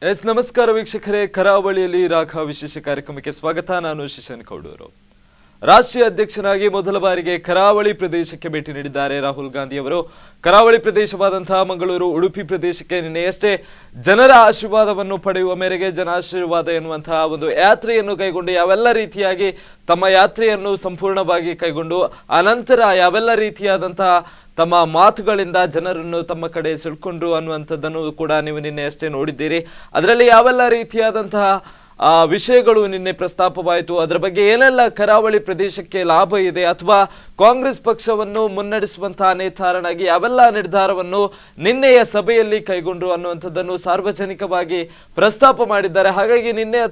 S ನಮಸ್ಕಾರ ವೀಕ್ಷಕರೇ, ಕರಾವಳಿಯಲ್ಲಿ ರಾಘ ವಿಶೇಷ ಕಾರ್ಯಕ್ರಮಕ್ಕೆ ಸ್ವಾಗತ. ನಾನು ಶಿಶನ್ ಕೌಡೂರು. ರಾಷ್ಟ್ರೀಯ ಅಧ್ಯಕ್ಷರಾಗಿ ಮೊದಲ ಬಾರಿಗೆ ಕರಾವಳಿ ಪ್ರದೇಶಕ್ಕೆ ಭೇಟಿ ನೀಡಿದ್ದಾರೆ ರಾಹುಲ್ ಗಾಂಧಿ ಅವರು. ಕರಾವಳಿ ಪ್ರದೇಶವಾದಂತಹ ಮಂಗಳೂರು, ಉಡುಪಿ ಪ್ರದೇಶಕ್ಕೆ ನಿನ್ನೆಯಷ್ಟೇ ಜನರ ಆಶೀರ್ವಾದವನ್ನು ಪಡೆಯುವ ಮೇರೆಗೆ ಜನಾಶೀರ್ವಾದ ಎನ್ನುವಂತಹ ಒಂದು ಯಾತ್ರೆಯನ್ನು ಕೈಗೊಂಡು ಯಾವೆಲ್ಲ ರೀತಿಯಾಗಿ ತಮ್ಮ ಯಾತ್ರೆಯನ್ನು ಸಂಪೂರ್ಣವಾಗಿ ಕೈಗೊಂಡು ಅನಂತರ ಯಾವೆಲ್ಲ ರೀತಿಯಾದಂತಹ ತಮ್ಮ ಮಾತುಗಳಿಂದ ಜನರನ್ನು ತಮ್ಮ ಕಡೆ ಸೆಳ್ಕೊಂಡ್ರು ಅನ್ನುವಂಥದ್ದನ್ನು ಕೂಡ ನೀವು ನಿನ್ನೆ ಅಷ್ಟೇ ನೋಡಿದ್ದೀರಿ. ಅದರಲ್ಲಿ ಯಾವೆಲ್ಲ ರೀತಿಯಾದಂತಹ ವಿಷಯಗಳು ನಿನ್ನೆ ಪ್ರಸ್ತಾಪವಾಯಿತು, ಅದರ ಬಗ್ಗೆ ಏನೆಲ್ಲ ಕರಾವಳಿ ಪ್ರದೇಶಕ್ಕೆ ಲಾಭ ಇದೆ ಅಥವಾ ಕಾಂಗ್ರೆಸ್ ಪಕ್ಷವನ್ನು ಮುನ್ನಡೆಸುವಂತಹ ನೇತಾರನಾಗಿ ಯಾವೆಲ್ಲ ನಿರ್ಧಾರವನ್ನು ನಿನ್ನೆಯ ಸಭೆಯಲ್ಲಿ ಕೈಗೊಂಡ್ರು ಅನ್ನುವಂಥದ್ದನ್ನು ಸಾರ್ವಜನಿಕವಾಗಿ ಪ್ರಸ್ತಾಪ ಮಾಡಿದ್ದಾರೆ. ಹಾಗಾಗಿ ನಿನ್ನೆ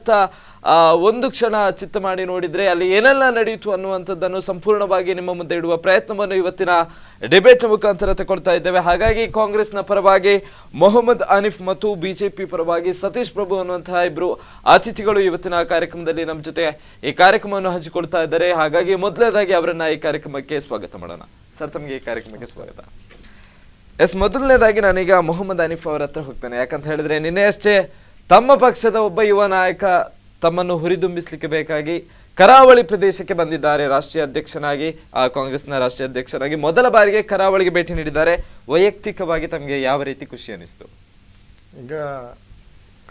ಒಂದು ಕ್ಷಣ ಚಿತ್ತ ಮಾಡಿ ನೋಡಿದ್ರೆ ಅಲ್ಲಿ ಏನೆಲ್ಲ ನಡೆಯಿತು ಅನ್ನುವಂಥದ್ದನ್ನು ಸಂಪೂರ್ಣವಾಗಿ ನಿಮ್ಮ ಮುಂದೆ ಇಡುವ ಪ್ರಯತ್ನವನ್ನು ಇವತ್ತಿನ ಡಿಬೇಟ್ ಮುಖಾಂತರ ತಗೊಳ್ತಾ ಇದ್ದೇವೆ. ಹಾಗಾಗಿ ಕಾಂಗ್ರೆಸ್ನ ಪರವಾಗಿ ಮೊಹಮ್ಮದ್ ಅನೀಫ್ ಮತ್ತು ಬಿಜೆಪಿ ಪರವಾಗಿ ಸತೀಶ್ ಪ್ರಭು ಅನ್ನುವಂತಹ ಇಬ್ರು ಅತಿಥಿಗಳು ಇವತ್ತಿನ ಕಾರ್ಯಕ್ರಮದಲ್ಲಿ ನಮ್ಮ ಜೊತೆ ಈ ಕಾರ್ಯಕ್ರಮವನ್ನು ಹಂಚಿಕೊಳ್ತಾ ಇದ್ದಾರೆ. ಹಾಗಾಗಿ ಮೊದಲನೇದಾಗಿ ಅವರನ್ನ ಈ ಕಾರ್ಯಕ್ರಮಕ್ಕೆ ಸ್ವಾಗತ ಮಾಡೋಣ. ಸರ್, ತಮಗೆ ಈ ಕಾರ್ಯಕ್ರಮಕ್ಕೆ ಸ್ವಾಗತ. ಎಸ್, ಮೊದಲನೇದಾಗಿ ನಾನೀಗ ಮೊಹಮ್ಮದ್ ಅನೀಫ್ ಅವರ ಹತ್ರ ಹೋಗ್ತೇನೆ. ಯಾಕಂತ ಹೇಳಿದ್ರೆ ನಿನ್ನೆ ಅಷ್ಟೇ ತಮ್ಮ ಪಕ್ಷದ ಒಬ್ಬ ಯುವ ನಾಯಕ ತಮ್ಮನ್ನು ಹುರಿದುಂಬಿಸಲಿಕ್ಕೆ ಬೇಕಾಗಿ ಕರಾವಳಿ ಪ್ರದೇಶಕ್ಕೆ ಬಂದಿದ್ದಾರೆ. ರಾಷ್ಟ್ರೀಯ ಅಧ್ಯಕ್ಷನಾಗಿ, ಕಾಂಗ್ರೆಸ್ನ ರಾಷ್ಟ್ರೀಯ ಅಧ್ಯಕ್ಷರಾಗಿ ಮೊದಲ ಬಾರಿಗೆ ಕರಾವಳಿಗೆ ಭೇಟಿ ನೀಡಿದ್ದಾರೆ. ವೈಯಕ್ತಿಕವಾಗಿ ತಮಗೆ ಯಾವ ರೀತಿ ಖುಷಿ ಅನಿಸ್ತು? ಈಗ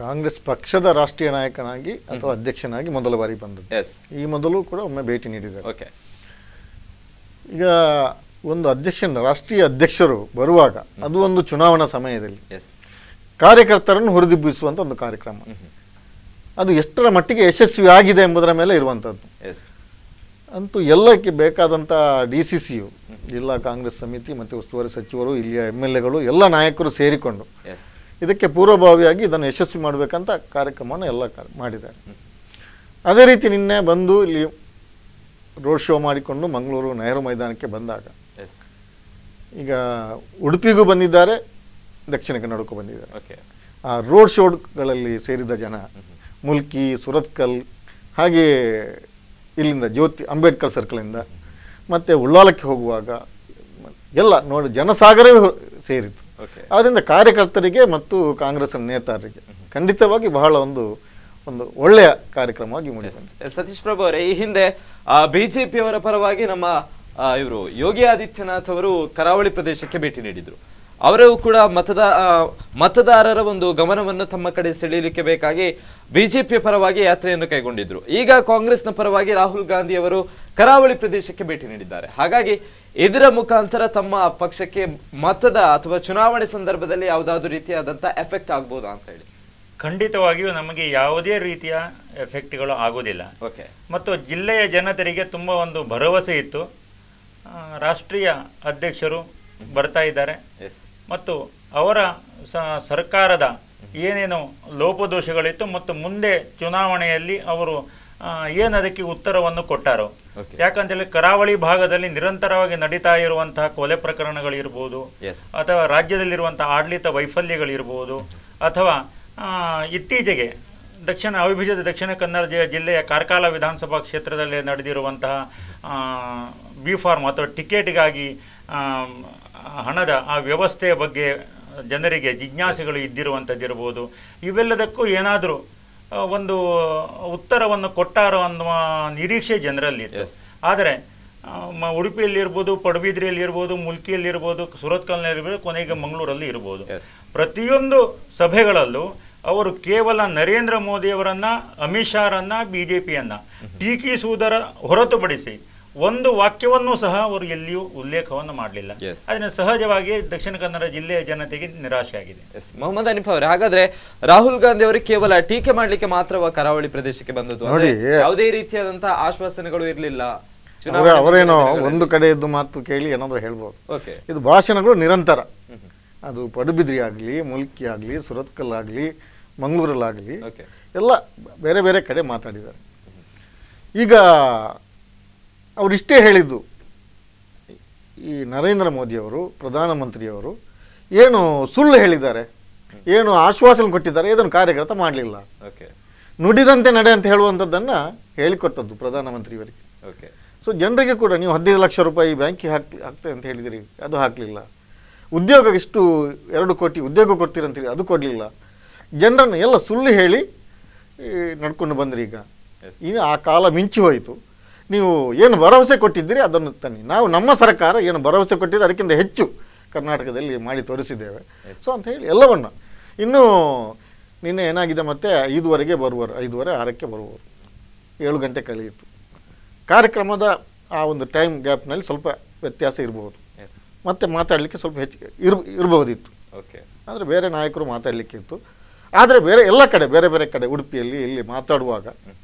ಕಾಂಗ್ರೆಸ್ ಪಕ್ಷದ ರಾಷ್ಟ್ರೀಯ ನಾಯಕನಾಗಿ ಅಥವಾ ಅಧ್ಯಕ್ಷನಾಗಿ ಮೊದಲ ಬಾರಿ ಬಂದದ್ದು. ಈ ಮೊದಲು ಕೂಡ ಒಮ್ಮೆ ಭೇಟಿ ನೀಡಿದ್ದಾರೆ. ಓಕೆ. ಈಗ ಒಂದು ರಾಷ್ಟ್ರೀಯ ಅಧ್ಯಕ್ಷರು ಬರುವಾಗ ಅದು ಒಂದು ಚುನಾವಣಾ ಸಮಯದಲ್ಲಿ ಕಾರ್ಯಕರ್ತರನ್ನು ಹುರಿದುಂಬಿಸುವಂತ ಒಂದು ಕಾರ್ಯಕ್ರಮ, ಅದು ಎಷ್ಟರ ಮಟ್ಟಿಗೆ ಯಶಸ್ವಿ ಆಗಿದೆ ಎಂಬುದರ ಮೇಲೆ ಇರುವಂಥದ್ದು. ಅಂತೂ ಎಲ್ಲಕ್ಕೆ ಬೇಕಾದಂಥ DCCಯು, ಜಿಲ್ಲಾ ಕಾಂಗ್ರೆಸ್ ಸಮಿತಿ ಮತ್ತು ಉಸ್ತುವಾರಿ ಸಚಿವರು, ಇಲ್ಲಿಯ MLAಗಳು, ಎಲ್ಲ ನಾಯಕರು ಸೇರಿಕೊಂಡು ಇದಕ್ಕೆ ಪೂರ್ವಭಾವಿಯಾಗಿ ಇದನ್ನು ಯಶಸ್ವಿ ಮಾಡಬೇಕಂತ ಕಾರ್ಯಕ್ರಮವನ್ನು ಎಲ್ಲ ಮಾಡಿದ್ದಾರೆ. ಅದೇ ರೀತಿ ನಿನ್ನೆ ಬಂದು ಇಲ್ಲಿ ರೋಡ್ ಶೋ ಮಾಡಿಕೊಂಡು ಮಂಗಳೂರು ನೆಹರು ಮೈದಾನಕ್ಕೆ ಬಂದಾಗ ಈಗ ಉಡುಪಿಗೂ ಬಂದಿದ್ದಾರೆ, ದಕ್ಷಿಣ ಕನ್ನಡಕ್ಕೂ ಬಂದಿದ್ದಾರೆ. ಆ ರೋಡ್ ಶೋಗಳಲ್ಲಿ ಸೇರಿದ ಜನ ಮುಲ್ಕಿ, ಸುರತ್ಕಲ್, ಹಾಗೆ ಇಲ್ಲಿಂದ ಅಂಬೇಡ್ಕರ್ ಸರ್ಕಲಿಂದ ಮತ್ತೆ ಉಳ್ಳಾಲಕ್ಕೆ ಹೋಗುವಾಗ ಎಲ್ಲ ನೋಡಿ ಜನಸಾಗರವೇ ಸೇರಿತು. ಆದ್ದರಿಂದ ಕಾರ್ಯಕರ್ತರಿಗೆ ಮತ್ತು ಕಾಂಗ್ರೆಸ್ ನೇತಾರರಿಗೆ ಖಂಡಿತವಾಗಿ ಬಹಳ ಒಂದು ಒಳ್ಳೆಯ ಕಾರ್ಯಕ್ರಮವಾಗಿ ಮೂಡಿದೆ. ಸತೀಶ್ ಪ್ರಭು ಅವರೇ, ಈ ಹಿಂದೆ ಬಿಜೆಪಿಯವರ ಪರವಾಗಿ ನಮ್ಮ ಇವರು ಯೋಗಿ ಆದಿತ್ಯನಾಥ್ ಅವರು ಕರಾವಳಿ ಪ್ರದೇಶಕ್ಕೆ ಭೇಟಿ ನೀಡಿದ್ರು. ಅವರು ಕೂಡ ಮತದಾರರ ಒಂದು ಗಮನವನ್ನು ತಮ್ಮ ಕಡೆ ಸೆಳೆಯಲಿಕ್ಕೆ ಬೇಕಾಗಿ ಬಿಜೆಪಿಯ ಪರವಾಗಿ ಯಾತ್ರೆಯನ್ನು ಕೈಗೊಂಡಿದ್ರು. ಈಗ ಕಾಂಗ್ರೆಸ್ನ ಪರವಾಗಿ ರಾಹುಲ್ ಗಾಂಧಿ ಅವರು ಕರಾವಳಿ ಪ್ರದೇಶಕ್ಕೆ ಭೇಟಿ ನೀಡಿದ್ದಾರೆ. ಹಾಗಾಗಿ ಇದರ ಮುಖಾಂತರ ತಮ್ಮ ಪಕ್ಷಕ್ಕೆ ಮತದ ಅಥವಾ ಚುನಾವಣೆ ಸಂದರ್ಭದಲ್ಲಿ ಯಾವುದಾದ್ರೂ ರೀತಿಯಾದಂತಹ ಎಫೆಕ್ಟ್ ಆಗ್ಬೋದಾ ಅಂತ ಹೇಳಿ? ಖಂಡಿತವಾಗಿಯೂ ನಮಗೆ ಯಾವುದೇ ರೀತಿಯ ಎಫೆಕ್ಟ್ಗಳು ಆಗೋದಿಲ್ಲ. ಮತ್ತು ಜಿಲ್ಲೆಯ ಜನತೆಗೆ ತುಂಬ ಒಂದು ಭರವಸೆ ಇತ್ತು. ರಾಷ್ಟ್ರೀಯ ಅಧ್ಯಕ್ಷರು ಬರ್ತಾ ಇದ್ದಾರೆ ಮತ್ತು ಅವರ ಸರ್ಕಾರದ ಏನೇನು ಲೋಪದೋಷಗಳಿತ್ತು ಮತ್ತು ಮುಂದೆ ಚುನಾವಣೆಯಲ್ಲಿ ಅವರು ಏನದಕ್ಕೆ ಉತ್ತರವನ್ನು ಕೊಟ್ಟಾರೋ. ಯಾಕಂತೇಳಿ ಕರಾವಳಿ ಭಾಗದಲ್ಲಿ ನಿರಂತರವಾಗಿ ನಡೀತಾ ಇರುವಂತಹ ಕೊಲೆ ಪ್ರಕರಣಗಳಿರ್ಬೋದು, ಅಥವಾ ರಾಜ್ಯದಲ್ಲಿರುವಂತಹ ಆಡಳಿತ ವೈಫಲ್ಯಗಳಿರ್ಬೋದು, ಅಥವಾ ಇತ್ತೀಚೆಗೆ ಅವಿಭಜಿತ ದಕ್ಷಿಣ ಕನ್ನಡ ಜಿಲ್ಲೆಯ ಕಾರ್ಕಳ ವಿಧಾನಸಭಾ ಕ್ಷೇತ್ರದಲ್ಲಿ ನಡೆದಿರುವಂತಹ B.Pharm ಅಥವಾ ಟಿಕೆಟ್ಗಾಗಿ ಹಣದ ಆ ವ್ಯವಸ್ಥೆಯ ಬಗ್ಗೆ ಜನರಿಗೆ ಜಿಜ್ಞಾಸೆಗಳು ಇದ್ದಿರುವಂಥದ್ದಿರ್ಬೋದು. ಇವೆಲ್ಲದಕ್ಕೂ ಏನಾದರೂ ಒಂದು ಉತ್ತರವನ್ನು ಕೊಟ್ಟಾರೋ ಅನ್ನುವ ನಿರೀಕ್ಷೆ ಜನರಲ್ಲಿತ್ತು. ಆದರೆ ಉಡುಪಿಯಲ್ಲಿರ್ಬೋದು, ಪಡುಬಿದ್ರಿಯಲ್ಲಿರ್ಬೋದು, ಮುಲ್ಕಿಯಲ್ಲಿರ್ಬೋದು, ಸುರತ್ಕಲ್ನಲ್ಲಿರ್ಬೋದು, ಕೊನೆಗೆ ಮಂಗಳೂರಲ್ಲಿ ಇರ್ಬೋದು, ಪ್ರತಿಯೊಂದು ಸಭೆಗಳಲ್ಲೂ ಅವರು ಕೇವಲ ನರೇಂದ್ರ ಮೋದಿಯವರನ್ನ, ಅಮಿತ್ ಶಾರನ್ನ, BJPಯನ್ನ ಟೀಕಿಸುವುದರ ಹೊರತುಪಡಿಸಿ ಒಂದು ವಾಕ್ಯವನ್ನು ಸಹ ಅವರು ಎಲ್ಲಿಯೂ ಉಲ್ಲೇಖವನ್ನು ಮಾಡಲಿಲ್ಲ. ಅದನ್ನ ಸಹಜವಾಗಿ ದಕ್ಷಿಣ ಕನ್ನಡ ಜಿಲ್ಲೆಯ ಜನತೆಗೆ ನಿರಾಶೆ ಆಗಿದೆ. ಮೊಹಮ್ಮದ್ ಅನೀಫ್ ಅವರೇ, ಹಾಗಾದ್ರೆ ರಾಹುಲ್ ಗಾಂಧಿ ಅವರು ಕೇವಲ ಟೀಕೆ ಮಾಡ್ಲಿಕ್ಕೆ ಮಾತ್ರವ ಕರಾವಳಿ ಪ್ರದೇಶಕ್ಕೆ ಬಂದದ್ದು? ಯಾವುದೇ ರೀತಿಯಾದಂತಹ ಆಶ್ವಾಸನೆಗಳು ಇರಲಿಲ್ಲ? ಅವರೇನೋ ಒಂದು ಕಡೆ ಇದ್ದು ಮಾತು ಕೇಳಿ ಏನಾದ್ರು ಹೇಳ್ಬೋದು. ಇದು ಭಾಷಣಗಳು ನಿರಂತರ, ಅದು ಪಡುಬಿದ್ರಿ ಆಗ್ಲಿ, ಮುಲ್ಕಿ ಆಗ್ಲಿ, ಸುರತ್ಕಲ್ ಆಗ್ಲಿ, ಮಂಗಳೂರಲ್ಲಾಗಲಿ ಎಲ್ಲ ಬೇರೆ ಬೇರೆ ಕಡೆ ಮಾತಾಡಿದ್ದಾರೆ. ಈಗ ಅವರಿಷ್ಟೇ ಹೇಳಿದ್ದು, ಈ ನರೇಂದ್ರ ಮೋದಿಯವರು, ಪ್ರಧಾನಮಂತ್ರಿಯವರು ಏನು ಸುಳ್ಳು ಹೇಳಿದ್ದಾರೆ, ಏನು ಆಶ್ವಾಸನೆ ಕೊಟ್ಟಿದ್ದಾರೆ, ಇದನ್ನು ಕಾರ್ಯಗತ ಮಾಡಲಿಲ್ಲ. ನುಡಿದಂತೆ ನಡೆ ಅಂತ ಹೇಳುವಂಥದ್ದನ್ನು ಹೇಳಿಕೊಟ್ಟದ್ದು ಪ್ರಧಾನಮಂತ್ರಿಯವರಿಗೆ. ಸೊ ಜನರಿಗೆ ಕೂಡ ನೀವು 15 ಲಕ್ಷ ರೂಪಾಯಿ ಬ್ಯಾಂಕಿಗೆ ಹಾಕ್ತೇವೆ ಅಂತ ಹೇಳಿದಿರಿ, ಅದು ಹಾಕಲಿಲ್ಲ. ಉದ್ಯೋಗ ಇಷ್ಟು 2 ಕೋಟಿ ಉದ್ಯೋಗ ಕೊಡ್ತೀರಂತೀರಿ, ಅದು ಕೊಡಲಿಲ್ಲ. ಜನರನ್ನು ಎಲ್ಲ ಸುಳ್ಳು ಹೇಳಿ ನಡ್ಕೊಂಡು ಬಂದ್ರಿ. ಈಗ ಆ ಕಾಲ ಮಿಂಚಿ ಹೋಯಿತು. ನೀವು ಏನು ಭರವಸೆ ಕೊಟ್ಟಿದ್ದೀರಿ ಅದನ್ನು ತನ್ನಿ. ನಾವು ನಮ್ಮ ಸರ್ಕಾರ ಏನು ಭರವಸೆ ಕೊಟ್ಟಿದ್ದು ಅದಕ್ಕಿಂತ ಹೆಚ್ಚು ಕರ್ನಾಟಕದಲ್ಲಿ ಮಾಡಿ ತೋರಿಸಿದ್ದೇವೆ. ಸೊ ಅಂತ ಹೇಳಿ ಎಲ್ಲವನ್ನು ಇನ್ನೂ ನಿನ್ನೆ ಏನಾಗಿದೆ, ಮತ್ತೆ 5:15 ಬರುವರು, 5:30, 6ಕ್ಕೆ ಬರುವರು, 7 ಗಂಟೆ ಕಳೆಯಿತು. ಕಾರ್ಯಕ್ರಮದ ಆ ಒಂದು ಟೈಮ್ ಗ್ಯಾಪ್ನಲ್ಲಿ ಸ್ವಲ್ಪ ವ್ಯತ್ಯಾಸ ಇರ್ಬೋದು, ಮತ್ತೆ ಮಾತಾಡಲಿಕ್ಕೆ ಸ್ವಲ್ಪ ಹೆಚ್ಚು ಇರ್ಬೋದಿತ್ತು. ಅಂದರೆ ಬೇರೆ ನಾಯಕರು ಮಾತಾಡಲಿಕ್ಕಿತ್ತು. ಆದರೆ ಎಲ್ಲ ಕಡೆ ಬೇರೆ ಬೇರೆ ಕಡೆ ಉಡುಪಿಯಲ್ಲಿ ಇಲ್ಲಿ ಮಾತಾಡುವಾಗ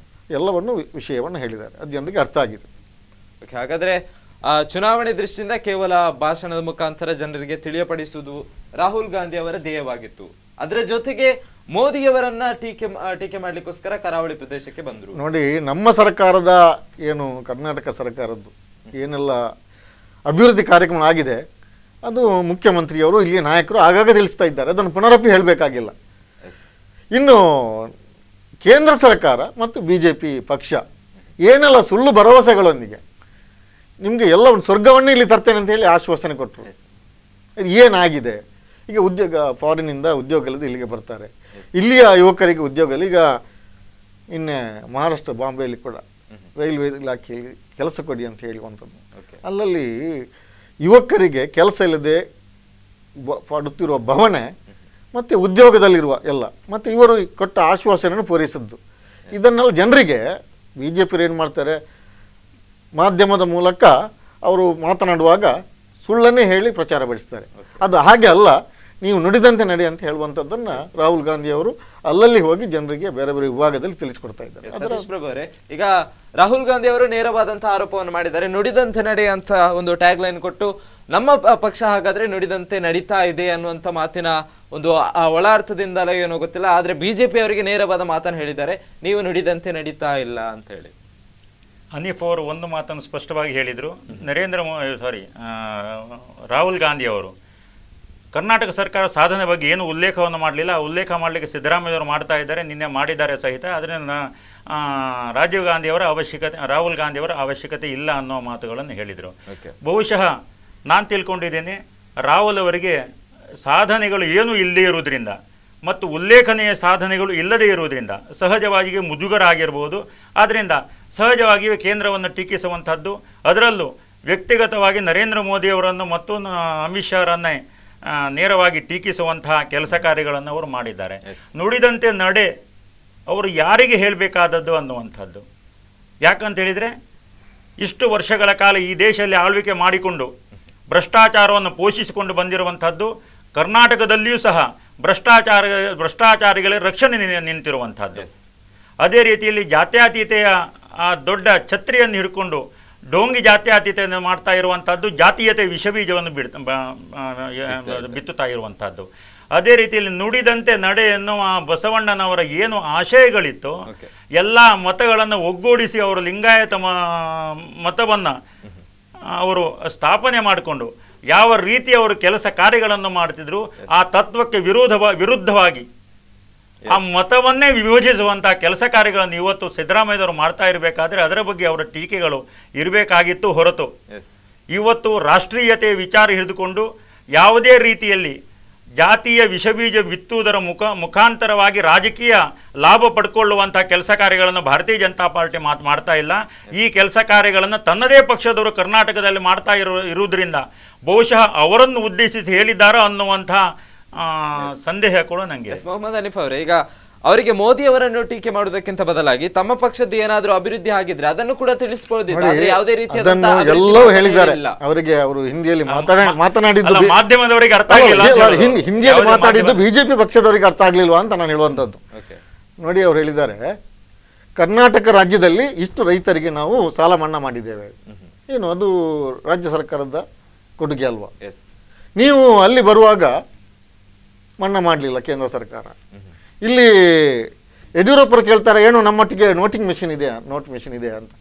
ಎಲ್ಲವನ್ನು ವಿಷಯವನ್ನು ಹೇಳಿದ್ದಾರೆ. ಅದು ಜನರಿಗೆ ಅರ್ಥ ಆಗಿದೆ. ಹಾಗಾದರೆ ಚುನಾವಣೆ ದೃಷ್ಟಿಯಿಂದ ಕೇವಲ ಭಾಷಣದ ಮುಖಾಂತರ ಜನರಿಗೆ ತಿಳಿಯಪಡಿಸುವುದು ರಾಹುಲ್ ಗಾಂಧಿ ಅವರ ಧ್ಯೇಯವಾಗಿತ್ತು. ಅದರ ಜೊತೆಗೆ ಮೋದಿಯವರನ್ನ ಟೀಕೆ ಮಾಡ್ಲಿಕ್ಕೋಸ್ಕರ ಕರಾವಳಿ ಪ್ರದೇಶಕ್ಕೆ ಬಂದರು. ನೋಡಿ, ನಮ್ಮ ಸರ್ಕಾರದ ಏನು ಕರ್ನಾಟಕ ಸರ್ಕಾರದ್ದು ಏನೆಲ್ಲ ಅಭಿವೃದ್ಧಿ ಕಾರ್ಯಕ್ರಮ ಆಗಿದೆ ಅದು ಮುಖ್ಯಮಂತ್ರಿಯವರು ಇಲ್ಲಿಯ ನಾಯಕರು ಆಗಾಗ ತಿಳಿಸ್ತಾ ಇದ್ದಾರೆ. ಅದನ್ನು ಪುನರಪಿ ಹೇಳಬೇಕಾಗಿಲ್ಲ. ಇನ್ನು ಕೇಂದ್ರ ಸರ್ಕಾರ ಮತ್ತು BJP ಪಕ್ಷ ಏನೆಲ್ಲ ಸುಳ್ಳು ಭರವಸೆಗಳೊಂದಿಗೆ ನಿಮಗೆ ಎಲ್ಲ ಒಂದು ಸ್ವರ್ಗವನ್ನೇ ಇಲ್ಲಿ ತರ್ತೇನೆ ಅಂತ ಹೇಳಿ ಆಶ್ವಾಸನೆ ಕೊಟ್ಟರು. ಏನಾಗಿದೆ? ಈಗ ಉದ್ಯೋಗ, ಫಾರಿನಿಂದ ಉದ್ಯೋಗ ಇಲ್ಲದೆ ಇಲ್ಲಿಗೆ ಬರ್ತಾರೆ. ಇಲ್ಲಿಯ ಯುವಕರಿಗೆ ಉದ್ಯೋಗ ಇಲ್ಲ. ಈಗ ನಿನ್ನೆ ಮಹಾರಾಷ್ಟ್ರ ಬಾಂಬೆಯಲ್ಲಿ ಕೂಡ ರೈಲ್ವೆ ಇಲಾಖೆಯಲ್ಲಿ ಕೆಲಸ ಕೊಡಿ ಅಂತ ಹೇಳುವಂಥದ್ದು. ಅಲ್ಲಲ್ಲಿ ಯುವಕರಿಗೆ ಕೆಲಸ ಇಲ್ಲದೆ ಪಡುತ್ತಿರುವ ಭಾವನೆ ಮತ್ತು ಉದ್ಯೋಗದಲ್ಲಿರುವ ಎಲ್ಲ ಮತ್ತು ಇವರು ಕೊಟ್ಟ ಆಶ್ವಾಸನೆಯನ್ನು ಪೂರೈಸಿದ್ದು. ಇದನ್ನೆಲ್ಲ ಜನರಿಗೆ BJP ಏನು ಮಾಡ್ತಾರೆ, ಮಾಧ್ಯಮದ ಮೂಲಕ ಅವರು ಮಾತನಾಡುವಾಗ ಸುಳ್ಳನ್ನೇ ಹೇಳಿ ಪ್ರಚಾರ ಪಡಿಸ್ತಾರೆ. ಅದು ಹಾಗೆ ಅಲ್ಲ, ನೀವು ನುಡಿದಂತೆ ನಡೆ ಅಂತ ಹೇಳುವಂಥದ್ದನ್ನು ರಾಹುಲ್ ಗಾಂಧಿ ಅವರು ಅಲ್ಲಲ್ಲಿ ಹೋಗಿ ಜನರಿಗೆ ಬೇರೆ ಬೇರೆ ವಿಭಾಗದಲ್ಲಿ ತಿಳಿಸಿಕೊಡ್ತಾ ಇದ್ದಾರೆ. ಸತೀಶ್ ಪ್ರಭು ಅವರೇ, ಈಗ ರಾಹುಲ್ ಗಾಂಧಿ ಅವರು ನೇರವಾದಂತಹ ಆರೋಪವನ್ನು ಮಾಡಿದ್ದಾರೆ. ನುಡಿದಂತೆ ನಡೆ ಅಂತ ಒಂದು ಟ್ಯಾಗ್ ಲೈನ್ ಕೊಟ್ಟು ನಮ್ಮ ಪಕ್ಷ ಹಾಗಾದ್ರೆ ನುಡಿದಂತೆ ನಡೀತಾ ಇದೆ ಅನ್ನುವಂಥ ಮಾತಿನ ಒಂದು ಒಳ ಅರ್ಥದಿಂದಲೋ ಏನೋ ಗೊತ್ತಿಲ್ಲ, ಆದ್ರೆ BJP ಅವರಿಗೆ ನೇರವಾದ ಮಾತನ್ನು ಹೇಳಿದ್ದಾರೆ, ನೀವು ನುಡಿದಂತೆ ನಡೀತಾ ಇಲ್ಲ ಅಂತ ಹೇಳಿ. ಹನೀಫ್ ಅವರು ಒಂದು ಮಾತನ್ನು ಸ್ಪಷ್ಟವಾಗಿ ಹೇಳಿದರು. ರಾಹುಲ್ ಗಾಂಧಿ ಅವರು ಕರ್ನಾಟಕ ಸರ್ಕಾರ ಸಾಧನೆ ಬಗ್ಗೆ ಏನು ಉಲ್ಲೇಖವನ್ನು ಮಾಡಲಿಲ್ಲ. ಉಲ್ಲೇಖ ಮಾಡಲಿಕ್ಕೆ ಸಿದ್ದರಾಮಯ್ಯವರು ಮಾಡ್ತಾ ಇದ್ದಾರೆ, ನಿನ್ನೆ ಮಾಡಿದ್ದಾರೆ ಸಹಿತ. ಅದರಿಂದ ರಾಹುಲ್ ಗಾಂಧಿಯವರ ಅವಶ್ಯಕತೆ ಇಲ್ಲ ಅನ್ನೋ ಮಾತುಗಳನ್ನು ಹೇಳಿದರು. ಬಹುಶಃ ನಾನು ತಿಳ್ಕೊಂಡಿದ್ದೇನೆ, ರಾಹುಲ್ ಅವರಿಗೆ ಸಾಧನೆಗಳು ಏನೂ ಇಲ್ಲದೇ ಇರುವುದರಿಂದ ಮತ್ತು ಉಲ್ಲೇಖನೀಯ ಸಾಧನೆಗಳು ಇಲ್ಲದೇ ಇರುವುದರಿಂದ ಸಹಜವಾಗಿ ಮುಜುಗರ ಆಗಿರ್ಬೋದು. ಆದ್ದರಿಂದ ಸಹಜವಾಗಿಯೇ ಕೇಂದ್ರವನ್ನು ಟೀಕಿಸುವಂಥದ್ದು, ಅದರಲ್ಲೂ ವ್ಯಕ್ತಿಗತವಾಗಿ ನರೇಂದ್ರ ಮೋದಿಯವರನ್ನು ಮತ್ತು ಅಮಿತ್ ಶಾರನ್ನೇ ನೇರವಾಗಿ ಟೀಕಿಸುವಂತಹ ಕೆಲಸ ಕಾರ್ಯಗಳನ್ನು ಅವರು ಮಾಡಿದ್ದಾರೆ. ನುಡಿದಂತೆ ನಡೆ ಅವರು ಯಾರಿಗೆ ಹೇಳಬೇಕಾದದ್ದು ಅನ್ನುವಂಥದ್ದು. ಯಾಕಂತೇಳಿದರೆ ಇಷ್ಟು ವರ್ಷಗಳ ಕಾಲ ಈ ದೇಶದಲ್ಲಿ ಆಳ್ವಿಕೆ ಮಾಡಿಕೊಂಡು ಭ್ರಷ್ಟಾಚಾರವನ್ನು ಪೋಷಿಸಿಕೊಂಡು ಬಂದಿರುವಂಥದ್ದು, ಕರ್ನಾಟಕದಲ್ಲಿಯೂ ಸಹ ಭ್ರಷ್ಟಾಚಾರಿಗಳ ರಕ್ಷಣೆ ನಿಂತಿರುವಂಥದ್ದು. ಅದೇ ರೀತಿಯಲ್ಲಿ ಜಾತ್ಯತೀತೆಯ ಆ ದೊಡ್ಡ ಛತ್ರಿಯನ್ನು ಹಿಡ್ಕೊಂಡು ಡೋಂಗಿ ಜಾತ್ಯತೀತೆಯನ್ನು ಮಾಡ್ತಾ ಇರುವಂಥದ್ದು, ಜಾತೀಯತೆ ವಿಷಬೀಜವನ್ನು ಬಿತ್ತುತ್ತಾ ಇರುವಂಥದ್ದು. ಅದೇ ರೀತಿಯಲ್ಲಿ ನುಡಿದಂತೆ ನಡೆ ಎನ್ನುವ ಬಸವಣ್ಣನವರ ಏನು ಆಶಯಗಳಿತ್ತು, ಎಲ್ಲ ಮತಗಳನ್ನು ಒಗ್ಗೂಡಿಸಿ ಅವರು ಲಿಂಗಾಯತ ಮತವನ್ನು ಅವರು ಸ್ಥಾಪನೆ ಮಾಡಿಕೊಂಡು ಯಾವ ರೀತಿ ಅವರು ಕೆಲಸ ಕಾರ್ಯಗಳನ್ನು ಮಾಡ್ತಿದ್ರು, ಆ ತತ್ವಕ್ಕೆ ವಿರುದ್ಧವಾಗಿ ಆ ಮತವನ್ನೇ ವಿಭಜಿಸುವಂತಹ ಕೆಲಸ ಕಾರ್ಯಗಳನ್ನು ಇವತ್ತು ಸಿದ್ದರಾಮಯ್ಯವರು ಮಾಡ್ತಾ ಇರಬೇಕಾದ್ರೆ ಅದರ ಬಗ್ಗೆ ಅವರ ಟೀಕೆಗಳು ಇರಬೇಕಾಗಿತ್ತು. ಹೊರತು ಇವತ್ತು ರಾಷ್ಟ್ರೀಯತೆ ವಿಚಾರ ಹಿಡಿದುಕೊಂಡು ಯಾವುದೇ ರೀತಿಯಲ್ಲಿ ಜಾತಿಯ ವಿಷಬೀಜ ಬಿತ್ತುವುದರ ಮುಖಾಂತರವಾಗಿ ರಾಜಕೀಯ ಲಾಭ ಪಡ್ಕೊಳ್ಳುವಂಥ ಕೆಲಸ ಕಾರ್ಯಗಳನ್ನು ಭಾರತೀಯ ಜನತಾ ಪಾರ್ಟಿ ಮಾಡ್ತಾ ಇಲ್ಲ. ಈ ಕೆಲಸ ಕಾರ್ಯಗಳನ್ನು ತನ್ನದೇ ಪಕ್ಷದವರು ಕರ್ನಾಟಕದಲ್ಲಿ ಮಾಡ್ತಾ ಇರುವುದರಿಂದ ಬಹುಶಃ ಅವರನ್ನು ಉದ್ದೇಶಿಸಿ ಹೇಳಿದ್ದಾರೋ ಅನ್ನುವಂಥ ಸಂದೇಹ ಕೂಡ ನನಗೆ. ಮೊಹಮ್ಮದ್ ಹನೀಫ್ ಅವರೇ, ಈಗ ಅವರಿಗೆ ಮೋದಿ ಅವರನ್ನು ಟೀಕೆ ಮಾಡುವುದಕ್ಕಿಂತ ಬದಲಾಗಿ ತಮ್ಮ ಪಕ್ಷದ ಏನಾದರೂ ಅಭಿವೃದ್ಧಿ ಆಗಿದ್ರೆ ಅದನ್ನು ಕೂಡ ತಿಳಿಸಬಹುದಿತ್ತು. ಯಾವುದೇ ರೀತಿಯ ಎಲ್ಲವೂ ಹೇಳಿದ್ದಾರೆ. ಅವರಿಗೆ ಅವರು ಹಿಂದಿಯಲ್ಲಿ ಮಾತನಾಡಿದ್ದು ಮಾಧ್ಯಮದವರಿಗೆ ಅರ್ಥ ಆಗಿಲ್ಲ, ಹಿಂದಿಯಲ್ಲಿ ಮಾತಾಡಿದ್ದು BJP ಪಕ್ಷದವರಿಗೆ ಅರ್ಥ ಆಗ್ಲಿಲ್ವಾ ಅಂತ ನಾನು ಹೇಳುವಂಥದ್ದು. ನೋಡಿ, ಅವರು ಹೇಳಿದ್ದಾರೆ, ಕರ್ನಾಟಕ ರಾಜ್ಯದಲ್ಲಿ ಇಷ್ಟು ರೈತರಿಗೆ ನಾವು ಸಾಲ ಮನ್ನಾ ಮಾಡಿದ್ದೇವೆ. ಏನು ಅದು ರಾಜ್ಯ ಸರ್ಕಾರದ ಕೊಡುಗೆ ಅಲ್ವಾ? ನೀವು ಅಲ್ಲಿ ಬರುವಾಗ ಮನ್ನಾ ಮಾಡಲಿಲ್ಲ ಕೇಂದ್ರ ಸರ್ಕಾರ. ಇಲ್ಲಿ ಯಡಿಯೂರಪ್ಪರು ಕೇಳ್ತಾರೆ, ಏನು ನಮ್ಮೊಟ್ಟಿಗೆ ನೋಟ್ ಮೆಷಿನ್ ಇದೆಯಾ ಅಂತ.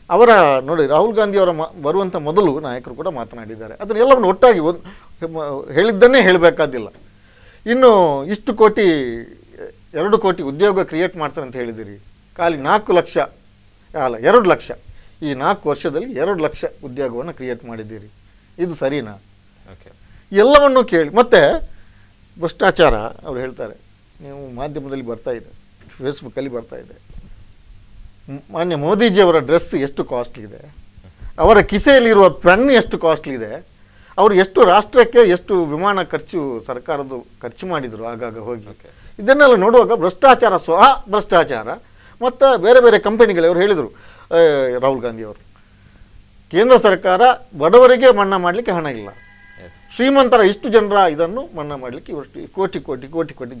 ಅವರ ನೋಡಿ, ರಾಹುಲ್ ಗಾಂಧಿ ಅವರ ಬರುವಂಥ ಮೊದಲು ನಾಯಕರು ಕೂಡ ಮಾತನಾಡಿದ್ದಾರೆ. ಅದನ್ನೆಲ್ಲವನ್ನು ಒಟ್ಟಾಗಿ ಹೇಳಿದ್ದನ್ನೇ ಹೇಳಬೇಕಾದಿಲ್ಲ. ಇನ್ನು ಇಷ್ಟು ಕೋಟಿ 2 ಕೋಟಿ ಉದ್ಯೋಗ ಕ್ರಿಯೇಟ್ ಮಾಡ್ತಾರೆ ಅಂತ ಹೇಳಿದಿರಿ. ಖಾಲಿ 4 ಲಕ್ಷ ಅಲ್ಲ 2 ಲಕ್ಷ, ಈ 4 ವರ್ಷದಲ್ಲಿ 2 ಲಕ್ಷ ಉದ್ಯೋಗವನ್ನು ಕ್ರಿಯೇಟ್ ಮಾಡಿದ್ದೀರಿ. ಇದು ಸರಿನಾ? ಎಲ್ಲವನ್ನು ಕೇಳಿ ಮತ್ತೆ ಭ್ರಷ್ಟಾಚಾರ ಅವ್ರು ಹೇಳ್ತಾರೆ, ನೀವು ಮಾಧ್ಯಮದಲ್ಲಿ ಬರ್ತಾ ಇದೆ, ಫೇಸ್ಬುಕ್ಕಲ್ಲಿ ಬರ್ತಾ ಇದೆ. ಮಾನ್ಯ ಮೋದಿಜಿಯವರ ಡ್ರೆಸ್ ಎಷ್ಟು ಕಾಸ್ಟ್ಲಿ ಇದೆ, ಅವರ ಕಿಸೆಯಲ್ಲಿರುವ ಪೆನ್ ಎಷ್ಟು ಕಾಸ್ಟ್ಲಿ ಇದೆ, ಅವರು ಎಷ್ಟು ರಾಷ್ಟ್ರಕ್ಕೆ ಎಷ್ಟು ವಿಮಾನ ಖರ್ಚು ಸರ್ಕಾರದ್ದು ಖರ್ಚು ಮಾಡಿದರು ಆಗಾಗ ಹೋಗಿ. ಇದನ್ನೆಲ್ಲ ನೋಡುವಾಗ ಭ್ರಷ್ಟಾಚಾರ ಮತ್ತು ಬೇರೆ ಬೇರೆ ಕಂಪನಿಗಳವರು ಹೇಳಿದರು, ರಾಹುಲ್ ಗಾಂಧಿಯವರು, ಕೇಂದ್ರ ಸರ್ಕಾರ ಬಡವರಿಗೆ ಮನ್ನಾ ಮಾಡಲಿಕ್ಕೆ ಹಣ ಇಲ್ಲ, ಶ್ರೀಮಂತರ ಇಷ್ಟು ಜನರ ಇದನ್ನು ಮನ್ನಾ ಮಾಡಲಿಕ್ಕೆ ಇವಷ್ಟು ಕೋಟಿ ಕೋಟಿ ಕೋಟಿ ಕೋಟಿ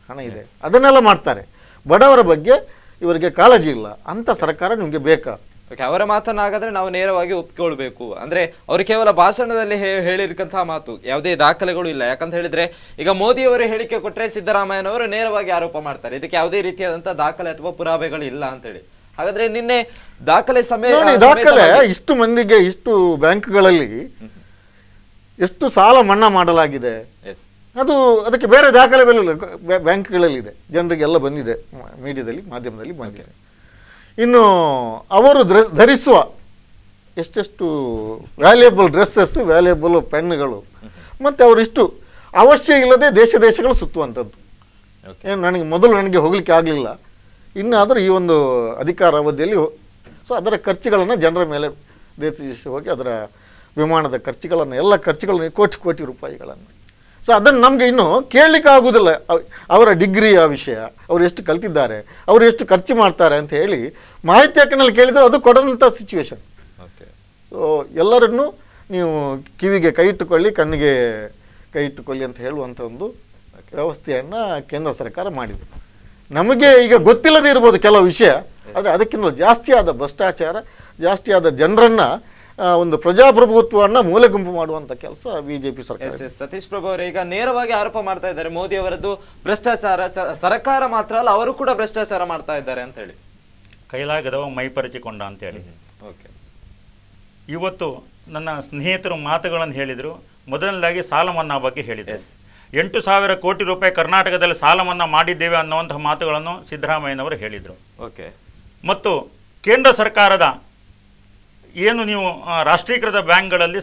ಹಣ ಇದೆ, ಅದನ್ನೆಲ್ಲ ಮಾಡ್ತಾರೆ, ಬಡವರ ಬಗ್ಗೆ ಇವರಿಗೆ ಕಾಳಜಿ ಇಲ್ಲ, ಅಂತ ಸರ್ಕಾರ ನಿಮಗೆ ಬೇಕಾ? ಅವರ ಮಾತನ್ನಾಗಾದ್ರೆ ನಾವು ನೇರವಾಗಿ ಒಪ್ಪಿಕೊಳ್ಬೇಕು. ಅಂದ್ರೆ ಅವರು ಕೇವಲ ಭಾಷಣದಲ್ಲಿ ಹೇಳಿರ್ತಕ್ಕಂತಹ ಮಾತು, ಯಾವುದೇ ದಾಖಲೆಗಳು ಇಲ್ಲ. ಯಾಕಂತ ಹೇಳಿದ್ರೆ ಈಗ ಮೋದಿಯವರು ಹೇಳಿಕೆ ಕೊಟ್ಟರೆ ಸಿದ್ದರಾಮಯ್ಯನವರು ನೇರವಾಗಿ ಆರೋಪ ಮಾಡ್ತಾರೆ, ಇದಕ್ಕೆ ಯಾವುದೇ ರೀತಿಯಾದಂತಹ ದಾಖಲೆ ಅಥವಾ ಪುರಾವೆಗಳು ಇಲ್ಲ ಅಂತ ಹೇಳಿ. ಹಾಗಾದ್ರೆ ನಿನ್ನೆ ದಾಖಲೆ ದಾಖಲೆ ಇಷ್ಟು ಮಂದಿಗೆ ಇಷ್ಟು ಬ್ಯಾಂಕ್ಗಳಲ್ಲಿ ಎಷ್ಟು ಸಾಲ ಮನ್ನಾ ಮಾಡಲಾಗಿದೆ, ಅದು ಅದಕ್ಕೆ ಬೇರೆ ದಾಖಲೆ ಬ್ಯಾಂಕ್ಗಳಲ್ಲಿ ಇದೆ, ಜನರಿಗೆಲ್ಲ ಬಂದಿದೆ, ಮೀಡಿಯಾದಲ್ಲಿ ಮಾಧ್ಯಮದಲ್ಲಿ ಬಂದಿದೆ. ಇನ್ನು ಅವರು ಧರಿಸುವ ಎಷ್ಟೆಷ್ಟು ವ್ಯಾಲ್ಯೂಯಬಲ್ ಡ್ರೆಸ್ಸಸ್, ವ್ಯಾಲ್ಯೂಯಬಲ್ ಪೆನ್ಗಳು, ಮತ್ತು ಅವರಿಷ್ಟು ಅವಶ್ಯ ಇಲ್ಲದೆ ದೇಶಗಳು ಸುತ್ತುವಂಥದ್ದು. ಏನು ನನಗೆ ಹೋಗಲಿಕ್ಕೆ ಆಗಲಿಲ್ಲ, ಇನ್ನಾದರೂ ಈ ಒಂದು ಅಧಿಕಾರ ಅವಧಿಯಲ್ಲಿ ಸೊ ಅದರ ಖರ್ಚುಗಳನ್ನು ಜನರ ಮೇಲೆ ದೇಶ ಹೋಗಿ ಅದರ ವಿಮಾನದ ಖರ್ಚುಗಳನ್ನು ಎಲ್ಲ ಖರ್ಚುಗಳನ್ನು ಕೋಟಿ ಕೋಟಿ ರೂಪಾಯಿಗಳನ್ನು. ಸೊ ಅದನ್ನು ನಮಗೆ ಇನ್ನೂ ಕೇಳಲಿಕ್ಕೆ ಆಗೋದಿಲ್ಲ. ಅವರ ಡಿಗ್ರಿಯ ವಿಷಯ, ಅವರು ಎಷ್ಟು ಕಲ್ತಿದ್ದಾರೆ, ಅವರು ಎಷ್ಟು ಖರ್ಚು ಮಾಡ್ತಾರೆ ಅಂತ ಹೇಳಿ ಮಾಹಿತಿ ಹಕ್ಕಿನಲ್ಲಿ ಕೇಳಿದರೆ ಅದು ಕೊಡದಂಥ ಸಿಚುವೇಶನ್. ಸೊ ಎಲ್ಲರನ್ನೂ ನೀವು ಕಿವಿಗೆ ಕೈ ಇಟ್ಟುಕೊಳ್ಳಿ, ಕಣ್ಣಿಗೆ ಕೈ ಇಟ್ಟುಕೊಳ್ಳಿ ಅಂತ ಹೇಳುವಂಥ ಒಂದು ವ್ಯವಸ್ಥೆಯನ್ನು ಕೇಂದ್ರ ಸರ್ಕಾರ ಮಾಡಿದೆ. ನಮಗೆ ಈಗ ಗೊತ್ತಿಲ್ಲದೆ ಇರ್ಬೋದು ಕೆಲವು ವಿಷಯ, ಆದರೆ ಅದಕ್ಕಿಂತ ಜಾಸ್ತಿ ಆದ ಭ್ರಷ್ಟಾಚಾರ, ಜಾಸ್ತಿ ಆದ ಜನರನ್ನು ಒಂದು ಪ್ರಜಾಪ್ರಭುತ್ವವನ್ನು ಮೂಲೆಗುಂಪು ಮಾಡುವಂತ ಕೆಲಸ ಬಿಜೆಪಿ ಸರ್ಕಾರ. ಸತೀಶ್ ಪ್ರಭು ಅವರು ಈಗ ನೇರವಾಗಿ ಆರೋಪ ಮಾಡ್ತಾ ಇದ್ದಾರೆ, ಮೋದಿ ಅವರದ್ದು ಭ್ರಷ್ಟಾಚಾರ, ಸರ್ಕಾರ ಮಾತ್ರ ಅಲ್ಲ ಅವರು ಕೂಡ ಭ್ರಷ್ಟಾಚಾರ ಮಾಡ್ತಾ ಇದ್ದಾರೆ ಅಂತ ಹೇಳಿ. ಕೈಲಾಗದವ ಮೈಪರಿಚಿಕೊಂಡ ಅಂತ ಹೇಳಿ. ಇವತ್ತು ನನ್ನ ಸ್ನೇಹಿತರು ಮಾತುಗಳನ್ನು ಹೇಳಿದರು. ಮೊದಲನೇದಾಗಿ ಸಾಲ ಮನ್ನಾ ಬಗ್ಗೆ ಹೇಳಿದರು. 8,000 ಕೋಟಿ ರೂಪಾಯಿ ಕರ್ನಾಟಕದಲ್ಲಿ ಸಾಲ ಮನ್ನಾ ಮಾಡಿದ್ದೇವೆ ಅನ್ನುವಂತಹ ಮಾತುಗಳನ್ನು ಸಿದ್ದರಾಮಯ್ಯನವರು ಹೇಳಿದರು. ಮತ್ತು ಕೇಂದ್ರ ಸರ್ಕಾರದ ಏನು ನೀವು ರಾಷ್ಟ್ರೀಕೃತ ಬ್ಯಾಂಕ್ಗಳಲ್ಲಿ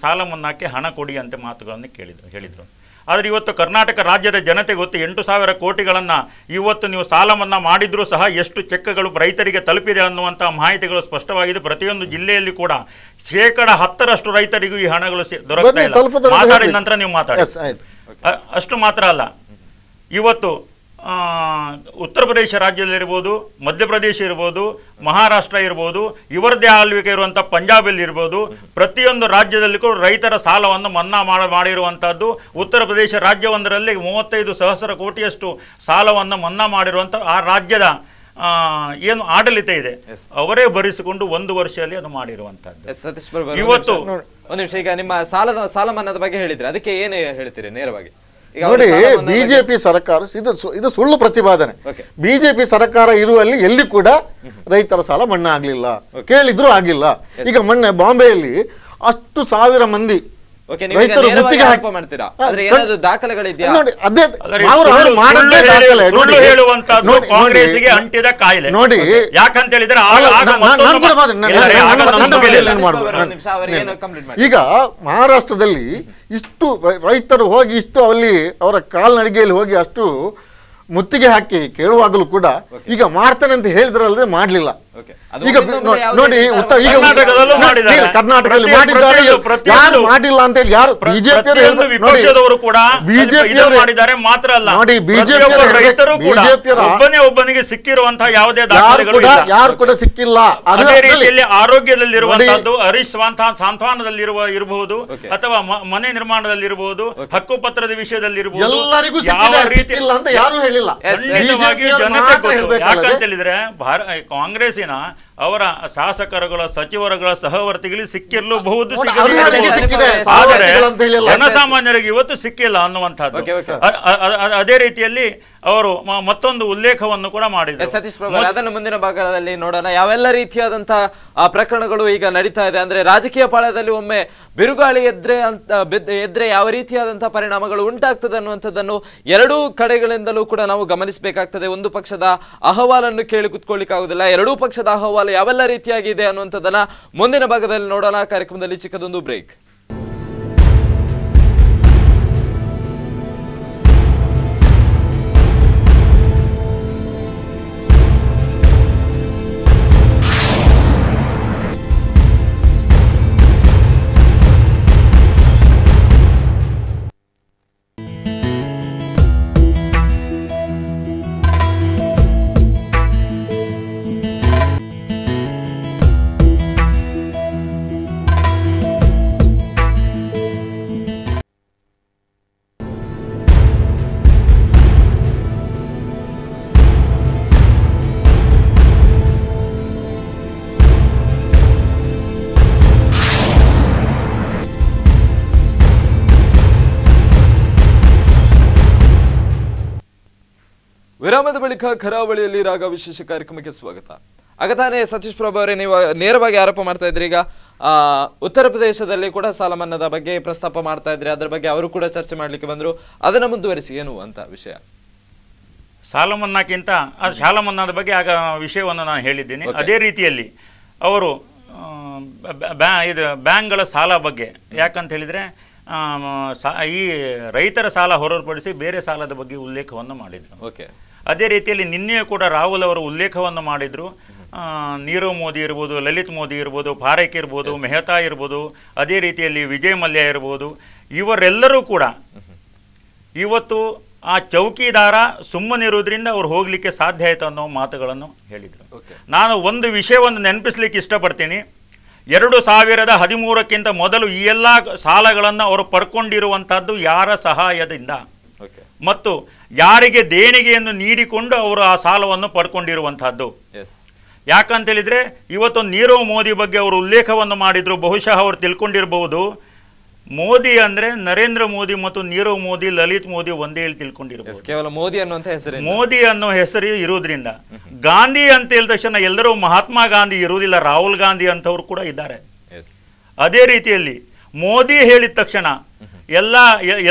ಸಾಲ ಮನ್ನಾಕ್ಕೆ ಹಣ ಕೊಡಿ ಅಂತ ಮಾತುಗಳನ್ನು ಹೇಳಿದರು. ಆದರೆ ಇವತ್ತು ಕರ್ನಾಟಕ ರಾಜ್ಯದ ಜನತೆ ಗೊತ್ತು, 8,000 ಕೋಟಿಗಳನ್ನು ಇವತ್ತು ನೀವು ಸಾಲ ಮನ್ನಾ ಮಾಡಿದ್ರೂ ಸಹ ಎಷ್ಟು ಚೆಕ್ಗಳು ರೈತರಿಗೆ ತಲುಪಿದೆ ಅನ್ನುವಂಥ ಮಾಹಿತಿಗಳು ಸ್ಪಷ್ಟವಾಗಿದೆ. ಪ್ರತಿಯೊಂದು ಜಿಲ್ಲೆಯಲ್ಲಿ ಕೂಡ 10% ರೈತರಿಗೂ ಈ ಹಣಗಳು ದೊರಕ್ತಾ ಇಲ್ಲ. ಮಾತಾಡಿದ ನಂತರ ನೀವು ಮಾತಾಡಿ. ಅಷ್ಟು ಮಾತ್ರ ಅಲ್ಲ, ಇವತ್ತು ಉತ್ತರ ಪ್ರದೇಶ ರಾಜ್ಯದಲ್ಲಿರ್ಬೋದು, ಮಧ್ಯಪ್ರದೇಶ ಇರ್ಬೋದು, ಮಹಾರಾಷ್ಟ್ರ ಇರ್ಬೋದು, ಇವರದ್ದೇ ಆಳ್ವಿಕೆ ಇರುವಂಥ ಪಂಜಾಬಲ್ಲಿ ಇರ್ಬೋದು, ಪ್ರತಿಯೊಂದು ರಾಜ್ಯದಲ್ಲಿ ಕೂಡ ರೈತರ ಸಾಲವನ್ನು ಮನ್ನಾ ಮಾಡಿರುವಂಥದ್ದು. ಉತ್ತರ ಪ್ರದೇಶ ರಾಜ್ಯವೊಂದರಲ್ಲಿ 35,000 ಕೋಟಿಯಷ್ಟು ಸಾಲವನ್ನು ಮನ್ನಾ ಮಾಡಿರುವಂಥ ಆ ರಾಜ್ಯದ ಏನು ಆಡಳಿತ ಇದೆ ಅವರೇ ಭರಿಸಿಕೊಂಡು 1 ವರ್ಷದಲ್ಲಿ ಅದು ಮಾಡಿರುವಂಥದ್ದು. ಇವತ್ತು ಒಂದು ನಿಮಿಷ, ಈಗ ನಿಮ್ಮ ಸಾಲ ಮನ್ನಾದ ಬಗ್ಗೆ ಹೇಳಿದ್ರೆ ಅದಕ್ಕೆ ಏನು ಹೇಳ್ತೀರಿ ನೇರವಾಗಿ? ನೋಡಿ, ಬಿಜೆಪಿ ಸರ್ಕಾರ ಇದು ಸುಳ್ಳು ಪ್ರತಿಪಾದನೆ. ಬಿಜೆಪಿ ಸರ್ಕಾರ ಇರುವಲ್ಲಿ ಎಲ್ಲಿ ಕೂಡ ರೈತರ ಸಾಲ ಮನ್ನಾ ಆಗ್ಲಿಲ್ಲ, ಕೇಳಿದ್ರು ಆಗಿಲ್ಲ. ಈಗ ಮೊನ್ನೆ ಬಾಂಬೆಯಲ್ಲಿ ಅಷ್ಟು 1000 ಮಂದಿ ರೈತರು ಮುತ್ತಿಗೆ ನೋಡಿ. ಈಗ ಮಹಾರಾಷ್ಟ್ರದಲ್ಲಿ ಇಷ್ಟು ರೈತರು ಹೋಗಿ ಇಷ್ಟು ಅಲ್ಲಿ ಅವರ ಕಾಲ್ನಡಿಗೆಯಲ್ಲಿ ಹೋಗಿ ಅಷ್ಟು ಮುತ್ತಿಗೆ ಹಾಕಿ ಕೇಳುವಾಗಲೂ ಕೂಡ ಈಗ ಮಾಡ್ತಾನೆ ಅಂತ ಹೇಳಿದ್ರಲ್ಲದೆ ಮಾಡ್ಲಿಲ್ಲ. ಈಗ ನೋಡಿ, ಕರ್ನಾಟಕದಲ್ಲಿ ಮಾಡಿದ್ದಾರೆ, ಯಾರು ಮಾಡಿಲ್ಲ ಅಂತ ಹೇಳಿ ಯಾರು ವಿಪಕ್ಷದವರು ಕೂಡ ಮಾಡಿದ್ದಾರೆ ಮಾತ್ರ ಅಲ್ಲ, ನೋಡಿ ಬಿಜೆಪಿ ರೈತರು ಕೂಡ ಒಬ್ಬನಿಗೆ ಸಿಕ್ಕಿರುವಂತಹ ಯಾವುದೇ ದಾಖಲೆಗಳು ಯಾರು ಕೂಡ ಸಿಕ್ಕಿಲ್ಲ. ಅದೇ ರೀತಿಯಲ್ಲಿ ಆರೋಗ್ಯದಲ್ಲಿರುವಂತಹದ್ದು, ಹರೀಶ್ ಸಾಂತ್ವನದಲ್ಲಿರುವ ಇರಬಹುದು ಅಥವಾ ಮನೆ ನಿರ್ಮಾಣದಲ್ಲಿರಬಹುದು, ಹಕ್ಕುಪತ್ರದ ವಿಷಯದಲ್ಲಿರಬಹುದು, ಎಲ್ಲರಿಗೂ ಯಾವ ರೀತಿ ಇಲ್ಲ ಅಂತ ಯಾರು ಹೇಳಿಲ್ಲ. ಖಂಡಿತವಾಗಿ ಜನತೆ ಯಾಕಂತ ಹೇಳಿದ್ರೆ ಕಾಂಗ್ರೆಸ್ಸಿನ ಅವರ ಶಾಸಕರುಗಳ ಸಚಿವರುಗಳ ಸಹವರ್ತಿಗಳಿಗೆ ಸಿಕ್ಕಿರಲೂಬಹುದು, ಆದರೆ ಜನಸಾಮಾನ್ಯರಿಗೆ ಇವತ್ತು ಸಿಕ್ಕಿಲ್ಲ ಅನ್ನುವಂಥದ್ದು. ಅದೇ ರೀತಿಯಲ್ಲಿ ಅವರು ಮತ್ತೊಂದು ಉಲ್ಲೇಖವನ್ನು ಕೂಡ ಮಾಡಿದ್ದಾರೆ. ಸತೀಶ್ ಪ್ರಭು, ಅದನ್ನು ಮುಂದಿನ ಭಾಗದಲ್ಲಿ ನೋಡೋಣ. ಯಾವೆಲ್ಲ ರೀತಿಯಾದಂತಹ ಪ್ರಕರಣಗಳು ಈಗ ನಡೀತಾ ಇದೆ ಅಂದ್ರೆ ರಾಜಕೀಯ ಪಾಳಯದಲ್ಲಿ ಒಮ್ಮೆ ಬಿರುಗಾಳಿ ಎದ್ರೆ ಯಾವ ರೀತಿಯಾದಂತಹ ಪರಿಣಾಮಗಳು ಉಂಟಾಗ್ತದೆ ಅನ್ನುವಂಥದ್ದನ್ನು ಎರಡೂ ಕಡೆಗಳಿಂದಲೂ ಕೂಡ ನಾವು ಗಮನಿಸಬೇಕಾಗ್ತದೆ. ಒಂದು ಪಕ್ಷದ ಅಹವಾಲನ್ನು ಕೇಳಿ ಕುತ್ಕೊಳ್ಳಿಕ್ಕಾಗುದಿಲ್ಲ, ಎರಡೂ ಪಕ್ಷದ ಅಹವಾಲು ಯಾವೆಲ್ಲ ರೀತಿಯಾಗಿದೆ ಅನ್ನುವಂಥದ್ದನ್ನ ಮುಂದಿನ ಭಾಗದಲ್ಲಿ ನೋಡೋಣ. ಕಾರ್ಯಕ್ರಮದಲ್ಲಿ ಚಿಕ್ಕದೊಂದು ಬ್ರೇಕ್. ವಿರಾಮದ ಬಳಿಕ ಕರಾವಳಿಯಲ್ಲಿ ರಾಗ ವಿಶೇಷ ಕಾರ್ಯಕ್ರಮಕ್ಕೆ ಸ್ವಾಗತ. ಆಗ ತಾನೇ ಸತೀಶ್ ಪ್ರಭು ಅವರೇ, ನೀವು ನೇರವಾಗಿ ಆರೋಪ ಮಾಡ್ತಾ ಇದ್ರಿ. ಈಗ ಉತ್ತರ ಪ್ರದೇಶದಲ್ಲಿ ಕೂಡ ಸಾಲ ಮನ್ನಾದ ಬಗ್ಗೆ ಪ್ರಸ್ತಾಪ ಮಾಡ್ತಾ ಇದ್ರಿ, ಅದರ ಬಗ್ಗೆ ಅವರು ಕೂಡ ಚರ್ಚೆ ಮಾಡ್ಲಿಕ್ಕೆ ಬಂದ್ರು. ಅದನ್ನ ಮುಂದುವರಿಸಿ ಏನು ಅಂತ ವಿಷಯ. ಸಾಲ ಮನ್ನಾಕ್ಕಿಂತ ಸಾಲ ಮನ್ನಾದ ಬಗ್ಗೆ ಆಗ ವಿಷಯವನ್ನು ನಾನು ಹೇಳಿದ್ದೀನಿ. ಅದೇ ರೀತಿಯಲ್ಲಿ ಅವರು ಇದು ಬ್ಯಾಂಕ್ಗಳ ಸಾಲ ಬಗ್ಗೆ ಯಾಕಂತ ಹೇಳಿದರೆ ಈ ರೈತರ ಸಾಲ ಹೊರತುಪಡಿಸಿ ಬೇರೆ ಸಾಲದ ಬಗ್ಗೆ ಉಲ್ಲೇಖವನ್ನು ಮಾಡಿದರು. ಓಕೆ. ಅದೇ ರೀತಿಯಲ್ಲಿ ನಿನ್ನೆಯೂ ಕೂಡ ರಾಹುಲ್ ಅವರು ಉಲ್ಲೇಖವನ್ನು ಮಾಡಿದರು. ನೀರವ್ ಮೋದಿ ಇರ್ಬೋದು, ಲಲಿತ್ ಮೋದಿ ಇರ್ಬೋದು, ಪಾರೇಖ್ ಇರ್ಬೋದು, ಮೆಹ್ತಾ ಇರ್ಬೋದು, ಅದೇ ರೀತಿಯಲ್ಲಿ ವಿಜಯ್ ಮಲ್ಯ ಇರ್ಬೋದು, ಇವರೆಲ್ಲರೂ ಕೂಡ ಇವತ್ತು ಆ ಚೌಕಿದಾರ ಸುಮ್ಮನಿರುವುದರಿಂದ ಅವ್ರು ಹೋಗಲಿಕ್ಕೆ ಸಾಧ್ಯ ಆಯಿತು ಅನ್ನೋ ಮಾತುಗಳನ್ನು ಹೇಳಿದರು. ನಾನು ಒಂದು ವಿಷಯವನ್ನು ನೆನಪಿಸ್ಲಿಕ್ಕೆ ಇಷ್ಟಪಡ್ತೀನಿ. 2013ಕ್ಕಿಂತ ಮೊದಲು ಈ ಎಲ್ಲ ಸಾಲಗಳನ್ನು ಅವರು ಪಡ್ಕೊಂಡಿರುವಂಥದ್ದು ಯಾರ ಸಹಾಯದಿಂದ ಮತ್ತು ಯಾರಿಗೆ ದೇಣಿಗೆಯನ್ನು ನೀಡಿಕೊಂಡು ಅವರು ಆ ಸಾಲವನ್ನು ಪಡ್ಕೊಂಡಿರುವಂಥದ್ದು. ಯಾಕಂತೇಳಿದರೆ ಇವತ್ತು ನೀರವ್ ಮೋದಿ ಬಗ್ಗೆ ಅವರು ಉಲ್ಲೇಖವನ್ನು ಮಾಡಿದರು. ಬಹುಶಃ ಅವರು ತಿಳ್ಕೊಂಡಿರಬಹುದು, ಮೋದಿ ಅಂದರೆ ನರೇಂದ್ರ ಮೋದಿ ಮತ್ತು ನೀರವ್ ಮೋದಿ, ಲಲಿತ್ ಮೋದಿ ಒಂದೇ ಹೇಳಿ ತಿಳ್ಕೊಂಡಿರಬಹುದು. ಕೇವಲ ಮೋದಿ ಅನ್ನುವಂಥ ಹೆಸರು, ಮೋದಿ ಅನ್ನೋ ಹೆಸರು ಇರುವುದರಿಂದ. ಗಾಂಧಿ ಅಂತ ಹೇಳಿದ ತಕ್ಷಣ ಎಲ್ಲರೂ ಮಹಾತ್ಮ ಗಾಂಧಿ ಇರುವುದಿಲ್ಲ, ರಾಹುಲ್ ಗಾಂಧಿ ಅಂತವ್ರು ಕೂಡ ಇದ್ದಾರೆ. ಅದೇ ರೀತಿಯಲ್ಲಿ ಮೋದಿ ಹೇಳಿದ ತಕ್ಷಣ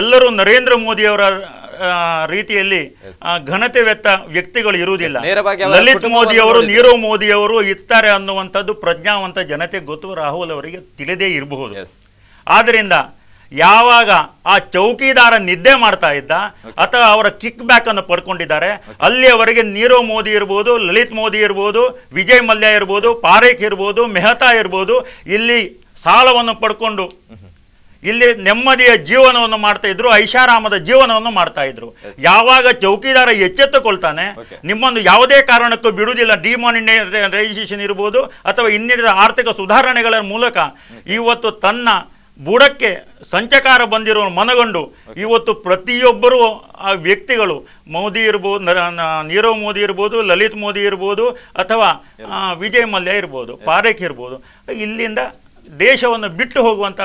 ಎಲ್ಲರೂ ನರೇಂದ್ರ ಮೋದಿಯವರ ರೀತಿಯಲ್ಲಿ ಘನತೆ ವ್ಯಕ್ತಿಗಳು ಇರುವುದಿಲ್ಲ. ಲಲಿತ್ ಮೋದಿ ಅವರು, ನೀರವ್ ಮೋದಿ ಅವರು ಇರ್ತಾರೆ ಅನ್ನುವಂಥದ್ದು ಪ್ರಜ್ಞಾವಂತ ಜನತೆ ಗೊತ್ತು, ರಾಹುಲ್ ಅವರಿಗೆ ತಿಳಿದೇ ಇರಬಹುದು. ಆದ್ದರಿಂದ ಯಾವಾಗ ಆ ಚೌಕಿದಾರ ನಿದ್ದೆ ಮಾಡ್ತಾ ಇದ್ದ ಅಥವಾ ಅವರ ಕಿಕ್ ಬ್ಯಾಕ್ ಅನ್ನು ಪಡ್ಕೊಂಡಿದ್ದಾರೆ, ಅಲ್ಲಿಯವರೆಗೆ ನೀರವ್ ಮೋದಿ ಇರ್ಬೋದು, ಲಲಿತ್ ಮೋದಿ ಇರ್ಬೋದು, ವಿಜಯ್ ಮಲ್ಯ ಇರ್ಬೋದು, ಪಾರೇಖ್ ಇರ್ಬೋದು, ಮೆಹ್ತಾ ಇರ್ಬೋದು, ಇಲ್ಲಿ ಸಾಲವನ್ನು ಪಡ್ಕೊಂಡು ಇಲ್ಲಿ ನೆಮ್ಮದಿಯ ಜೀವನವನ್ನು ಮಾಡ್ತಾ ಇದ್ರು, ಐಷಾರಾಮದ ಜೀವನವನ್ನು ಮಾಡ್ತಾ ಇದ್ರು. ಯಾವಾಗ ಚೌಕಿದಾರ ಎಚ್ಚೆತ್ತುಕೊಳ್ತಾನೆ, ನಿಮ್ಮನ್ನು ಯಾವುದೇ ಕಾರಣಕ್ಕೂ ಬಿಡುವುದಿಲ್ಲ, ಡಿಮಾನಿಟೈಸೇಷನ್ ಇರ್ಬೋದು ಅಥವಾ ಇನ್ನಿತರ ಆರ್ಥಿಕ ಸುಧಾರಣೆಗಳ ಮೂಲಕ ಇವತ್ತು ತನ್ನ ಬುಡಕ್ಕೆ ಸಂಚಕಾರ ಬಂದಿರೋ ಮನಗಂಡು ಇವತ್ತು ಪ್ರತಿಯೊಬ್ಬರು ಆ ವ್ಯಕ್ತಿಗಳು, ಮೋದಿ ಇರ್ಬೋದು, ನೀರವ್ ಮೋದಿ ಇರ್ಬೋದು, ಲಲಿತ್ ಮೋದಿ ಇರ್ಬೋದು ಅಥವಾ ವಿಜಯ್ ಮಲ್ಯ ಇರ್ಬೋದು, ಪಾರೇಖ್ ಇರ್ಬೋದು, ಇಲ್ಲಿಂದ ದೇಶವನ್ನು ಬಿಟ್ಟು ಹೋಗುವಂಥ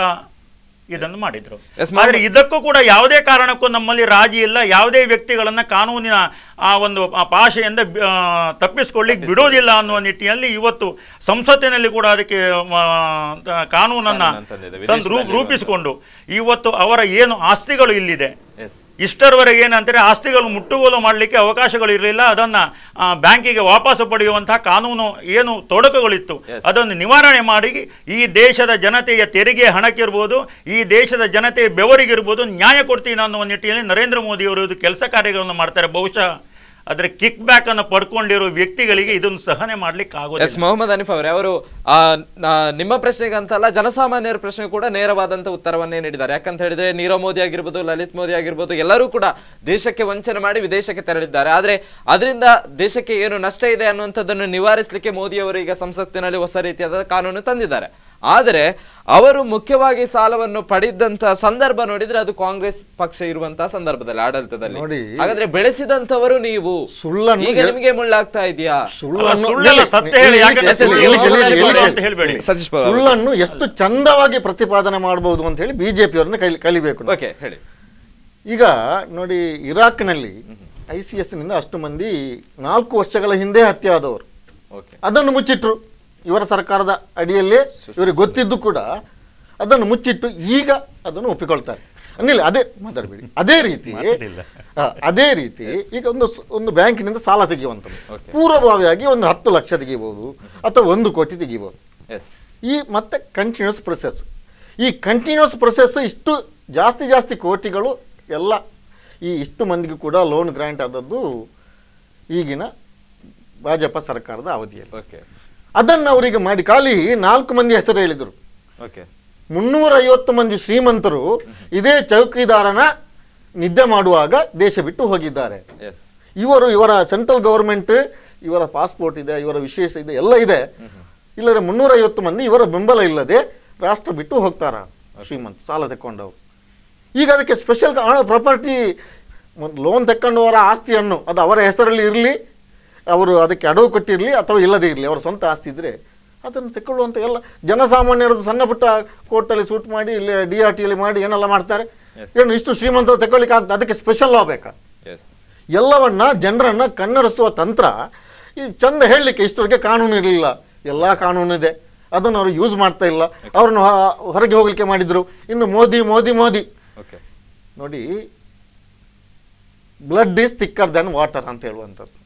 ಇದನ್ನು ಮಾಡಿದ್ರು. ಆದರೆ ಇದಕ್ಕೂ ಕೂಡ ಯಾವುದೇ ಕಾರಣಕ್ಕೂ ನಮ್ಮಲ್ಲಿ ರಾಜಿ ಇಲ್ಲ. ಯಾವುದೇ ವ್ಯಕ್ತಿಗಳನ್ನ ಕಾನೂನಿನ ಆ ಒಂದು ಭಾಷೆಯಿಂದ ತಪ್ಪಿಸ್ಕೊಳ್ಳಿಕ್ಕೆ ಬಿಡೋದಿಲ್ಲ ಅನ್ನುವ ನಿಟ್ಟಿನಲ್ಲಿ ಇವತ್ತು ಸಂಸತ್ತಿನಲ್ಲಿ ಕೂಡ ಅದಕ್ಕೆ ಕಾನೂನನ್ನು ರೂಪಿಸಿಕೊಂಡು ಇವತ್ತು ಅವರ ಏನು ಆಸ್ತಿಗಳು ಇಲ್ಲಿದೆ, ಇಷ್ಟರವರೆಗೆ ಏನಂತಾರೆ ಆಸ್ತಿಗಳು ಮುಟ್ಟುಗೋಲು ಮಾಡಲಿಕ್ಕೆ ಅವಕಾಶಗಳು ಇರಲಿಲ್ಲ. ಅದನ್ನು ಬ್ಯಾಂಕಿಗೆ ವಾಪಸ್ಸು ಪಡೆಯುವಂತಹ ಕಾನೂನು ಏನು ತೊಡಕುಗಳಿತ್ತು ಅದನ್ನು ನಿವಾರಣೆ ಮಾಡಿ ಈ ದೇಶದ ಜನತೆಯ ತೆರಿಗೆ ಹಣಕ್ಕಿರ್ಬೋದು, ಈ ದೇಶದ ಜನತೆಯ ಬೆವರಿಗಿರ್ಬೋದು ನ್ಯಾಯ ಕೊಡ್ತೀನಿ ಅನ್ನುವ ನಿಟ್ಟಿನಲ್ಲಿ ನರೇಂದ್ರ ಮೋದಿ ಅವರು ಇದು ಕೆಲಸ ಕಾರ್ಯಗಳನ್ನು ಮಾಡ್ತಾರೆ. ಬಹುಶಃ ಅದರ ಕಿಕ್ ಬ್ಯಾಕ್ ಅನ್ನು ಪಡ್ಕೊಂಡಿರೋ ವ್ಯಕ್ತಿಗಳಿಗೆ ಇದನ್ನು ಸಹನೆ ಮಾಡ್ಲಿಕ್ಕೆ ಆಗೋದಿಲ್ಲ. ಎಸ್ ಮೊಹಮ್ಮದ್ ಹನೀಫ್ ಅವರೇ, ಅವರು ನಿಮ್ಮ ಪ್ರಶ್ನೆಗೆ ಅಂತಲ್ಲ ಜನಸಾಮಾನ್ಯರ ಪ್ರಶ್ನೆ ಕೂಡ ನೇರವಾದಂತ ಉತ್ತರವನ್ನೇ ನೀಡಿದ್ದಾರೆ. ಯಾಕಂತ ಹೇಳಿದ್ರೆ ನೀರವ್ ಮೋದಿ ಆಗಿರ್ಬೋದು, ಲಲಿತ್ ಮೋದಿ ಆಗಿರ್ಬೋದು, ಎಲ್ಲರೂ ಕೂಡ ದೇಶಕ್ಕೆ ವಂಚನೆ ಮಾಡಿ ವಿದೇಶಕ್ಕೆ ತೆರಳಿದ್ದಾರೆ. ಆದ್ರೆ ಅದರಿಂದ ದೇಶಕ್ಕೆ ಏನು ನಷ್ಟ ಇದೆ ಅನ್ನುವಂಥದ್ದನ್ನು ನಿವಾರಿಸಲಿಕ್ಕೆ ಮೋದಿ ಅವರು ಈಗ ಸಂಸತ್ತಿನಲ್ಲಿ ಹೊಸ ರೀತಿಯಾದ ಕಾನೂನು ತಂದಿದ್ದಾರೆ. ಆದರೆ ಅವರು ಮುಖ್ಯವಾಗಿ ಸಾಲವನ್ನು ಪಡೆದಂತ ಸಂದರ್ಭ ನೋಡಿದ್ರೆ ಅದು ಕಾಂಗ್ರೆಸ್ ಪಕ್ಷ ಇರುವಂತಹ ಸಂದರ್ಭದಲ್ಲಿ ಆಡಳಿತದಲ್ಲಿ. ಹಾಗಾದ್ರೆ ಬೆಳೆಸಿದಂತವರು ನೀವು, ಈಗ ನಿಮಗೆ ಮುಳ್ಳಾಗ್ತಾ ಇದೆಯಾ? ಸುಳ್ಳನ್ನು ಎಷ್ಟು ಚಂದವಾಗಿ ಪ್ರತಿಪಾದನೆ ಮಾಡಬಹುದು ಅಂತ ಹೇಳಿ ಬಿಜೆಪಿಯವರನ್ನ ಕಲಿಬೇಕು. ಹೇಳಿ. ಈಗ ನೋಡಿ, ಇರಾಕ್ನಲ್ಲಿ ICS ನಿಂದ ಅಷ್ಟು ಮಂದಿ 4 ವರ್ಷಗಳ ಹಿಂದೆ ಹತ್ಯೆ ಆದವರು, ಅದನ್ನು ಮುಚ್ಚಿಟ್ರು. ಇವರ ಸರ್ಕಾರದ ಅಡಿಯಲ್ಲೇ ಇವರಿಗೆ ಗೊತ್ತಿದ್ದು ಕೂಡ ಅದನ್ನು ಮುಚ್ಚಿಟ್ಟು ಈಗ ಅದನ್ನು ಒಪ್ಪಿಕೊಳ್ತಾರೆ. ಅನ್ನಿಲ್ಲ, ಅದೇ ಮಾತಾಡಬೇಡಿ. ಅದೇ ರೀತಿ ಈಗ ಒಂದು ಬ್ಯಾಂಕಿನಿಂದ ಸಾಲ ತೆಗೆಯುವಂಥದ್ದು ಪೂರ್ವಭಾವಿಯಾಗಿ ಒಂದು 10 ಲಕ್ಷ ತೆಗಿಬಹುದು ಅಥವಾ 1 ಕೋಟಿ ತೆಗಿಬಹುದು. ಈ ಮತ್ತೆ ಕಂಟಿನ್ಯೂಸ್ ಪ್ರೊಸೆಸ್. ಈ ಕಂಟಿನ್ಯೂಸ್ ಪ್ರೊಸೆಸ್ ಇಷ್ಟು ಜಾಸ್ತಿ ಕೋಟಿಗಳು ಎಲ್ಲ ಈ ಇಷ್ಟು ಮಂದಿಗೂ ಕೂಡ ಲೋನ್ ಗ್ರಾಂಟ್ ಆದದ್ದು ಈಗಿನ ಭಾಜಪ ಸರ್ಕಾರದ ಅವಧಿಯಲ್ಲಿ. ಅದನ್ನು ಅವರಿಗೆ ಮಾಡಿ ಖಾಲಿ 4 ಮಂದಿ ಹೆಸರು ಹೇಳಿದರು. 350 ಮಂದಿ ಶ್ರೀಮಂತರು ಇದೇ ಚೌಕಿದಾರನ ನಿದ್ದೆ ಮಾಡುವಾಗ ದೇಶ ಬಿಟ್ಟು ಹೋಗಿದ್ದಾರೆ. ಇವರ ಸೆಂಟ್ರಲ್ ಗವರ್ಮೆಂಟ್, ಇವರ ಪಾಸ್ಪೋರ್ಟ್ ಇದೆ, ಇವರ ವಿಶೇಷ ಇದೆ, ಎಲ್ಲ ಇದೆ. ಇಲ್ಲದ್ರೆ 350 ಮಂದಿ ಇವರ ಬೆಂಬಲ ಇಲ್ಲದೆ ರಾಷ್ಟ್ರ ಬಿಟ್ಟು ಹೋಗ್ತಾರ ಶ್ರೀಮಂತ ಸಾಲ ತೆಕ್ಕೊಂಡವರು. ಈಗ ಅದಕ್ಕೆ ಸ್ಪೆಷಲ್ ಪ್ರಾಪರ್ಟಿ ಲೋನ್ ತೆಕ್ಕೊಂಡವರ ಆಸ್ತಿಯನ್ನು ಅದು ಅವರ ಹೆಸರಲ್ಲಿ ಇರಲಿ, ಅವರು ಅದಕ್ಕೆ ಅಡವು ಕೊಟ್ಟಿರಲಿ ಅಥವಾ ಇಲ್ಲದೇ ಇರಲಿ, ಅವರ ಸ್ವಂತ ಆಸ್ತಿ ಇದ್ದರೆ ಅದನ್ನು ತೆಕ್ಕೊಳ್ಳುವಂಥ ಎಲ್ಲ ಜನಸಾಮಾನ್ಯರದ್ದು ಸಣ್ಣ ಪುಟ್ಟ ಕೋರ್ಟಲ್ಲಿ ಸೂಟ್ ಮಾಡಿ ಇಲ್ಲಿ DRTಯಲ್ಲಿ ಮಾಡಿ ಏನೆಲ್ಲ ಮಾಡ್ತಾರೆ. ಏನು ಇಷ್ಟು ಶ್ರೀಮಂತರು ತೆಕ್ಕೊಳ್ಳಿಕ್ಕೆ ಆಗ್ತದೆ? ಅದಕ್ಕೆ ಸ್ಪೆಷಲ್ ಲಾ ಬೇಕಾ? ಎಲ್ಲವನ್ನ ಜನರನ್ನು ಕಣ್ಣರಿಸುವ ತಂತ್ರ ಈ ಚಂದ ಹೇಳಲಿಕ್ಕೆ ಇಷ್ಟವರೆಗೆ ಕಾನೂನು ಇರಲಿಲ್ಲ, ಎಲ್ಲ ಕಾನೂನಿದೆ, ಅದನ್ನು ಅವರು ಯೂಸ್ ಮಾಡ್ತಾ ಇಲ್ಲ, ಅವ್ರನ್ನ ಹೊರಗೆ ಹೋಗಲಿಕ್ಕೆ ಮಾಡಿದ್ರು. ಇನ್ನು ಮೋದಿ ಮೋದಿ ಮೋದಿ ನೋಡಿ, blood is thicker than water ಅಂತ ಹೇಳುವಂಥದ್ದು.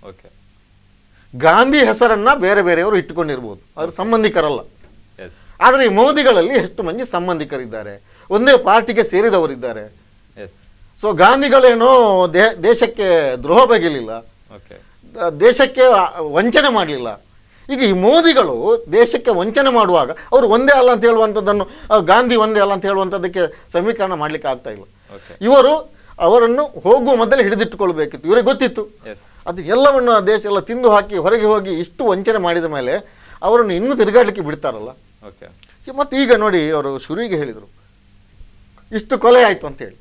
ಗಾಂಧಿ ಹೆಸರನ್ನ ಬೇರೆ ಬೇರೆಯವರು ಇಟ್ಟುಕೊಂಡಿರ್ಬೋದು, ಅವ್ರ ಸಂಬಂಧಿಕರಲ್ಲ. ಆದರೆ ಈ ಮೋದಿಗಳಲ್ಲಿ ಎಷ್ಟು ಮಂದಿ ಸಂಬಂಧಿಕರಿದ್ದಾರೆ, ಒಂದೇ ಪಾರ್ಟಿಗೆ ಸೇರಿದವರಿದ್ದಾರೆ. ಸೊ ಗಾಂಧಿಗಳೇನೋ ದೇಶಕ್ಕೆ ದ್ರೋಹ ಬಗೆಯಲಿಲ್ಲ, ದೇಶಕ್ಕೆ ವಂಚನೆ ಮಾಡಲಿಲ್ಲ. ಈಗ ಈ ಮೋದಿಗಳು ದೇಶಕ್ಕೆ ವಂಚನೆ ಮಾಡುವಾಗ ಅವರು ಒಂದೇ ಅಲ್ಲ ಅಂತ ಹೇಳುವಂಥದ್ದನ್ನು, ಗಾಂಧಿ ಒಂದೇ ಅಲ್ಲ ಅಂತ ಹೇಳುವಂಥದ್ದಕ್ಕೆ ಸಮೀಕರಣ ಮಾಡಲಿಕ್ಕೆ ಆಗ್ತಾ ಇಲ್ಲ. ಇವರು ಅವರನ್ನು ಹೋಗುವ ಮೊದಲೇ ಹಿಡಿದಿಟ್ಟುಕೊಳ್ಬೇಕಿತ್ತು, ಇವರಿಗೆ ಗೊತ್ತಿತ್ತು. ಅದು ಎಲ್ಲವನ್ನು ದೇಶ ಎಲ್ಲ ತಿಂದು ಹಾಕಿ ಹೊರಗೆ ಹೋಗಿ ಇಷ್ಟು ವಂಚನೆ ಮಾಡಿದ ಮೇಲೆ ಅವರನ್ನು ಇನ್ನೂ ತಿರುಗಾಡಲಿಕ್ಕೆ ಬಿಡ್ತಾರಲ್ಲ. ಮತ್ತು ಈಗ ನೋಡಿ, ಅವರು ಶುರುವಿಗೆ ಹೇಳಿದರು ಇಷ್ಟು ಕೊಲೆ ಆಯಿತು ಅಂತೇಳಿ.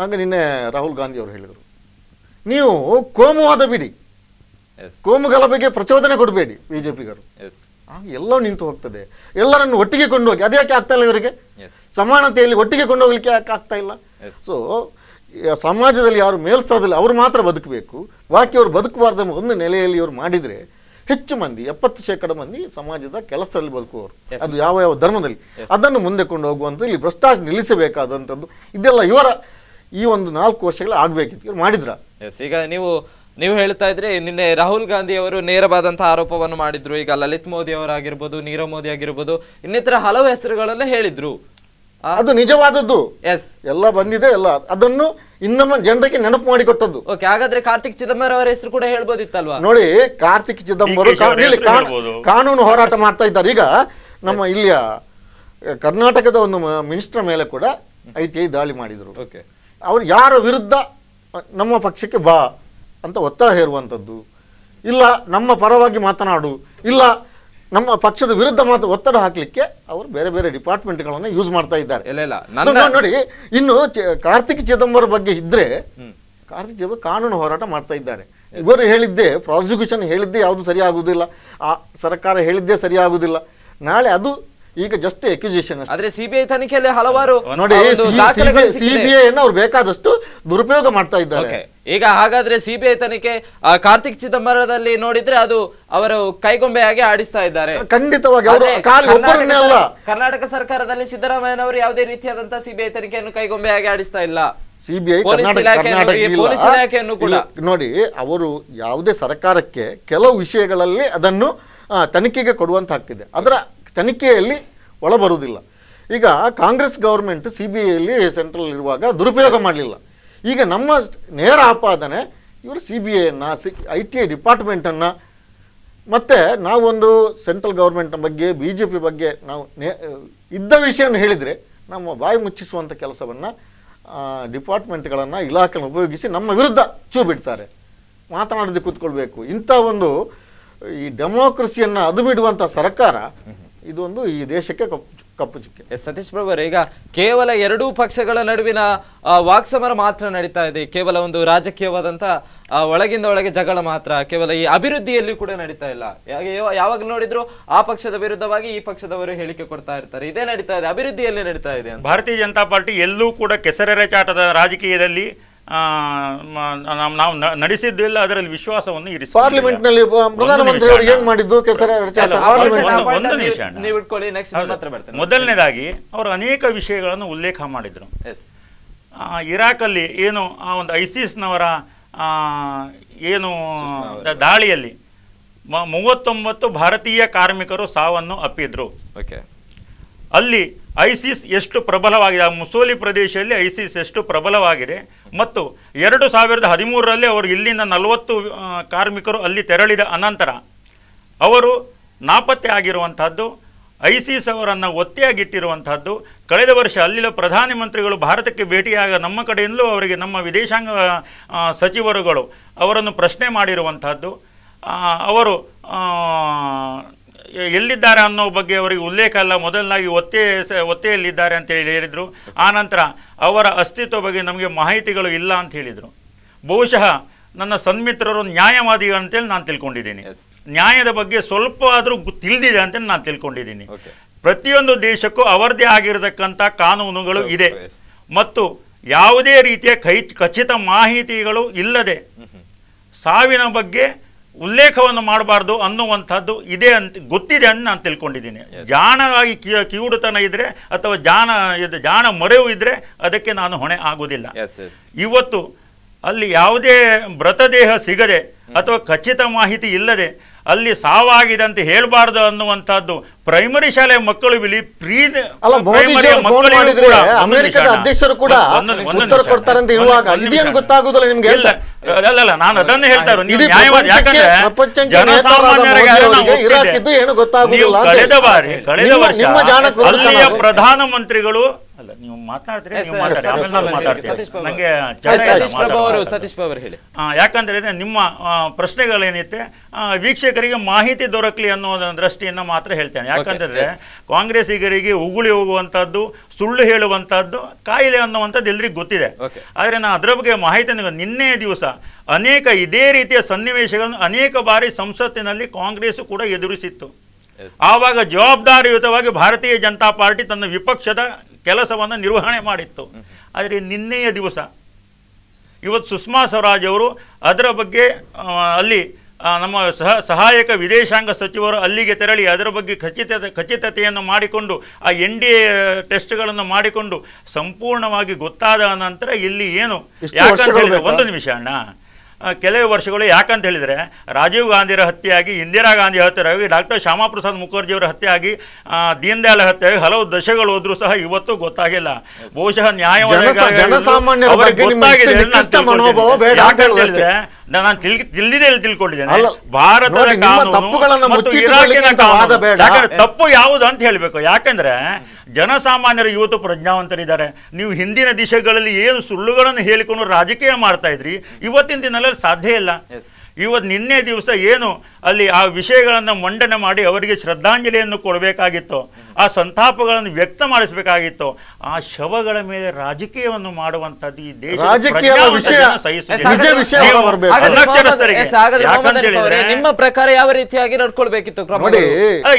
ಆಗ ನಿನ್ನೆ ರಾಹುಲ್ ಗಾಂಧಿ ಅವರು ಹೇಳಿದರು, ನೀವು ಕೋಮುವಾದ ಬಿಡಿ, ಕೋಮುಗಳ ಬಗ್ಗೆ ಪ್ರಚೋದನೆ ಕೊಡಬೇಡಿ ಬಿಜೆಪಿಗರು, ಆಗ ಎಲ್ಲವೂ ನಿಂತು ಹೋಗ್ತದೆ. ಎಲ್ಲರನ್ನು ಒಟ್ಟಿಗೆ ಕೊಂಡೋಗಿ, ಅದ್ಯಾಕೆ ಆಗ್ತಾ ಇಲ್ಲ ಇವರಿಗೆ? ಸಮಾನತೆಯಲ್ಲಿ ಒಟ್ಟಿಗೆ ಕೊಂಡೋಗ್ಲಿಕ್ಕೆ ಯಾಕೆ ಆಗ್ತಾ ಇಲ್ಲ? ಸೊ ಸಮಾಜದಲ್ಲಿ ಯಾರು ಮೇಲ್ಸ್ತರದಲ್ಲಿ ಅವರು ಮಾತ್ರ ಬದುಕಬೇಕು, ಬಾಕಿ ಅವರು ಬದುಕಬಾರ್ದು ಎಂಬ ಒಂದು ನೆಲೆಯಲ್ಲಿ ಇವರು ಮಾಡಿದರೆ ಹೆಚ್ಚು ಮಂದಿ, 70% ಮಂದಿ ಸಮಾಜದ ಕೆಲಸದಲ್ಲಿ ಬದುಕುವವರು, ಅದು ಯಾವ ಯಾವ ಧರ್ಮದಲ್ಲಿ, ಅದನ್ನು ಮುಂದೆ ಕೊಂಡು ಹೋಗುವಂಥದ್ದು, ಇಲ್ಲಿ ಭ್ರಷ್ಟಾಚಾರ ನಿಲ್ಲಿಸಬೇಕಾದಂಥದ್ದು, ಇದೆಲ್ಲ ಇವರ ಈ ಒಂದು 4 ವರ್ಷಗಳು ಆಗಬೇಕಿತ್ತು. ಇವರು ಮಾಡಿದ್ರ? ಈಗ ನೀವು ಹೇಳ್ತಾ ಇದ್ರೆ ನಿನ್ನೆ ರಾಹುಲ್ ಗಾಂಧಿ ಅವರು ನೇರವಾದಂತಹ ಆರೋಪವನ್ನು ಮಾಡಿದ್ರು. ಈಗ ಲಲಿತ್ ಮೋದಿ ಅವರಾಗಿರ್ಬೋದು, ನೀರವ್ ಮೋದಿ ಆಗಿರ್ಬೋದು, ಇನ್ನಿತರ ಹಲವು ಹೆಸರುಗಳನ್ನ ಹೇಳಿದ್ರು. ಅದು ನಿಜವಾದದ್ದು, ಎಲ್ಲ ಬಂದಿದೆ, ಎಲ್ಲ ಅದನ್ನು ಇನ್ನೊಮ್ಮೆ ಜನರಿಗೆ ನೆನಪು ಮಾಡಿಕೊಟ್ಟದ್ದು. ಓಕೆ, ಹಾಗಾದ್ರೆ ಕಾರ್ತಿಕ್ ಚಿದಂಬರಂ ಅವರ ಹೆಸರು ಕೂಡ ಹೇಳ್ಬೋದಿತ್ತಲ್ವಾ? ನೋಡಿ, ಕಾರ್ತಿಕ್ ಚಿದಂಬರಂ ಕಾನೂನು ಹೋರಾಟ ಮಾಡ್ತಾ ಇದ್ದಾರೆ. ಈಗ ನಮ್ಮ ಇಲ್ಲಿಯ ಕರ್ನಾಟಕದ ಒಂದು ಮಿನಿಸ್ಟರ್ ಮೇಲೆ ಕೂಡ ITI ದಾಳಿ ಮಾಡಿದ್ರು. ಅವ್ರು ಯಾರ ವಿರುದ್ಧ ನಮ್ಮ ಪಕ್ಷಕ್ಕೆ ಬಾ ಅಂತ ಒತ್ತಡ ಹೇರುವಂಥದ್ದು, ಇಲ್ಲ ನಮ್ಮ ಪರವಾಗಿ ಮಾತನಾಡು, ಇಲ್ಲ ನಮ್ಮ ಪಕ್ಷದ ವಿರುದ್ಧ ಮಾತ್ರ ಒತ್ತಡ ಹಾಕ್ಲಿಕ್ಕೆ ಅವರು ಬೇರೆ ಬೇರೆ ಡಿಪಾರ್ಟ್ಮೆಂಟ್ಗಳನ್ನು ಯೂಸ್ ಮಾಡ್ತಾ ಇದ್ದಾರೆ. ನೋಡಿ, ಇನ್ನು ಕಾರ್ತಿಕ್ ಚಿದಂಬರಂ ಬಗ್ಗೆ ಇದ್ರೆ, ಕಾರ್ತಿಕ್ ಚಿದಂಬರಂ ಕಾನೂನು ಹೋರಾಟ ಮಾಡ್ತಾ ಇದ್ದಾರೆ. ಇವರು ಹೇಳಿದ್ದೆ, ಪ್ರಾಸಿಕ್ಯೂಷನ್ ಹೇಳಿದ್ದೆ ಯಾವುದು ಸರಿ ಆಗುವುದಿಲ್ಲ, ಆ ಸರ್ಕಾರ ಹೇಳಿದ್ದೇ ಸರಿ ಆಗುವುದಿಲ್ಲ. ನಾಳೆ ಅದು ಈಗ ಜಸ್ಟ್ ಅಕ್ಯುಸೇಷನ್. ಆದ್ರೆ ಸಿಬಿಐ ತನಿಖೆಯಲ್ಲಿ ಹಲವಾರು ನೋಡಿ, ಸಿಬಿಐ ಅವ್ರು ಬೇಕಾದಷ್ಟು ದುರುಪಯೋಗ ಮಾಡ್ತಾ ಇದ್ದಾರೆ. ಈಗ ಹಾಗಾದ್ರೆ ಸಿಬಿಐ ತನಿಖೆ ಕಾರ್ತಿಕ್ ಚಿದಂಬರದಲ್ಲಿ ನೋಡಿದ್ರೆ ಅದು ಅವರು ಕೈಗೊಂಬೆಯಾಗಿ ಆಡಿಸ್ತಾ ಇದ್ದಾರೆ. ಖಂಡಿತವಾಗಿ ಒಬ್ಬರನ್ನೇ ಅಲ್ಲ, ಕರ್ನಾಟಕ ಸರ್ಕಾರದಲ್ಲಿ ಸಿದ್ದರಾಮಯ್ಯನವರು ಯಾವುದೇ ರೀತಿಯಾದಂತಹ ಸಿಬಿಐ ತನಿಖೆಯನ್ನು ಕೈಗೊಂಬೆಯಾಗಿ ಆಡಿಸ್ತಾ ಇಲ್ಲ. ಸಿಬಿಐ ಪೊಲೀಸ್ ಇಲಾಖೆಯನ್ನು ಕೂಡ ನೋಡಿ, ಅವರು ಯಾವುದೇ ಸರ್ಕಾರಕ್ಕೆ ಕೆಲವು ವಿಷಯಗಳಲ್ಲಿ ಅದನ್ನು ತನಿಖೆಗೆ ಕೊಡುವಂತ ಹಾಕಿದೆ, ಅದರ ತನಿಖೆಯಲ್ಲಿ ಒಳಬರುವುದಿಲ್ಲ. ಈಗ ಕಾಂಗ್ರೆಸ್ ಗವರ್ಮೆಂಟ್ ಸಿಬಿಐಯಲ್ಲಿ ಸೆಂಟ್ರಲ್ ಇರುವಾಗ ದುರುಪಯೋಗ ಮಾಡಲಿಲ್ಲ. ಈಗ ನಮ್ಮ ನೇರ ಆಪಾದನೆ ಇವರು ಸಿಬಿಐಯನ್ನು, ITI ಡಿಪಾರ್ಟ್ಮೆಂಟನ್ನು, ಮತ್ತು ನಾವೊಂದು ಸೆಂಟ್ರಲ್ ಗೌರ್ಮೆಂಟ್ ಬಗ್ಗೆ, BJP ಬಗ್ಗೆ ನಾವು ಇದ್ದ ವಿಷಯವನ್ನು ಹೇಳಿದರೆ ನಮ್ಮ ಬಾಯಿ ಮುಚ್ಚಿಸುವಂಥ ಕೆಲಸವನ್ನು ಡಿಪಾರ್ಟ್ಮೆಂಟ್ಗಳನ್ನು, ಇಲಾಖೆಯನ್ನು ಉಪಯೋಗಿಸಿ ನಮ್ಮ ವಿರುದ್ಧ ಚೂ ಬಿಡ್ತಾರೆ. ಮಾತನಾಡದೆ ಕೂತ್ಕೊಳ್ಬೇಕು. ಇಂಥ ಒಂದು ಈ ಡೆಮೋಕ್ರಸಿಯನ್ನು ಅದುಮಿಡುವಂಥ ಸರ್ಕಾರ ಇದೊಂದು ಈ ದೇಶಕ್ಕೆ ಕಪ್ಪು ಚುಕ್ಕೆ. ಸತೀಶ್ ಪ್ರಭು, ಈಗ ಕೇವಲ ಎರಡೂ ಪಕ್ಷಗಳ ನಡುವಿನ ವಾಕ್ಸಮರ ಮಾತ್ರ ನಡೀತಾ ಇದೆ, ಕೇವಲ ಒಂದು ರಾಜಕೀಯವಾದಂತ ಒಳಗಿಂದ ಒಳಗೆ ಜಗಳ ಮಾತ್ರ, ಕೇವಲ ಈ ಅಭಿವೃದ್ಧಿಯಲ್ಲಿ ಕೂಡ ನಡೀತಾ ಇಲ್ಲ. ಯಾವಾಗ ನೋಡಿದ್ರು ಆ ಪಕ್ಷದ ವಿರುದ್ಧವಾಗಿ ಈ ಪಕ್ಷದವರು ಹೇಳಿಕೆ ಕೊಡ್ತಾ ಇರ್ತಾರೆ, ಇದೇ ನಡೀತಾ ಇದೆ, ಅಭಿವೃದ್ಧಿಯಲ್ಲಿ ನಡೀತಾ ಇದೆ. ಭಾರತೀಯ ಜನತಾ ಪಾರ್ಟಿ ಎಲ್ಲೂ ಕೂಡ ಕೆಸರೆರಚಾಟದ ರಾಜಕೀಯದಲ್ಲಿ ನಾವು ನಡೆಸಿದ್ದಿಲ್ಲ, ಅದರಲ್ಲಿ ವಿಶ್ವಾಸವನ್ನು ಇರಿಸಿ. ಪಾರ್ಲಿಮೆಂಟ್ ನಲ್ಲಿ ಪ್ರಧಾನಮಂತ್ರಿ ಏನ್ ಮಾಡಿದ್ದು ಮೊದಲನೇದಾಗಿ ಅವರು ಅನೇಕ ವಿಷಯಗಳನ್ನು ಉಲ್ಲೇಖ ಮಾಡಿದ್ರು. ಇರಾಕಲ್ಲಿ ಏನು ಆ ಒಂದು ISISನವರ ಏನು ದಾಳಿಯಲ್ಲಿ 39 ಭಾರತೀಯ ಕಾರ್ಮಿಕರು ಸಾವನ್ನು ಅಪ್ಪಿದ್ರು. ಅಲ್ಲಿ ISIS ಎಷ್ಟು ಪ್ರಬಲವಾಗಿದೆ, ಆ ಮುಸೋಲಿ ಪ್ರದೇಶದಲ್ಲಿ ISIS ಎಷ್ಟು ಪ್ರಬಲವಾಗಿದೆ, ಮತ್ತು 2013ರಲ್ಲಿ ಅವರು ಇಲ್ಲಿಂದ 40 ಕಾರ್ಮಿಕರು ಅಲ್ಲಿ ತೆರಳಿದ ಅನಂತರ ಅವರು ನಾಪತ್ತೆ ಆಗಿರುವಂಥದ್ದು, ISIS ಅವರನ್ನು ಒತ್ತೆಯಾಗಿಟ್ಟಿರುವಂಥದ್ದು. ಕಳೆದ ವರ್ಷ ಅಲ್ಲಿನ ಪ್ರಧಾನಮಂತ್ರಿಗಳು ಭಾರತಕ್ಕೆ ಭೇಟಿಯಾಗ ನಮ್ಮ ಕಡೆಯಿಂದಲೂ ಅವರಿಗೆ ನಮ್ಮ ವಿದೇಶಾಂಗ ಸಚಿವರುಗಳು ಅವರನ್ನು ಪ್ರಶ್ನೆ ಮಾಡಿರುವಂಥದ್ದು. ಅವರು ಎಲ್ಲಿದ್ದಾರೆ ಅನ್ನೋ ಬಗ್ಗೆ ಅವರಿಗೆ ಉಲ್ಲೇಖ ಅಲ್ಲ, ಮೊದಲನಾಗಿ ಒತ್ತೆಯಲ್ಲಿದ್ದಾರೆ ಅಂತೇಳಿ ಹೇಳಿದರು. ಆನಂತರ ಅವರ ಅಸ್ತಿತ್ವ ಬಗ್ಗೆ ನಮಗೆ ಮಾಹಿತಿಗಳು ಇಲ್ಲ ಅಂತ ಹೇಳಿದರು. ಬಹುಶಃ ನನ್ನ ಸನ್ಮಿತ್ರರು ನ್ಯಾಯವಾದಿಗಳು ಅಂತೇಳಿ ನಾನು ತಿಳ್ಕೊಂಡಿದ್ದೀನಿ, ನ್ಯಾಯದ ಬಗ್ಗೆ ಸ್ವಲ್ಪ ಆದರೂ ತಿಳಿದಿದೆ ಅಂತೇಳಿ ನಾನು ತಿಳ್ಕೊಂಡಿದ್ದೀನಿ. ಪ್ರತಿಯೊಂದು ದೇಶಕ್ಕೂ ಅವರದೇ ಆಗಿರತಕ್ಕಂಥ ಕಾನೂನುಗಳು ಇದೆ, ಮತ್ತು ಯಾವುದೇ ರೀತಿಯ ಖಚಿತ ಮಾಹಿತಿಗಳು ಇಲ್ಲದೆ ಸಾವಿನ ಬಗ್ಗೆ ಉಲ್ಲೇಖವನ್ನು ಮಾಡಬಾರ್ದು ಅನ್ನುವಂಥದ್ದು ಇದೆ ಅಂತ ಗೊತ್ತಿದೆ ಅಂತ ನಾನು ತಿಳ್ಕೊಂಡಿದ್ದೀನಿ. ಜಾಣವಾಗಿ ಕಿವುಡುತನ ಇದ್ರೆ ಅಥವಾ ಜಾಣ ಮರೆವು ಇದ್ರೆ ಅದಕ್ಕೆ ನಾನು ಹೊಣೆ ಆಗುವುದಿಲ್ಲ. ಇವತ್ತು ಅಲ್ಲಿ ಯಾವುದೇ ಮೃತದೇಹ ಸಿಗದೆ ಅಥವಾ ಖಚಿತ ಮಾಹಿತಿ ಇಲ್ಲದೆ ಅಲ್ಲಿ ಸಾವಾಗಿದೆ ಅಂತ ಹೇಳಬಾರ್ದು ಅನ್ನುವಂಥದ್ದು ಪ್ರೈಮರಿ ಶಾಲೆ ಮಕ್ಕಳು ಅಮೆರಿಕದ ಅಧ್ಯಕ್ಷರು ಕೂಡ ಉತ್ತರ ಕೊಡ್ತಾರೆ ಅಂತ ಇರುವಾಗ ಇದೇನು ಗೊತ್ತಾಗುದಿಲ್ಲ ನಿಮ್ಗೆ? ಅಲ್ಲ, ನಾನು ಅದನ್ನೇ ಹೇಳ್ತಾ ಇರೋದು. ನೀವು ನ್ಯಾಯವಾದ, ಯಾಕಂದ್ರೆ ಜನಸಾಮಾನ್ಯರಿಗೆ ಏನು ಗೊತ್ತಾಗುದಿಲ್ಲ. ಕಳೆದ ವರ್ಷ ಅಲ್ಲಿಯ ಪ್ರಧಾನಮಂತ್ರಿಗಳು ಅಲ್ಲ, ನೀವು ಮಾತಾಡ್ತೀರಿ, ನಂಗೆ ಯಾಕಂದ್ರೆ ನಿಮ್ಮ ಪ್ರಶ್ನೆಗಳೇನೈತೆ ವೀಕ್ಷಕರಿಗೆ ಮಾಹಿತಿ ದೊರಕಲಿ ಅನ್ನೋ ದೃಷ್ಟಿಯಿಂದ ಮಾತ್ರ ಹೇಳ್ತೇನೆ. ಯಾಕಂತಂದ್ರೆ ಕಾಂಗ್ರೆಸ್ಸಿಗರಿಗೆ ಉಗುಳಿ ಹೋಗುವಂತಹದ್ದು, ಸುಳ್ಳು ಹೇಳುವಂತಹದ್ದು ಕಾಯಿಲೆ ಅನ್ನುವಂಥದ್ದು ಎಲ್ರಿಗೂ ಗೊತ್ತಿದೆ. ಆದ್ರೆ ನಾನು ಅದರ ಬಗ್ಗೆ ಮಾಹಿತಿ ನಿನ್ನೆ ದಿವಸ ಅನೇಕ ಇದೇ ರೀತಿಯ ಸನ್ನಿವೇಶಗಳನ್ನು ಅನೇಕ ಬಾರಿ ಸಂಸತ್ತಿನಲ್ಲಿ ಕಾಂಗ್ರೆಸ್ ಕೂಡ ಎದುರಿಸಿತ್ತು. ಆವಾಗ ಜವಾಬ್ದಾರಿಯುತವಾಗಿ ಭಾರತೀಯ ಜನತಾ ಪಾರ್ಟಿ ತನ್ನ ವಿಪಕ್ಷದ ಕೆಲಸವನ್ನು ನಿರ್ವಹಣೆ ಮಾಡಿತ್ತು. ಆದರೆ ನಿನ್ನೆಯ ದಿವಸ ಇವತ್ತು ಸುಷ್ಮಾ ಸ್ವರಾಜ್ ಅವರು ಅದರ ಬಗ್ಗೆ ಅಲ್ಲಿ ನಮ್ಮ ಸಹಾಯಕ ವಿದೇಶಾಂಗ ಸಚಿವರು ಅಲ್ಲಿಗೆ ತೆರಳಿ ಅದರ ಬಗ್ಗೆ ಖಚಿತತೆಯನ್ನು ಮಾಡಿಕೊಂಡು ಆ NDA ಟೆಸ್ಟ್ಗಳನ್ನು ಮಾಡಿಕೊಂಡು ಸಂಪೂರ್ಣವಾಗಿ ಗೊತ್ತಾದ ನಂತರ ಇಲ್ಲಿ ಏನು ಯಾಕಂತ ಹೇಳಿದ್ರೆ, ಒಂದು ನಿಮಿಷ ಅಣ್ಣ, ಕೆಲವು ವರ್ಷಗಳು ಯಾಕಂತ ಹೇಳಿದರೆ ರಾಜೀವ್ ಗಾಂಧಿಯವರ ಹತ್ಯೆಯಾಗಿ, ಇಂದಿರಾ ಗಾಂಧಿ ಹತ್ಯೆಯಾಗಿ, ಡಾಕ್ಟರ್ ಶ್ಯಾಮಾ ಪ್ರಸಾದ್ ಮುಖರ್ಜಿಯವರ ಹತ್ಯೆಯಾಗಿ, ದೀನ್ ದಯಾಳ್ ಹತ್ಯೆಯಾಗಿ ಹಲವು ದಶಕಗಳು ಹೋದ್ರೂ ಸಹ ಇವತ್ತು ಗೊತ್ತಾಗಿಲ್ಲ. ಬಹುಶಃ ನ್ಯಾಯವಾದ ನಾನು ತಿಳ್ಕೊಂಡಿದ್ದೇನೆ ಭಾರತದ ಕಾನೂನು ಮತ್ತು ಇರಾಕಿನ ಕಾನೂನು ತಪ್ಪು ಯಾವುದು ಅಂತ ಹೇಳಬೇಕು. ಯಾಕಂದ್ರೆ ಜನಸಾಮಾನ್ಯರು ಇವತ್ತು ಪ್ರಜ್ಞಾವಂತರಿದ್ದಾರೆ. ನೀವು ಹಿಂದಿನ ದಿಶೆಗಳಲ್ಲಿ ಏನು ಸುಳ್ಳುಗಳನ್ನು ಹೇಳಿಕೊಂಡು ರಾಜಕೀಯ ಮಾಡ್ತಾ ಇದ್ರಿ, ಇವತ್ತಿನ ದಿನದಲ್ಲಿ ಸಾಧ್ಯ ಇಲ್ಲ. ಇವತ್ತು ನಿನ್ನೆ ದಿವಸ ಏನು ಅಲ್ಲಿ ಆ ವಿಷಯಗಳನ್ನು ಮಂಡನೆ ಮಾಡಿ ಅವರಿಗೆ ಶ್ರದ್ಧಾಂಜಲಿಯನ್ನು ಕೊಡಬೇಕಾಗಿತ್ತು, ಆ ಸಂತಾಪಗಳನ್ನು ವ್ಯಕ್ತ ಮಾಡಿಸಬೇಕಾಗಿತ್ತು. ಆ ಶವಗಳ ಮೇಲೆ ರಾಜಕೀಯವನ್ನು ಮಾಡುವಂತದ್ದು ಈ ದೇಶ ನಿಮ್ಮ ಪ್ರಕಾರ ಯಾವ ರೀತಿಯಾಗಿ ನಡ್ಕೊಳ್ಬೇಕಿತ್ತು?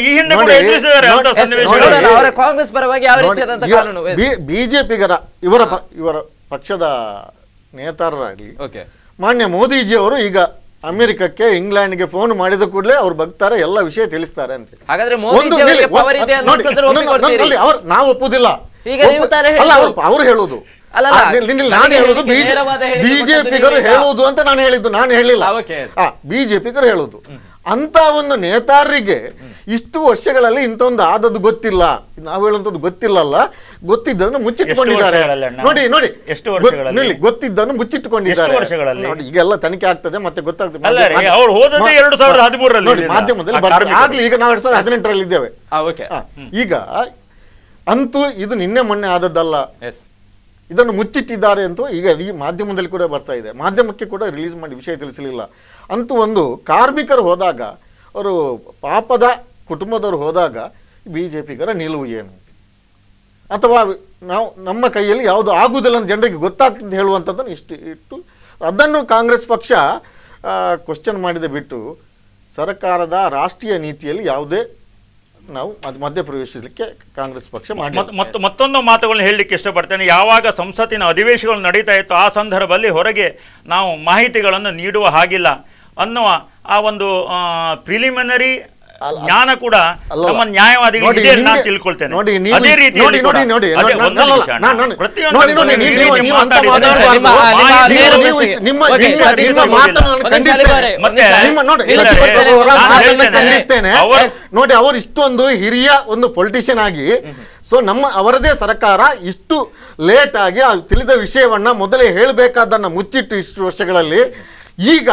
ಈ ಹಿಂದೆ ಕೂಡ ಎದುರಿಸಿದ್ದಾರೆ ಕಾಂಗ್ರೆಸ್ ಪರವಾಗಿ ಯಾವ ರೀತಿಯಾದಂತ ಕಾನೂನು ಬಿಜೆಪಿಗರ ಇವರ ಪಕ್ಷದ ನೇತಾರರಾಗಲಿ ಮಾನ್ಯ ಮೋದಿಜಿಯವರು ಈಗ ಅಮೆರಿಕಕ್ಕೆ ಇಂಗ್ಲೆಂಡ್ಗೆ ಫೋನ್ ಮಾಡಿದ ಕೂಡಲೇ ಅವ್ರು ಬರ್ತಾರೆ, ಎಲ್ಲ ವಿಷಯ ತಿಳಿಸ್ತಾರೆ ಅಂತ. ನಾವು ಒಪ್ಪುದಿಲ್ಲ, ಅವ್ರು ಹೇಳುದು, ನಾನು ಹೇಳುದು ಬಿಜೆಪಿಗರು ಹೇಳುವುದು ಅಂತ ನಾನು ಹೇಳಿದ್ದು, ನಾನು ಹೇಳಿಲ್ಲ, ಬಿಜೆಪಿಗರು ಹೇಳುದು. ಅಂತ ಒಂದು ನೇತಾರರಿಗೆ ಇಷ್ಟು ವರ್ಷಗಳಲ್ಲಿ ಇಂಥೊಂದು ಆದದ್ದು ಗೊತ್ತಿಲ್ಲ, ನಾವು ಹೇಳುವಂಥದ್ದು ಗೊತ್ತಿಲ್ಲಲ್ಲ, ಗೊತ್ತಿದ್ದನ್ನು ಮುಚ್ಚಿಟ್ಟುಕೊಂಡಿದ್ದಾರೆ. ನೋಡಿ ನೋಡಿ, ಗೊತ್ತಿದ್ದನ್ನು ಮುಚ್ಚಿಟ್ಟುಕೊಂಡಿದ್ದಾರೆ. ನೋಡಿ ಈಗೆಲ್ಲ ತನಿಖೆ ಆಗ್ತದೆ, ಮತ್ತೆ ಗೊತ್ತಾಗ್ತದೆ ಮಾಧ್ಯಮದಲ್ಲಿ ಆಗ್ಲಿ. ಈಗ ನಾವು 2018ರಲ್ಲಿ ಇದ್ದೇವೆ. ಈಗ ಅಂತೂ ಇದು ನಿನ್ನೆ ಮೊನ್ನೆ ಆದದ್ದಲ್ಲ, ಇದನ್ನು ಮುಚ್ಚಿಟ್ಟಿದ್ದಾರೆ ಅಂತೂ ಈಗ ಈ ಮಾಧ್ಯಮದಲ್ಲಿ ಕೂಡ ಬರ್ತಾ ಇದೆ. ಮಾಧ್ಯಮಕ್ಕೆ ಕೂಡ ರಿಲೀಸ್ ಮಾಡಿ ವಿಷಯ ತಿಳಿಸಲಿಲ್ಲ. ಅಂತೂ ಒಂದು ಕಾರ್ಮಿಕರು ಹೋದಾಗ, ಅವರು ಪಾಪದ ಕುಟುಂಬದವರು ಹೋದಾಗ ಬಿಜೆಪಿಗರ ನಿಲುವು ಏನು, ಅಥವಾ ನಾವು ನಮ್ಮ ಕೈಯಲ್ಲಿ ಯಾವುದು ಆಗುವುದಿಲ್ಲ ಅಂತ ಜನರಿಗೆ ಗೊತ್ತಾಗ್ತದೆ ಹೇಳುವಂಥದ್ದನ್ನು ಇಟ್ಟು ಅದನ್ನು ಕಾಂಗ್ರೆಸ್ ಪಕ್ಷ ಕ್ವಶನ್ ಮಾಡಿದೆ ಬಿಟ್ಟು ಸರ್ಕಾರದ ರಾಷ್ಟ್ರೀಯ ನೀತಿಯಲ್ಲಿ ಯಾವುದೇ ನಾವು ಮಧ್ಯಪ್ರವೇಶಿಸಲಿಕ್ಕೆ ಕಾಂಗ್ರೆಸ್ ಪಕ್ಷ ಮತ್ತೊಂದು ಮಾತುಗಳನ್ನ ಹೇಳಲಿಕ್ಕೆ ಇಷ್ಟಪಡ್ತೇನೆ. ಯಾವಾಗ ಸಂಸತ್ತಿನ ಅಧಿವೇಶನಗಳು ನಡೀತಾ ಇತ್ತು ಆ ಸಂದರ್ಭದಲ್ಲಿ ಹೊರಗೆ ನಾವು ಮಾಹಿತಿಗಳನ್ನು ನೀಡುವ ಹಾಗಿಲ್ಲ ಅನ್ನುವ ಆ ಒಂದು ಪ್ರಿಲಿಮಿನರಿ ಜ್ಞಾನ ಕೂಡ ನಮ್ಮ ನ್ಯಾಯವಾದಿಗಳಿಗೆ ನಾನು ತಿಳ್ಕೊಳ್ತೇನೆ. ಅದೇ ರೀತಿ ನೋಡಿ, ಅವರು ಇಷ್ಟೊಂದು ಹಿರಿಯ ಒಂದು ಪೊಲಿಟಿಷಿಯನ್ ಆಗಿ, ಸೊ ಅವರದೇ ಸರ್ಕಾರ ಇಷ್ಟು ಲೇಟ್ ಆಗಿ ತಿಳಿದ ವಿಷಯವನ್ನ ಮೊದಲೇ ಹೇಳಬೇಕಾದನ್ನ ಮುಚ್ಚಿಟ್ಟು ಇಷ್ಟು ವರ್ಷಗಳಲ್ಲಿ ಈಗ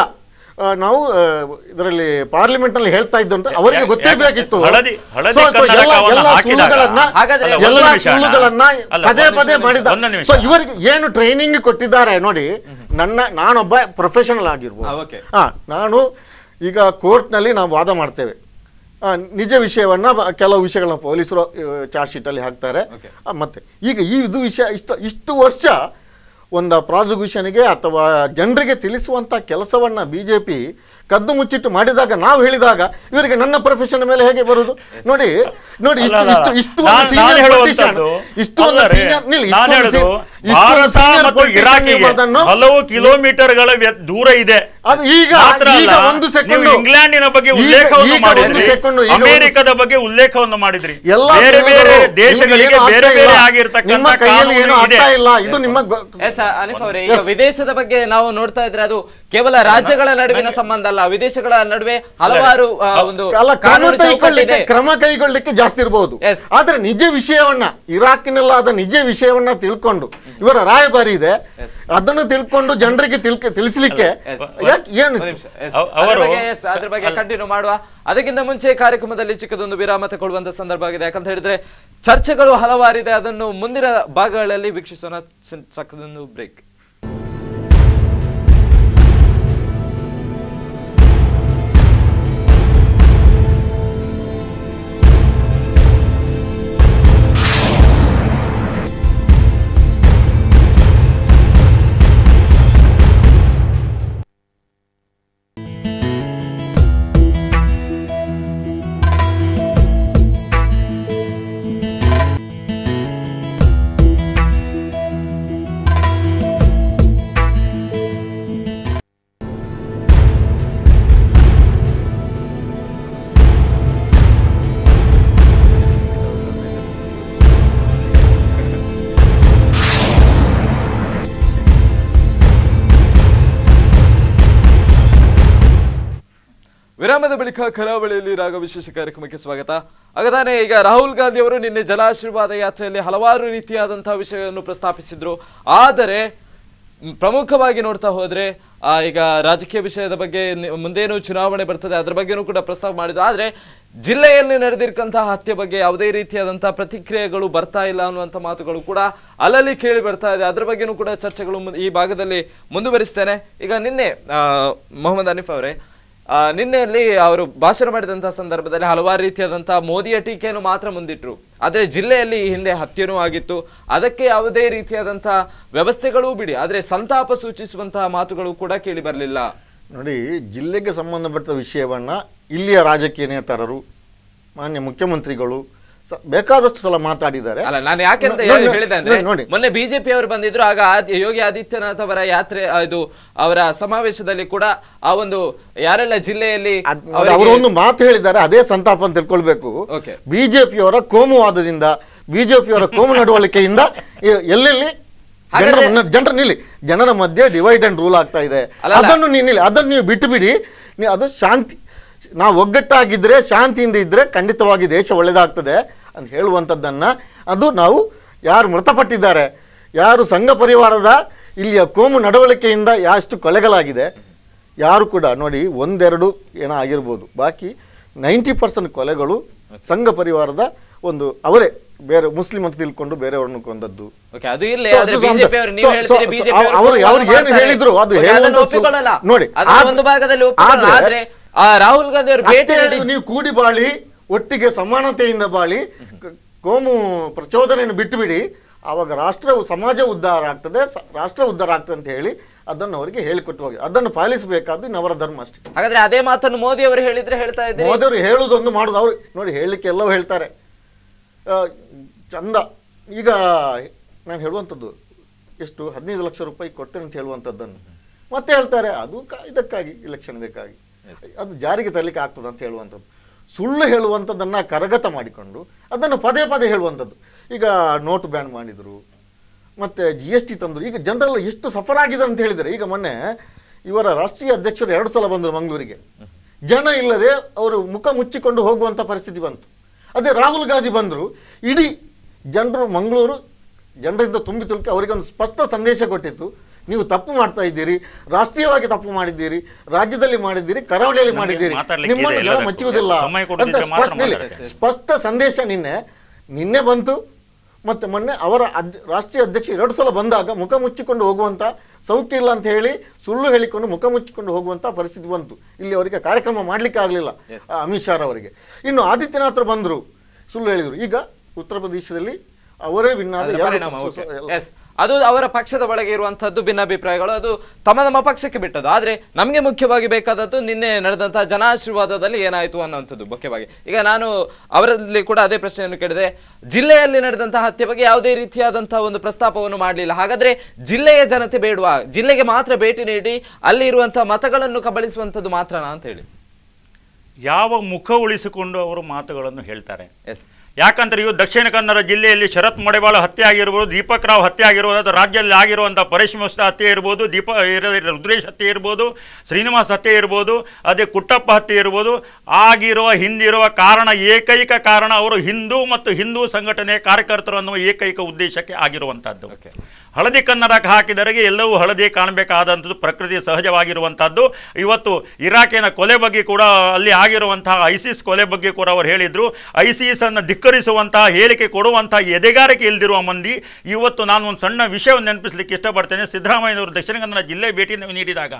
ನಾವು ಇದರಲ್ಲಿ ಪಾರ್ಲಿಮೆಂಟ್ ನಲ್ಲಿ ಹೇಳ್ತಾ ಇದ್ದಂತ ಅವರಿಗೆ ಗೊತ್ತಿರಬೇಕಿತ್ತು. ಸುಳ್ಳುಗಳನ್ನ ಪದೇ ಪದೇ ಮಾಡಿದ. ಸೊ ಇವರಿಗೆ ಏನು ಟ್ರೈನಿಂಗ್ ಕೊಟ್ಟಿದ್ದಾರೆ ನೋಡಿ. ನಾನೊಬ್ಬ ಪ್ರೊಫೆಷನಲ್ ಆಗಿರ್ಬೋದು, ನಾನು ಈಗ ಕೋರ್ಟ್ ನಲ್ಲಿ ನಾವು ವಾದ ಮಾಡ್ತೇವೆ, ನಿಜ ವಿಷಯವನ್ನ ಕೆಲವು ವಿಷಯಗಳನ್ನ ಪೊಲೀಸರು ಚಾರ್ಜ್ ಶೀಟ್ ಅಲ್ಲಿ ಹಾಕ್ತಾರೆ. ಮತ್ತೆ ಈಗ ಇದು ವಿಷಯ ಇಷ್ಟು ವರ್ಷ ಒಂದು ಪ್ರಾಸಿಕ್ಯೂಷನ್ಗೆ ಅಥವಾ ಜನರಿಗೆ ತಿಳಿಸುವಂಥ ಕೆಲಸವನ್ನು ಬಿಜೆಪಿ ಕದ್ದು ಮುಚ್ಚಿಟ್ಟು ಮಾಡಿದಾಗ ನಾವು ಹೇಳಿದಾಗ ಇವರಿಗೆ ನನ್ನ ಪ್ರೊಫೆಷನ್ ಮೇಲೆ ಹೇಗೆ ಬರುವುದು? ನೋಡಿ ನೋಡಿ ಇಷ್ಟು ಹಲವು ಕಿಲೋಮೀಟರ್ಗಳ ದೂರ ಇದೆ. ಅದು ಈಗ ಒಂದು ಸೆಕೆಂಡ್ ಇಂಗ್ಲೆಂಡಿನ ಬಗ್ಗೆ ಉಲ್ಲೇಖವನ್ನು ಮಾಡಿದ್ರಿ, ಅಮೆರಿಕದ ಬಗ್ಗೆ ಉಲ್ಲೇಖವನ್ನು ಮಾಡಿದ್ರಿ, ಬೇರೆ ಬೇರೆ ದೇಶಗಳಿಗೆ ಬೇರೆ ಬೇರೆ ಆಗಿರ್ತಕ್ಕಂಥ ಇದು ನಿಮ್ಮ ಅನಿಫ್ ಅವರೇ, ಈಗ ವಿದೇಶದ ಬಗ್ಗೆ ನಾವು ನೋಡ್ತಾ ಇದ್ರೆ ಅದು ಕೇವಲ ರಾಜ್ಯಗಳ ನಡುವಿನ ಸಂಬಂಧ ಅಲ್ಲ, ವಿದೇಶಗಳ ನಡುವೆ ಹಲವಾರು ಒಂದು ಕ್ರಮ ಕೈಗೊಳ್ಳಲಿಕ್ಕೆ ಜಾಸ್ತಿ ಇರಬಹುದು. ಆದ್ರೆ ನಿಜ ವಿಷಯವನ್ನ ಇರಾಕಿನಲ್ಲಾದ ನಿಜ ವಿಷಯವನ್ನ ತಿಳ್ಕೊಂಡು ಇವರ ರಾಯಭಾರಿ ಇದೆ, ಅದನ್ನು ತಿಳ್ಕೊಂಡು ಜನರಿಗೆ ತಿಳಿಸಲಿಕ್ಕೆ ಅದ್ರ ಬಗ್ಗೆ ಕಂಟಿನ್ಯೂ ಮಾಡುವ. ಅದಕ್ಕಿಂತ ಮುಂಚೆ ಕಾರ್ಯಕ್ರಮದಲ್ಲಿ ಚಿಕ್ಕದೊಂದು ವಿರಾಮ ತಗೊಳ್ಳುವಂತ ಸಂದರ್ಭ ಆಗಿದೆ. ಯಾಕಂತ ಹೇಳಿದ್ರೆ ಚರ್ಚೆಗಳು ಹಲವಾರಿದೆ, ಅದನ್ನು ಮುಂದಿನ ಭಾಗಗಳಲ್ಲಿ ವೀಕ್ಷಿಸೋಣ. ಸಕ್ಕದೊಂದು ಬ್ರೇಕ್. ವಿರಾಮದ ಬಳಿಕ ಕರಾವಳಿಯಲ್ಲಿ ರಾಗ ವಿಶೇಷ ಕಾರ್ಯಕ್ರಮಕ್ಕೆ ಸ್ವಾಗತ. ಹಾಗಾದರೆ ಈಗ ರಾಹುಲ್ ಗಾಂಧಿ ಅವರು ನಿನ್ನೆ ಜಲಾಶೀರ್ವಾದ ಯಾತ್ರೆಯಲ್ಲಿ ಹಲವಾರು ರೀತಿಯಾದಂತಹ ವಿಷಯವನ್ನು ಪ್ರಸ್ತಾಪಿಸಿದ್ರು. ಆದರೆ ಪ್ರಮುಖವಾಗಿ ನೋಡ್ತಾ ಹೋದ್ರೆ ಈಗ ರಾಜಕೀಯ ವಿಷಯದ ಬಗ್ಗೆ ಮುಂದೇನು ಚುನಾವಣೆ ಬರ್ತದೆ ಅದರ ಬಗ್ಗೆನೂ ಕೂಡ ಪ್ರಸ್ತಾಪ ಮಾಡಿದ್ರು. ಆದರೆ ಜಿಲ್ಲೆಯಲ್ಲಿ ನಡೆದಿರ್ತಕ್ಕಂತಹ ಹತ್ಯೆ ಬಗ್ಗೆ ಯಾವುದೇ ರೀತಿಯಾದಂತಹ ಪ್ರತಿಕ್ರಿಯೆಗಳು ಬರ್ತಾ ಇಲ್ಲ ಅನ್ನುವಂಥ ಮಾತುಗಳು ಕೂಡ ಅಲ್ಲಲ್ಲಿ ಕೇಳಿ ಬರ್ತಾ ಇದೆ. ಅದರ ಬಗ್ಗೆನೂ ಕೂಡ ಚರ್ಚೆಗಳು ಈ ಭಾಗದಲ್ಲಿ ಮುಂದುವರಿಸ್ತೇನೆ. ಈಗ ನಿನ್ನೆ ಮೊಹಮ್ಮದ್ ಹನೀಫ್ ಅವರೇ, ನಿನ್ನೆಯಲ್ಲಿ ಅವರು ಭಾಷಣ ಮಾಡಿದಂತಹ ಸಂದರ್ಭದಲ್ಲಿ ಹಲವಾರು ರೀತಿಯಾದಂತಹ ಮೋದಿಯ ಟೀಕೆಯನ್ನು ಮಾತ್ರ ಮುಂದಿಟ್ರು. ಆದರೆ ಜಿಲ್ಲೆಯಲ್ಲಿ ಈ ಹಿಂದೆ ಹತ್ಯೆನೂ ಆಗಿತ್ತು, ಅದಕ್ಕೆ ಯಾವುದೇ ರೀತಿಯಾದಂತಹ ವ್ಯವಸ್ಥೆಗಳೂ ಬಿಡಿ, ಆದರೆ ಸಂತಾಪ ಸೂಚಿಸುವಂತಹ ಮಾತುಗಳು ಕೂಡ ಕೇಳಿ ಬರಲಿಲ್ಲ. ನೋಡಿ, ಜಿಲ್ಲೆಗೆ ಸಂಬಂಧಪಟ್ಟ ವಿಷಯವನ್ನ ಇಲ್ಲಿಯ ರಾಜಕೀಯ ನೇತಾರರು, ಮಾನ್ಯ ಮುಖ್ಯಮಂತ್ರಿಗಳು ಬೇಕಾದಷ್ಟು ಸಲ ಮಾತಾಡಿದ್ದಾರೆ. ಅಲ್ಲ, ನಾನು ಯಾಕೆಂತ ಹೇಳಿದೆ ಅಂದ್ರೆ, ಮೊನ್ನೆ ಬಿಜೆಪಿ ಅವರು ಬಂದಿದ್ರು, ಆಗ ಯೋಗಿ ಆದಿತ್ಯನಾಥ್ ಅವರ ಯಾತ್ರೆ ಇದು ಅವರ ಸಮಾವೇಶದಲ್ಲಿ ಕೂಡ ಆ ಒಂದು ಯಾರೆಲ್ಲ ಜಿಲ್ಲೆಯಲ್ಲಿ ಅವರೊಂದು ಮಾತು ಹೇಳಿದ್ದಾರೆ, ಅದೇ ಸಂತಾಪ ಅಂತ ತಿಳ್ಕೊಳ್ಬೇಕು. ಬಿಜೆಪಿಯವರ ಕೋಮುವಾದದಿಂದ, ಬಿಜೆಪಿಯವರ ಕೋಮು ನಡವಳಿಕೆಯಿಂದ ಎಲ್ಲೆಲ್ಲಿ ಜನರ ಮಧ್ಯೆ ಡಿವೈಡ್ ಅಂಡ್ ರೂಲ್ ಆಗ್ತಾ ಇದೆ. ಅದನ್ನು ನೀವು ಬಿಟ್ಟು ಬಿಡಿ. ಅದು ಶಾಂತಿ, ನಾವು ಒಗ್ಗಟ್ಟಾಗಿದ್ರೆ, ಶಾಂತಿಯಿಂದ ಇದ್ರೆ ಖಂಡಿತವಾಗಿ ದೇಶ ಒಳ್ಳೆದಾಗ್ತದೆ ಅಂತ ಹೇಳುವಂಥದ್ದನ್ನು, ಅದು ನಾವು ಯಾರು ಮೃತಪಟ್ಟಿದ್ದಾರೆ, ಯಾರು ಸಂಘ ಪರಿವಾರದ ಇಲ್ಲಿಯ ಕೋಮು ನಡವಳಿಕೆಯಿಂದ ಎಷ್ಟು ಕೊಲೆಗಳಾಗಿದೆ, ಯಾರು ಕೂಡ ನೋಡಿ ಒಂದೆರಡು ಏನೋ ಆಗಿರ್ಬೋದು, ಬಾಕಿ 90% ಕೊಲೆಗಳು ಸಂಘ ಪರಿವಾರದ ಒಂದು ಅವರೇ ಬೇರೆ ಮುಸ್ಲಿಂ ಅಂತ ತಿಳ್ಕೊಂಡು ಬೇರೆಯವ್ರನ್ನು ಕೊಂದದ್ದು. ಅವ್ರಿಗೆ ಏನು ಹೇಳಿದ್ರು ಅದು ನೋಡಿ. ರಾಹುಲ್ ಗಾಂಧಿ ಅವರು ಭೇಟಿ ನೀಡಿ ನೀವು ಕೂಡಿ ಬಾಳಿ, ಒಟ್ಟಿಗೆ ಸಮಾನತೆಯಿಂದ ಬಾಳಿ, ಕೋಮು ಪ್ರಚೋದನೆಯನ್ನು ಬಿಟ್ಟು ಬಿಡಿ, ಆವಾಗ ಸಮಾಜ ಉದ್ಧಾರ ಆಗ್ತದೆ, ರಾಷ್ಟ್ರ ಉದ್ಧಾರ ಆಗ್ತದೆ ಅಂತ ಹೇಳಿ ಅದನ್ನು ಅವರಿಗೆ ಹೇಳಿಕೊಟ್ಟು ಹೋಗಿ ಅದನ್ನು ಪಾಲಿಸಬೇಕಾದ್ದು ಅವರ ಧರ್ಮ ಅಷ್ಟೇ. ಹಾಗಾದ್ರೆ ಅದೇ ಮಾತನ್ನು ಮೋದಿ ಅವರು ಹೇಳಿದ್ರೆ ಹೇಳ್ತಾ ಇದ್ದಾರೆ. ಮೋದಿ ಅವರು ಹೇಳುದೊಂದು ಮಾಡುದು, ಅವ್ರು ನೋಡಿ ಹೇಳಲಿಕ್ಕೆ ಎಲ್ಲವೂ ಹೇಳ್ತಾರೆ ಚಂದ. ಈಗ ನಾನು ಹೇಳುವಂಥದ್ದು ಎಷ್ಟು 15 ಲಕ್ಷ ರೂಪಾಯಿ ಕೊಡ್ತೇನೆ ಅಂತ ಹೇಳುವಂಥದ್ದನ್ನು ಮತ್ತೆ ಹೇಳ್ತಾರೆ, ಅದು ಇದಕ್ಕಾಗಿ ಇಲೆಕ್ಷನ್ ಇದಕ್ಕಾಗಿ ಅದು ಜಾರಿಗೆ ತರಲಿಕ್ಕೆ ಆಗ್ತದೆ ಅಂತ ಹೇಳುವಂಥದ್ದು. ಸುಳ್ಳು ಹೇಳುವಂಥದ್ದನ್ನು ಕರಗತ ಮಾಡಿಕೊಂಡು ಅದನ್ನು ಪದೇ ಪದೇ ಹೇಳುವಂಥದ್ದು. ಈಗ ನೋಟು ಬ್ಯಾನ್ ಮಾಡಿದರು, ಮತ್ತು GST ತಂದರು. ಈಗ ಜನರೆಲ್ಲ ಎಷ್ಟು ಸಫರ್ ಆಗಿದೆ ಅಂತ ಹೇಳಿದರೆ, ಈಗ ಮೊನ್ನೆ ಇವರ ರಾಷ್ಟ್ರೀಯ ಅಧ್ಯಕ್ಷರು 2 ಸಲ ಬಂದರು ಮಂಗಳೂರಿಗೆ, ಜನ ಇಲ್ಲದೆ ಅವರು ಮುಖ ಮುಚ್ಚಿಕೊಂಡು ಹೋಗುವಂಥ ಪರಿಸ್ಥಿತಿ ಬಂತು. ಅದೇ ರಾಹುಲ್ ಗಾಂಧಿ ಬಂದರು, ಇಡೀ ಜನರು ಮಂಗಳೂರು ಜನರಿಂದ ತುಂಬಿ ತುಳುಕಿ ಅವರಿಗೆ ಒಂದು ಸ್ಪಷ್ಟ ಸಂದೇಶ ಕೊಟ್ಟಿತ್ತು, ನೀವು ತಪ್ಪು ಮಾಡ್ತಾ ಇದ್ದೀರಿ, ರಾಷ್ಟ್ರೀಯವಾಗಿ ತಪ್ಪು ಮಾಡಿದ್ದೀರಿ, ರಾಜ್ಯದಲ್ಲಿ ಮಾಡಿದ್ದೀರಿ, ಕರಾವಳಿಯಲ್ಲಿ ಮಾಡಿದ್ದೀರಿ, ನಿಮ್ಮನ್ನು ಜನ ಮೆಚ್ಚುವುದಿಲ್ಲ ಅಂತ ಸ್ಪಷ್ಟ ಸಂದೇಶ ನಿನ್ನೆ ಬಂತು. ಮತ್ತು ಮೊನ್ನೆ ಅವರ ರಾಷ್ಟ್ರೀಯ ಅಧ್ಯಕ್ಷ 2 ಸಲ ಬಂದಾಗ ಮುಖ ಮುಚ್ಚಿಕೊಂಡು ಹೋಗುವಂಥ, ಸೌಖ್ಯ ಇಲ್ಲ ಅಂತ ಹೇಳಿ ಸುಳ್ಳು ಹೇಳಿಕೊಂಡು ಮುಖ ಮುಚ್ಚಿಕೊಂಡು ಹೋಗುವಂಥ ಪರಿಸ್ಥಿತಿ ಬಂತು. ಇಲ್ಲಿ ಅವರಿಗೆ ಕಾರ್ಯಕ್ರಮ ಮಾಡಲಿಕ್ಕೆ ಆಗಲಿಲ್ಲ ಅಮಿತ್ ಶಾ ಅವರಿಗೆ. ಇನ್ನು ಆದಿತ್ಯನಾಥ್ ಬಂದರು, ಸುಳ್ಳು ಹೇಳಿದರು. ಈಗ ಉತ್ತರ ಪ್ರದೇಶದಲ್ಲಿ ಅವರೇ ವಿನ್ ಆದ. ಅದು ಅವರ ಪಕ್ಷದ ಒಳಗೆ ಇರುವಂತಹದ್ದು ಭಿನ್ನಾಭಿಪ್ರಾಯಗಳು, ಅದು ತಮ್ಮ ಪಕ್ಷಕ್ಕೆ ಬಿಟ್ಟದ್ದು. ಆದ್ರೆ ನಮಗೆ ಮುಖ್ಯವಾಗಿ ಬೇಕಾದದ್ದು ನಿನ್ನೆ ನಡೆದಂತಹ ಜನಾಶೀರ್ವಾದದಲ್ಲಿ ಏನಾಯ್ತು ಅನ್ನುವಂಥದ್ದು ಮುಖ್ಯವಾಗಿ. ಈಗ ನಾನು ಅವರಲ್ಲಿ ಕೂಡ ಅದೇ ಪ್ರಶ್ನೆಯನ್ನು ಕೇಳಿದೆ, ಜಿಲ್ಲೆಯಲ್ಲಿ ನಡೆದಂತಹ ಹತ್ಯೆ ಬಗ್ಗೆ ಯಾವುದೇ ರೀತಿಯಾದಂತಹ ಒಂದು ಪ್ರಸ್ತಾಪವನ್ನು ಮಾಡಲಿಲ್ಲ. ಹಾಗಾದ್ರೆ ಜಿಲ್ಲೆಯ ಜನತೆ ಬೇಡವಾ, ಜಿಲ್ಲೆಗೆ ಮಾತ್ರ ಭೇಟಿ ನೀಡಿ ಅಲ್ಲಿ ಇರುವಂತಹ ಮತಗಳನ್ನು ಕಬಳಿಸುವಂಥದ್ದು ಮಾತ್ರನಾ ಅಂತ ಹೇಳಿ ಯಾವ ಮುಖ ಉಳಿಸಿಕೊಂಡು ಅವರು ಮಾತುಗಳನ್ನು ಹೇಳ್ತಾರೆ? ಎಸ್, ಯಾಕಂದ್ರೆ ಇವು ದಕ್ಷಿಣ ಕನ್ನಡ ಜಿಲ್ಲೆಯಲ್ಲಿ ಶರತ್ ಮಡೆವಾಳ ಹತ್ಯೆ ಆಗಿರ್ಬೋದು, ದೀಪಕ್ ರಾವ್ ಹತ್ಯೆ ಆಗಿರ್ಬೋದು, ಅದು ರಾಜ್ಯದಲ್ಲಿ ಆಗಿರುವಂಥ ಪರೇಶ್ ಮಿಶ್ರಾ ಹತ್ಯೆ ಇರ್ಬೋದು, ರುದ್ರೇಶ್ ಹತ್ಯೆ ಇರ್ಬೋದು, ಶ್ರೀನಿವಾಸ್ ಹತ್ಯೆ ಇರ್ಬೋದು, ಅದೇ ಕುಟ್ಟಪ್ಪ ಹತ್ಯೆ ಇರ್ಬೋದು. ಆಗಿರುವ ಹಿಂದಿರುವ ಕಾರಣ, ಏಕೈಕ ಕಾರಣ ಅವರು ಹಿಂದೂ ಮತ್ತು ಹಿಂದೂ ಸಂಘಟನೆಯ ಕಾರ್ಯಕರ್ತರು ಅನ್ನುವ ಏಕೈಕ ಉದ್ದೇಶಕ್ಕೆ ಆಗಿರುವಂಥದ್ದು. ಹಳದಿ ಕನ್ನಡಕ್ಕೆ ಹಾಕಿದರೆಗೆ ಎಲ್ಲವೂ ಹಳದಿ ಕಾಣಬೇಕಾದಂಥದ್ದು ಪ್ರಕೃತಿ ಸಹಜವಾಗಿರುವಂಥದ್ದು. ಇವತ್ತು ಇರಾಕಿನ ಕೊಲೆ ಬಗ್ಗೆ ಕೂಡ, ಅಲ್ಲಿ ಆಗಿರುವಂತಹ ಐಸಿಸ್ ಕೊಲೆ ಬಗ್ಗೆ ಕೂಡ ಅವರು ಹೇಳಿದರು. ಐಸಿಸ್ ಅನ್ನು ಧಿಕ್ಕರಿಸುವಂತಹ ಹೇಳಿಕೆ ಕೊಡುವಂತಹ ಎದೆಗಾರಿಕೆ ಇಲ್ದಿರುವ ಮಂದಿ. ಇವತ್ತು ನಾನು ಒಂದು ಸಣ್ಣ ವಿಷಯವನ್ನು ನೆನಪಿಸಲಿಕ್ಕೆ ಇಷ್ಟಪಡ್ತೇನೆ. ಸಿದ್ದರಾಮಯ್ಯನವರು ದಕ್ಷಿಣ ಕನ್ನಡ ಜಿಲ್ಲೆ ಭೇಟಿ ನೀಡಿದಾಗ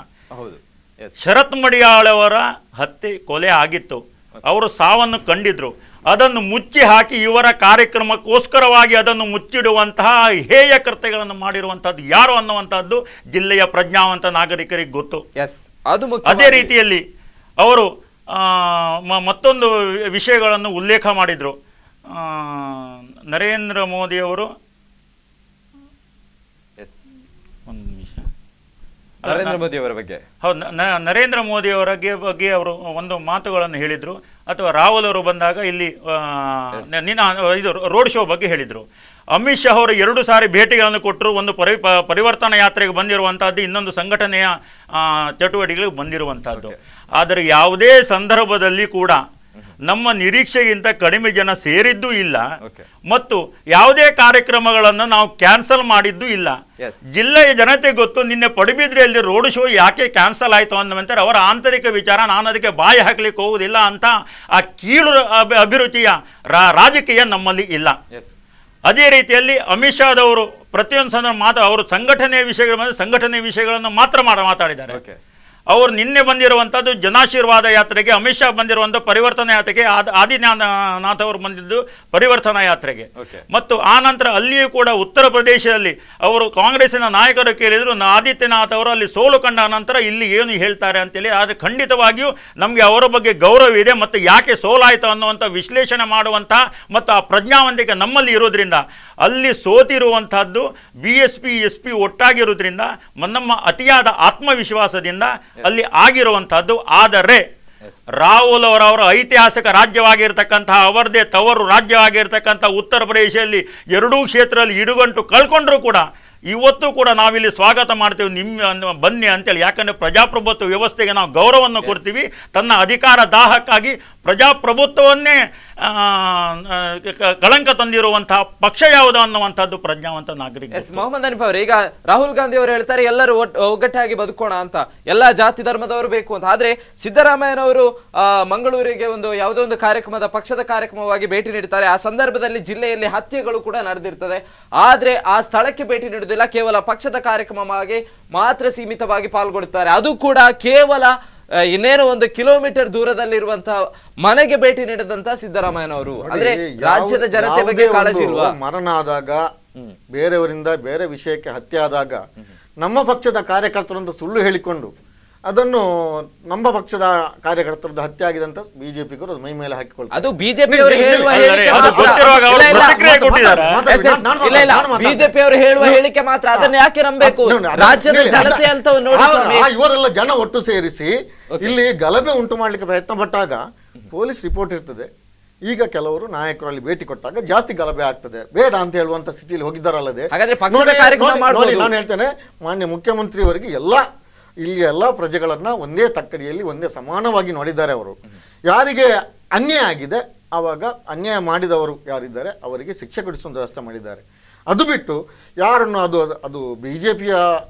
ಶರತ್ ಮಡಿಯಾಳವರ ಹತ್ಯೆ ಕೊಲೆ ಆಗಿತ್ತು, ಅವರು ಸಾವನ್ನು ಕಂಡಿದ್ರು. ಅದನ್ನು ಮುಚ್ಚಿ ಹಾಕಿ ಇವರ ಕಾರ್ಯಕ್ರಮಕ್ಕೋಸ್ಕರವಾಗಿ ಅದನ್ನು ಮುಚ್ಚಿಡುವಂತಹ ಹೇಯ ಕೃತ್ಯಗಳನ್ನು ಮಾಡಿರುವಂತಹದ್ದು ಯಾರು ಅನ್ನುವಂಥದ್ದು ಜಿಲ್ಲೆಯ ಪ್ರಜ್ಞಾವಂತ ನಾಗರಿಕರಿಗೆ ಗೊತ್ತು. ಅದೇ ರೀತಿಯಲ್ಲಿ ಅವರು ಮತ್ತೊಂದು ವಿಷಯಗಳನ್ನು ಉಲ್ಲೇಖ ಮಾಡಿದರು. ನರೇಂದ್ರ ಮೋದಿಯವರು ಒಂದು ನಿಮಿಷ, ನರೇಂದ್ರ ಮೋದಿ ಅವರ ಬಗ್ಗೆ, ಹೌದು, ನರೇಂದ್ರ ಮೋದಿ ಅವರ ಬಗ್ಗೆ ಅವರು ಒಂದು ಮಾತುಗಳನ್ನು ಹೇಳಿದರು. ಅಥವಾ ರಾಹುಲ್ ಅವರು ಬಂದಾಗ ಇಲ್ಲಿ ಇದು ರೋಡ್ ಶೋ ಬಗ್ಗೆ ಹೇಳಿದರು. ಅಮಿತ್ ಶಾ ಅವರು 2 ಸಾರಿ ಭೇಟಿಗಳನ್ನು ಕೊಟ್ಟರು. ಒಂದು ಪರಿವರ್ತನಾ ಯಾತ್ರೆಗೆ ಬಂದಿರುವಂತಹದ್ದು, ಇನ್ನೊಂದು ಸಂಘಟನೆಯ ಚಟುವಟಿಕೆಗಳಿಗೆ ಬಂದಿರುವಂತಹದ್ದು. ಆದರೆ ಯಾವುದೇ ಸಂದರ್ಭದಲ್ಲಿ ಕೂಡ ನಮ್ಮ ನಿರೀಕ್ಷೆಗಿಂತ ಕಡಿಮೆ ಜನ ಸೇರಿದ್ದೂ ಇಲ್ಲ ಮತ್ತು ಯಾವುದೇ ಕಾರ್ಯಕ್ರಮಗಳನ್ನು ನಾವು ಕ್ಯಾನ್ಸಲ್ ಮಾಡಿದ್ದೂ ಇಲ್ಲ. ಜಿಲ್ಲೆಯ ಜನತೆ ಗೊತ್ತು. ನಿನ್ನೆ ಪಡುಬಿದ್ರಿಯಲ್ಲಿ ರೋಡ್ ಶೋ ಯಾಕೆ ಕ್ಯಾನ್ಸಲ್ ಆಯಿತು ಅನ್ನುವಂತಾರೆ ಅವರ ಆಂತರಿಕ ವಿಚಾರ. ನಾನು ಅದಕ್ಕೆ ಬಾಯಿ ಹಾಕಲಿಕ್ಕೆ ಹೋಗುವುದಿಲ್ಲ ಅಂತ ಆ ಕೀಳು ಅಭಿರುಚಿಯ ರಾಜಕೀಯ ನಮ್ಮಲ್ಲಿ ಇಲ್ಲ. ಅದೇ ರೀತಿಯಲ್ಲಿ ಅಮಿತ್ ಶಾದವರು ಪ್ರತಿಯೊಂದು ಸಂದರ್ಭ ಅವರು ಸಂಘಟನೆಯ ವಿಷಯಗಳನ್ನು ಮಾತ್ರ ಮಾತಾಡಿದ್ದಾರೆ. ಅವರು ನಿನ್ನೆ ಬಂದಿರುವಂಥದ್ದು ಜನಾಶೀರ್ವಾದ ಯಾತ್ರೆಗೆ, ಅಮಿತ್ ಶಾ ಬಂದಿರುವಂಥ ಪರಿವರ್ತನಾ ಯಾತ್ರೆಗೆ, ಆದಿತ್ಯನಾಥ್ ಅವರು ಬಂದಿದ್ದು ಪರಿವರ್ತನಾ ಯಾತ್ರೆಗೆ. ಮತ್ತು ಆ ನಂತರ ಅಲ್ಲಿಯೂ ಕೂಡ ಉತ್ತರ ಪ್ರದೇಶದಲ್ಲಿ ಅವರು ಕಾಂಗ್ರೆಸ್ಸಿನ ನಾಯಕರು ಕೇಳಿದರು, ಆದಿತ್ಯನಾಥ್ ಅವರು ಅಲ್ಲಿ ಸೋಲು ಕಂಡ ನಂತರ ಇಲ್ಲಿ ಏನು ಹೇಳ್ತಾರೆ ಅಂತೇಳಿ. ಆದರೆ ಖಂಡಿತವಾಗಿಯೂ ನಮಗೆ ಅವರ ಬಗ್ಗೆ ಗೌರವ ಇದೆ ಮತ್ತು ಯಾಕೆ ಸೋಲಾಯಿತು ಅನ್ನುವಂಥ ವಿಶ್ಲೇಷಣೆ ಮಾಡುವಂಥ ಮತ್ತು ಆ ಪ್ರಜ್ಞಾವಂತಿಕೆ ನಮ್ಮಲ್ಲಿ ಇರೋದ್ರಿಂದ, ಅಲ್ಲಿ ಸೋತಿರುವಂತಹದ್ದು BSP SP ಒಟ್ಟಾಗಿರೋದ್ರಿಂದ, ನಮ್ಮ ಅತಿಯಾದ ಆತ್ಮವಿಶ್ವಾಸದಿಂದ ಅಲ್ಲಿ ಆಗಿರುವಂತಹದ್ದು. ಆದರೆ ರಾಹುಲ್ ಅವರ ಐತಿಹಾಸಿಕ ರಾಜ್ಯವಾಗಿರ್ತಕ್ಕಂತಹ, ಅವರದೇ ತವರು ರಾಜ್ಯವಾಗಿರ್ತಕ್ಕಂಥ ಉತ್ತರ ಪ್ರದೇಶದಲ್ಲಿ 2 ಕ್ಷೇತ್ರದಲ್ಲಿ ಇಡುಗಂಟು ಕಳ್ಕೊಂಡ್ರೂ ಕೂಡ ಇವತ್ತು ಕೂಡ ನಾವಿಲ್ಲಿ ಸ್ವಾಗತ ಮಾಡ್ತೇವೆ, ನಿಮ್ಮ ಬನ್ನಿ ಅಂತೇಳಿ. ಯಾಕಂದರೆ ಪ್ರಜಾಪ್ರಭುತ್ವ ವ್ಯವಸ್ಥೆಗೆ ನಾವು ಗೌರವವನ್ನು ಕೊಡ್ತೀವಿ. ತನ್ನ ಅಧಿಕಾರ ದಾಹಕ್ಕಾಗಿ ಪ್ರಜಾಪ್ರಭುತ್ವವನ್ನೇ ಕಳಂಕ ತಂದಿರುವಂತಹ ಪಕ್ಷ ಯಾವುದು ಅನ್ನುವಂಥದ್ದು ಪ್ರಜ್ಞಾವಂತ ನಾಗರಿಕ. ಮೊಹಮ್ಮದ್ ಹನೀಫ್ ಅವರು, ಈಗ ರಾಹುಲ್ ಗಾಂಧಿ ಅವರು ಹೇಳ್ತಾರೆ ಎಲ್ಲರೂ ಒಗ್ಗಟ್ಟಾಗಿ ಬದುಕೋಣ ಅಂತ, ಎಲ್ಲಾ ಜಾತಿ ಧರ್ಮದವರು ಬೇಕು ಅಂತ. ಆದ್ರೆ ಸಿದ್ದರಾಮಯ್ಯನವರು ಮಂಗಳೂರಿಗೆ ಯಾವುದೋ ಒಂದು ಕಾರ್ಯಕ್ರಮದ ಪಕ್ಷದ ಕಾರ್ಯಕ್ರಮವಾಗಿ ಭೇಟಿ ನೀಡುತ್ತಾರೆ. ಆ ಸಂದರ್ಭದಲ್ಲಿ ಜಿಲ್ಲೆಯಲ್ಲಿ ಹತ್ಯೆಗಳು ಕೂಡ ನಡೆದಿರ್ತದೆ. ಆದ್ರೆ ಆ ಸ್ಥಳಕ್ಕೆ ಭೇಟಿ ನೀಡುವುದಿಲ್ಲ, ಕೇವಲ ಪಕ್ಷದ ಕಾರ್ಯಕ್ರಮವಾಗಿ ಮಾತ್ರ ಸೀಮಿತವಾಗಿ ಪಾಲ್ಗೊಳ್ಳುತ್ತಾರೆ. ಅದು ಕೂಡ ಕೇವಲ ಇನ್ನೇನು 1 ಕಿಲೋಮೀಟರ್ ದೂರದಲ್ಲಿರುವಂತಹ ಮನೆಗೆ ಭೇಟಿ ನೀಡಿದಂತಹ ಸಿದ್ದರಾಮಯ್ಯನವರು. ಅಂದ್ರೆ ರಾಜ್ಯದ ಜನತೆ ಬಗ್ಗೆ ಕಾಳಜಿ ಇಲ್ವಾ? ಮರಣ ಆದಾಗ, ಬೇರೆಯವರಿಂದ ಬೇರೆ ವಿಷಯಕ್ಕೆ ಹತ್ಯೆ ಆದಾಗ ನಮ್ಮ ಪಕ್ಷದ ಕಾರ್ಯಕರ್ತರಂತ ಸುಳ್ಳು ಹೇಳಿಕೊಂಡು ಅದನ್ನು ನಮ್ಮ ಪಕ್ಷದ ಕಾರ್ಯಕರ್ತರದ್ದು ಹತ್ಯೆ ಆಗಿದೆ ಅಂತ ಬಿಜೆಪಿಗರು ಮೈ ಮೇಲೆ ಹಾಕಿಕೊಳ್ತಾರೆ. ಅದು ಬಿಜೆಪಿ ಅವರು ಹೇಳುವ ಹೇಳಿಕೆ ಮಾತ್ರ. ಅದನ್ನ ಯಾಕೆ ನಂಬಬೇಕು? ರಾಜ್ಯದ ಜನತೆ ಅಂತ ನೋಡಿ, ಇವರೆಲ್ಲ ಜನ ಒಟ್ಟು ಸೇರಿಸಿ ಇಲ್ಲಿ ಗಲಭೆ ಉಂಟು ಮಾಡ್ಲಿಕ್ಕೆ ಪ್ರಯತ್ನ ಪಟ್ಟಾಗ ಪೊಲೀಸ್ ರಿಪೋರ್ಟ್ ಇರ್ತದೆ. ಈಗ ಕೆಲವರು ನಾಯಕರು ಅಲ್ಲಿ ಭೇಟಿ ಕೊಟ್ಟಾಗ ಜಾಸ್ತಿ ಗಲಭೆ ಆಗ್ತದೆ, ಬೇಡ ಅಂತ ಹೇಳುವಂತ ಸ್ಥಿತಿಯಲ್ಲಿ ಹೋಗಿದ್ದಾರಲ್ಲದೆ. ನಾನು ಹೇಳ್ತೇನೆ, ಮಾನ್ಯ ಮುಖ್ಯಮಂತ್ರಿಯವರಿಗೆ ಇಲ್ಲಿ ಎಲ್ಲ ಪ್ರಜೆಗಳನ್ನ ಒಂದೇ ತಕ್ಕಡಿಯಲ್ಲಿ ಒಂದೇ ಸಮಾನವಾಗಿ ನೋಡಿದ್ದಾರೆ ಅವರು. ಯಾರಿಗೆ ಅನ್ಯಾಯ ಆಗಿದೆ ಆವಾಗ ಅನ್ಯಾಯ ಮಾಡಿದವರು ಯಾರಿದ್ದಾರೆ ಅವರಿಗೆ ಶಿಕ್ಷೆ ಕೊಡಿಸುವಂಥ ವ್ಯವಸ್ಥೆ ಮಾಡಿದ್ದಾರೆ. ಅದು ಬಿಟ್ಟು ಯಾರನ್ನು ಅದು BJPಯ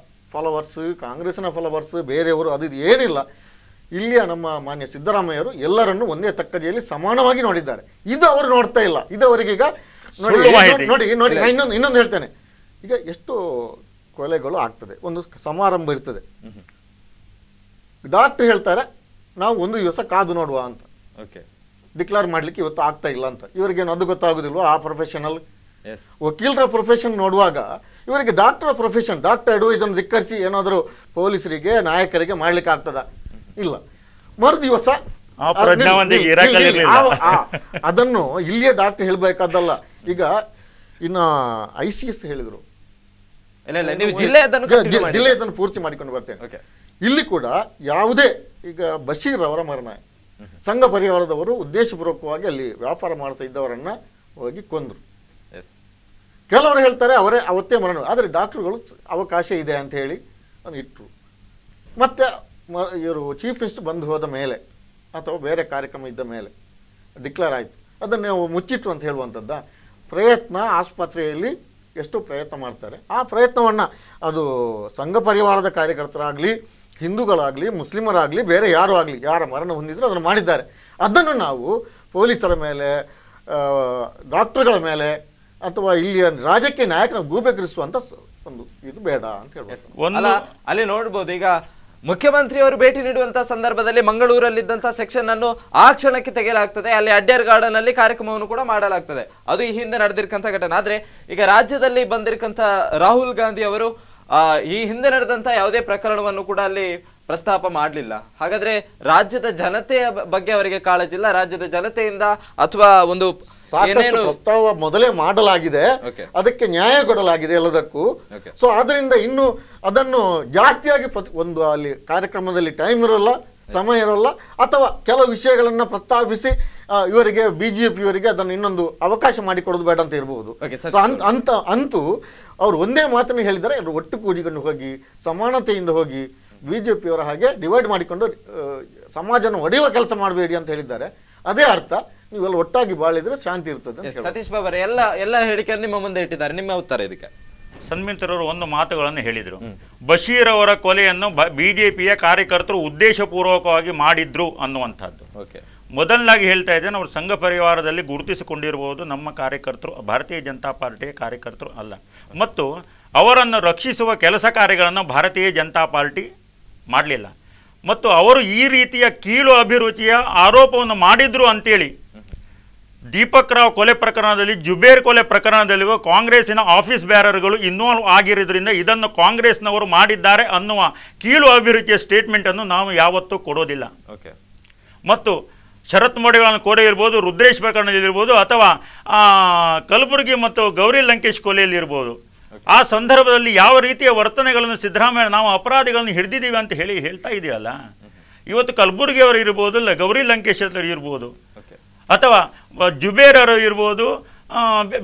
ಫಾಲೋವರ್ಸ್, ಕಾಂಗ್ರೆಸ್ನ ಫಾಲೋವರ್ಸ್, ಬೇರೆಯವರು ಅದು ಏನಿಲ್ಲ. ಇಲ್ಲಿಯ ನಮ್ಮ ಮಾನ್ಯ ಸಿದ್ದರಾಮಯ್ಯರು ಎಲ್ಲರನ್ನು ಒಂದೇ ತಕ್ಕಡಿಯಲ್ಲಿ ಸಮಾನವಾಗಿ ನೋಡಿದ್ದಾರೆ. ಇದು ಅವರು ನೋಡ್ತಾ ಇಲ್ಲ. ಇದು ಅವರಿಗೀಗ ನೋಡಿ ಇನ್ನೊಂದು ಹೇಳ್ತೇನೆ. ಈಗ ಎಷ್ಟು ಕೊಲೆಗಳು ಆಗ್ತದೆ, ಒಂದು ಸಮಾರಂಭ ಇರ್ತದೆ, ಡಾಕ್ಟರ್ ಹೇಳ್ತಾರೆ ನಾವು 1 ದಿವಸ ಕಾದು ನೋಡುವ ಅಂತ, ಡಿಕ್ಲೇರ್ ಮಾಡ್ಲಿಕ್ಕೆ ಇವತ್ತು ಆಗ್ತಾ ಇಲ್ಲ ಅಂತ. ಇವರಿಗೇನು ಅದು ಗೊತ್ತಾಗೋದಿಲ್ವ? ಆ ಪ್ರೊಫೆಷನಲ್ ವಕೀಲರ ಪ್ರೊಫೆಷನ್ ನೋಡುವಾಗ ಇವರಿಗೆ ಡಾಕ್ಟರ್ ಪ್ರೊಫೆಷನ್, ಡಾಕ್ಟರ್ ಅಡ್ವೈಸನ್ನು ಧಿಕ್ಕರಿಸಿ ಏನಾದರೂ ಪೊಲೀಸರಿಗೆ ನಾಯಕರಿಗೆ ಮಾಡ್ಲಿಕ್ಕೆ ಆಗ್ತದ? ಇಲ್ಲ. ಮರು ದಿವಸ ಅದನ್ನು ಇಲ್ಲಿಯೇ ಡಾಕ್ಟರ್ ಹೇಳಬೇಕಾದಲ್ಲ. ಈಗ ಇನ್ನು ICS ಹೇಳಿದ್ರು, ಜಿಲ್ಲೆಯದನ್ನು ಪೂರ್ತಿ ಮಾಡಿಕೊಂಡು ಬರ್ತೇನೆ. ಇಲ್ಲಿ ಕೂಡ ಯಾವುದೇ ಈಗ ಬಶೀರ್ ಅವರ ಮರಣ, ಸಂಘ ಪರಿವಾರದವರು ಉದ್ದೇಶಪೂರ್ವಕವಾಗಿ ಅಲ್ಲಿ ವ್ಯಾಪಾರ ಮಾಡ್ತಾ ಇದ್ದವರನ್ನ ಹೋಗಿ ಕೊಂದ್ರು. ಕೆಲವರು ಹೇಳ್ತಾರೆ ಅವರೇ ಅವತ್ತೇ ಮರಣ, ಆದರೆ ಡಾಕ್ಟರ್ಗಳು ಅವಕಾಶ ಇದೆ ಅಂತ ಹೇಳಿ ಅದನ್ನು ಇಟ್ಟರು. ಮತ್ತೆ ಇವರು ಚೀಫ್ ಮಿನಿಸ್ಟರ್ ಬಂದು ಹೋದ ಮೇಲೆ ಅಥವಾ ಬೇರೆ ಕಾರ್ಯಕ್ರಮ ಇದ್ದ ಮೇಲೆ ಡಿಕ್ಲೇರ್ ಆಯಿತು, ಅದನ್ನು ನಾವು ಮುಚ್ಚಿಟ್ರು ಅಂತ ಹೇಳುವಂಥದ್ದು. ಪ್ರಯತ್ನ ಆಸ್ಪತ್ರೆಯಲ್ಲಿ ಎಷ್ಟು ಪ್ರಯತ್ನ ಮಾಡ್ತಾರೆ, ಆ ಪ್ರಯತ್ನವನ್ನು ಅದು ಸಂಘ ಪರಿವಾರದ ಕಾರ್ಯಕರ್ತರಾಗಲಿ, ಹಿಂದೂಗಳಾಗಲಿ, ಮುಸ್ಲಿಮರಾಗಲಿ, ಬೇರೆ ಯಾರು ಆಗಲಿ, ಯಾರ ಮರಣ ಹೊಂದಿದ್ರು ಅದನ್ನು ಮಾಡಿದ್ದಾರೆ. ಅದನ್ನು ನಾವು ಪೊಲೀಸರ ಮೇಲೆ, ಡಾಕ್ಟರ್ಗಳ ಮೇಲೆ ಅಥವಾ ಇಲ್ಲಿಯ ರಾಜಕೀಯ ನಾಯಕರ ಗೂಬೆಗರಿಸುವಂಥ ಒಂದು ಇದು ಬೇಡ ಅಂತ ಹೇಳ್ಬೋದು. ಅಲ್ಲಿ ನೋಡ್ಬೋದು, ಈಗ ಮುಖ್ಯಮಂತ್ರಿಯವರು ಭೇಟಿ ನೀಡುವಂತಹ ಸಂದರ್ಭದಲ್ಲಿ ಮಂಗಳೂರಲ್ಲಿದ್ದಂತಹ ಸೆಕ್ಷನ್ ಅನ್ನು ಆ ಕ್ಷಣಕ್ಕೆ ತೆಗೆಯಲಾಗ್ತದೆ. ಅಲ್ಲಿ ಅಡ್ಯಾರ್ ಗಾರ್ಡನ್ ಅಲ್ಲಿ ಕಾರ್ಯಕ್ರಮವನ್ನು ಕೂಡ ಮಾಡಲಾಗ್ತದೆ. ಅದು ಈ ಹಿಂದೆ ನಡೆದಿರ್ತಕ್ಕಂಥ ಘಟನೆ. ಆದ್ರೆ ಈಗ ರಾಜ್ಯದಲ್ಲಿ ಬಂದಿರತಕ್ಕಂಥ ರಾಹುಲ್ ಗಾಂಧಿ ಅವರು ಈ ಹಿಂದೆ ನಡೆದಂತ ಯಾವುದೇ ಪ್ರಕರಣವನ್ನು ಕೂಡ ಅಲ್ಲಿ ಪ್ರಸ್ತಾಪ ಮಾಡಲಿಲ್ಲ. ಹಾಗಾದ್ರೆ ರಾಜ್ಯದ ಜನತೆಯ ಬಗ್ಗೆ ಅವರಿಗೆ ಕಾಳಜಿ ಇಲ್ಲ, ರಾಜ್ಯದ ಜನತೆಯಿಂದ ಅಥವಾ ಒಂದು ಸಾಕಷ್ಟು ಪ್ರಸ್ತಾವ ಮೊದಲೇ ಮಾಡಲಾಗಿದೆ, ಅದಕ್ಕೆ ನ್ಯಾಯ ಕೊಡಲಾಗಿದೆ ಎಲ್ಲದಕ್ಕೂ. ಸೊ ಅದರಿಂದ ಇನ್ನು ಅದನ್ನು ಜಾಸ್ತಿಯಾಗಿ ಒಂದು ಅಲ್ಲಿ ಕಾರ್ಯಕ್ರಮದಲ್ಲಿ ಟೈಮ್ ಇರೋಲ್ಲ, ಸಮಯ ಇರೋಲ್ಲ, ಅಥವಾ ಕೆಲವು ವಿಷಯಗಳನ್ನ ಪ್ರಸ್ತಾಪಿಸಿ ಇವರಿಗೆ ಬಿಜೆಪಿ ಇವರಿಗೆ ಅದನ್ನು ಇನ್ನೊಂದು ಅವಕಾಶ ಮಾಡಿಕೊಡೋದು ಬೇಡ ಅಂತ ಇರಬಹುದು. ಅಂತೂ ಅವರು ಒಂದೇ ಮಾತನ್ನು ಹೇಳಿದರೆ, ಒಟ್ಟು ಕೂಡಿಕೊಂಡು ಹೋಗಿ ಸಮಾನತೆಯಿಂದ ಹೋಗಿ ಬಿಜೆಪಿಯವರ ಹಾಗೆ ಡಿವೈಡ್ ಮಾಡಿಕೊಂಡು ಸಮಾಜನ ಒಡೆಯುವ ಕೆಲಸ ಮಾಡಬೇಡಿ ಅಂತ ಹೇಳಿದ್ದಾರೆ. ಅದೇ ಅರ್ಥ, ನೀವೆಲ್ಲ ಒಟ್ಟಾಗಿ ಬಾಳಿದ್ರೆ ಶಾಂತಿ ಇರ್ತದೆ. ಸತೀಶ್ ಬಾಬರ್ ಎಲ್ಲ ಹೇಳಿಕೆಯನ್ನು ನಿಮ್ಮ ಮುಂದೆ ಇಟ್ಟಿದ್ದಾರೆ, ನಿಮ್ಮ ಉತ್ತರ ಇದಕ್ಕೆ? ಸನ್ಮಿತ್ರರು ಒಂದು ಮಾತುಗಳನ್ನು ಹೇಳಿದರು. ಬಶೀರ್ ಅವರ ಕೊಲೆಯನ್ನು ಬಿಜೆಪಿಯ ಕಾರ್ಯಕರ್ತರು ಉದ್ದೇಶಪೂರ್ವಕವಾಗಿ ಮಾಡಿದ್ರು ಅನ್ನುವಂಥದ್ದು. ಮೊದಲನಾಗಿ ಹೇಳ್ತಾ ಇದ್ದೇನೆ, ಅವರು ಸಂಘ ಪರಿವಾರದಲ್ಲಿ ಗುರುತಿಸಿಕೊಂಡಿರಬಹುದು, ನಮ್ಮ ಕಾರ್ಯಕರ್ತರು ಭಾರತೀಯ ಜನತಾ ಪಾರ್ಟಿಯ ಕಾರ್ಯಕರ್ತರು ಅಲ್ಲ. ಮತ್ತು ಅವರನ್ನು ರಕ್ಷಿಸುವ ಕೆಲಸ ಕಾರ್ಯಗಳನ್ನು ಭಾರತೀಯ ಜನತಾ ಪಾರ್ಟಿ ಮಾಡಲಿಲ್ಲ. ಮತ್ತು ಅವರು ಈ ರೀತಿಯ ಕೀಳು ಅಭಿರುಚಿಯ ಆರೋಪವನ್ನು ಮಾಡಿದ್ರು ಅಂತೇಳಿ ದೀಪಕ್ ರಾವ್ ಕೊಲೆ ಪ್ರಕರಣದಲ್ಲಿ, ಜುಬೇರ್ ಕೊಲೆ ಪ್ರಕರಣದಲ್ಲಿ ಕಾಂಗ್ರೆಸ್ಸಿನ ಆಫೀಸ್ ಬ್ಯಾರರ್ಗಳು ಇನ್ವಾಲ್ವ್ ಆಗಿರೋದ್ರಿಂದ ಇದನ್ನು ಕಾಂಗ್ರೆಸ್ನವರು ಮಾಡಿದ್ದಾರೆ ಅನ್ನುವ ಕೀಳು ಅಭಿರುಚಿಯ ಸ್ಟೇಟ್ಮೆಂಟನ್ನು ನಾವು ಯಾವತ್ತೂ ಕೊಡೋದಿಲ್ಲ. ಮತ್ತು ಶರತ್ ಮಡಿವಾಳನ ಕೊಲೆ ಇರ್ಬೋದು, ರುದ್ರೇಶ್ ಪ್ರಕರಣದಲ್ಲಿರ್ಬೋದು, ಅಥವಾ ಕಲಬುರಗಿ ಮತ್ತು ಗೌರಿ ಲಂಕೇಶ್ ಕೊಲೆಯಲ್ಲಿರ್ಬೋದು, ಆ ಸಂದರ್ಭದಲ್ಲಿ ಯಾವ ರೀತಿಯ ವರ್ತನೆಗಳನ್ನು ಸಿದ್ದರಾಮಯ್ಯ ನಾವು ಅಪರಾಧಿಗಳನ್ನು ಹಿಡಿದಿದ್ದೀವಿ ಅಂತ ಹೇಳ್ತಾ ಇದೆಯಲ್ಲ. ಇವತ್ತು ಕಲಬುರಗಿಯವರು ಇರ್ಬೋದು, ಗೌರಿ ಲಂಕೇಶ್ ಇರ್ಬೋದು, ಅಥವಾ ಜುಬೇರರು ಇರ್ಬೋದು,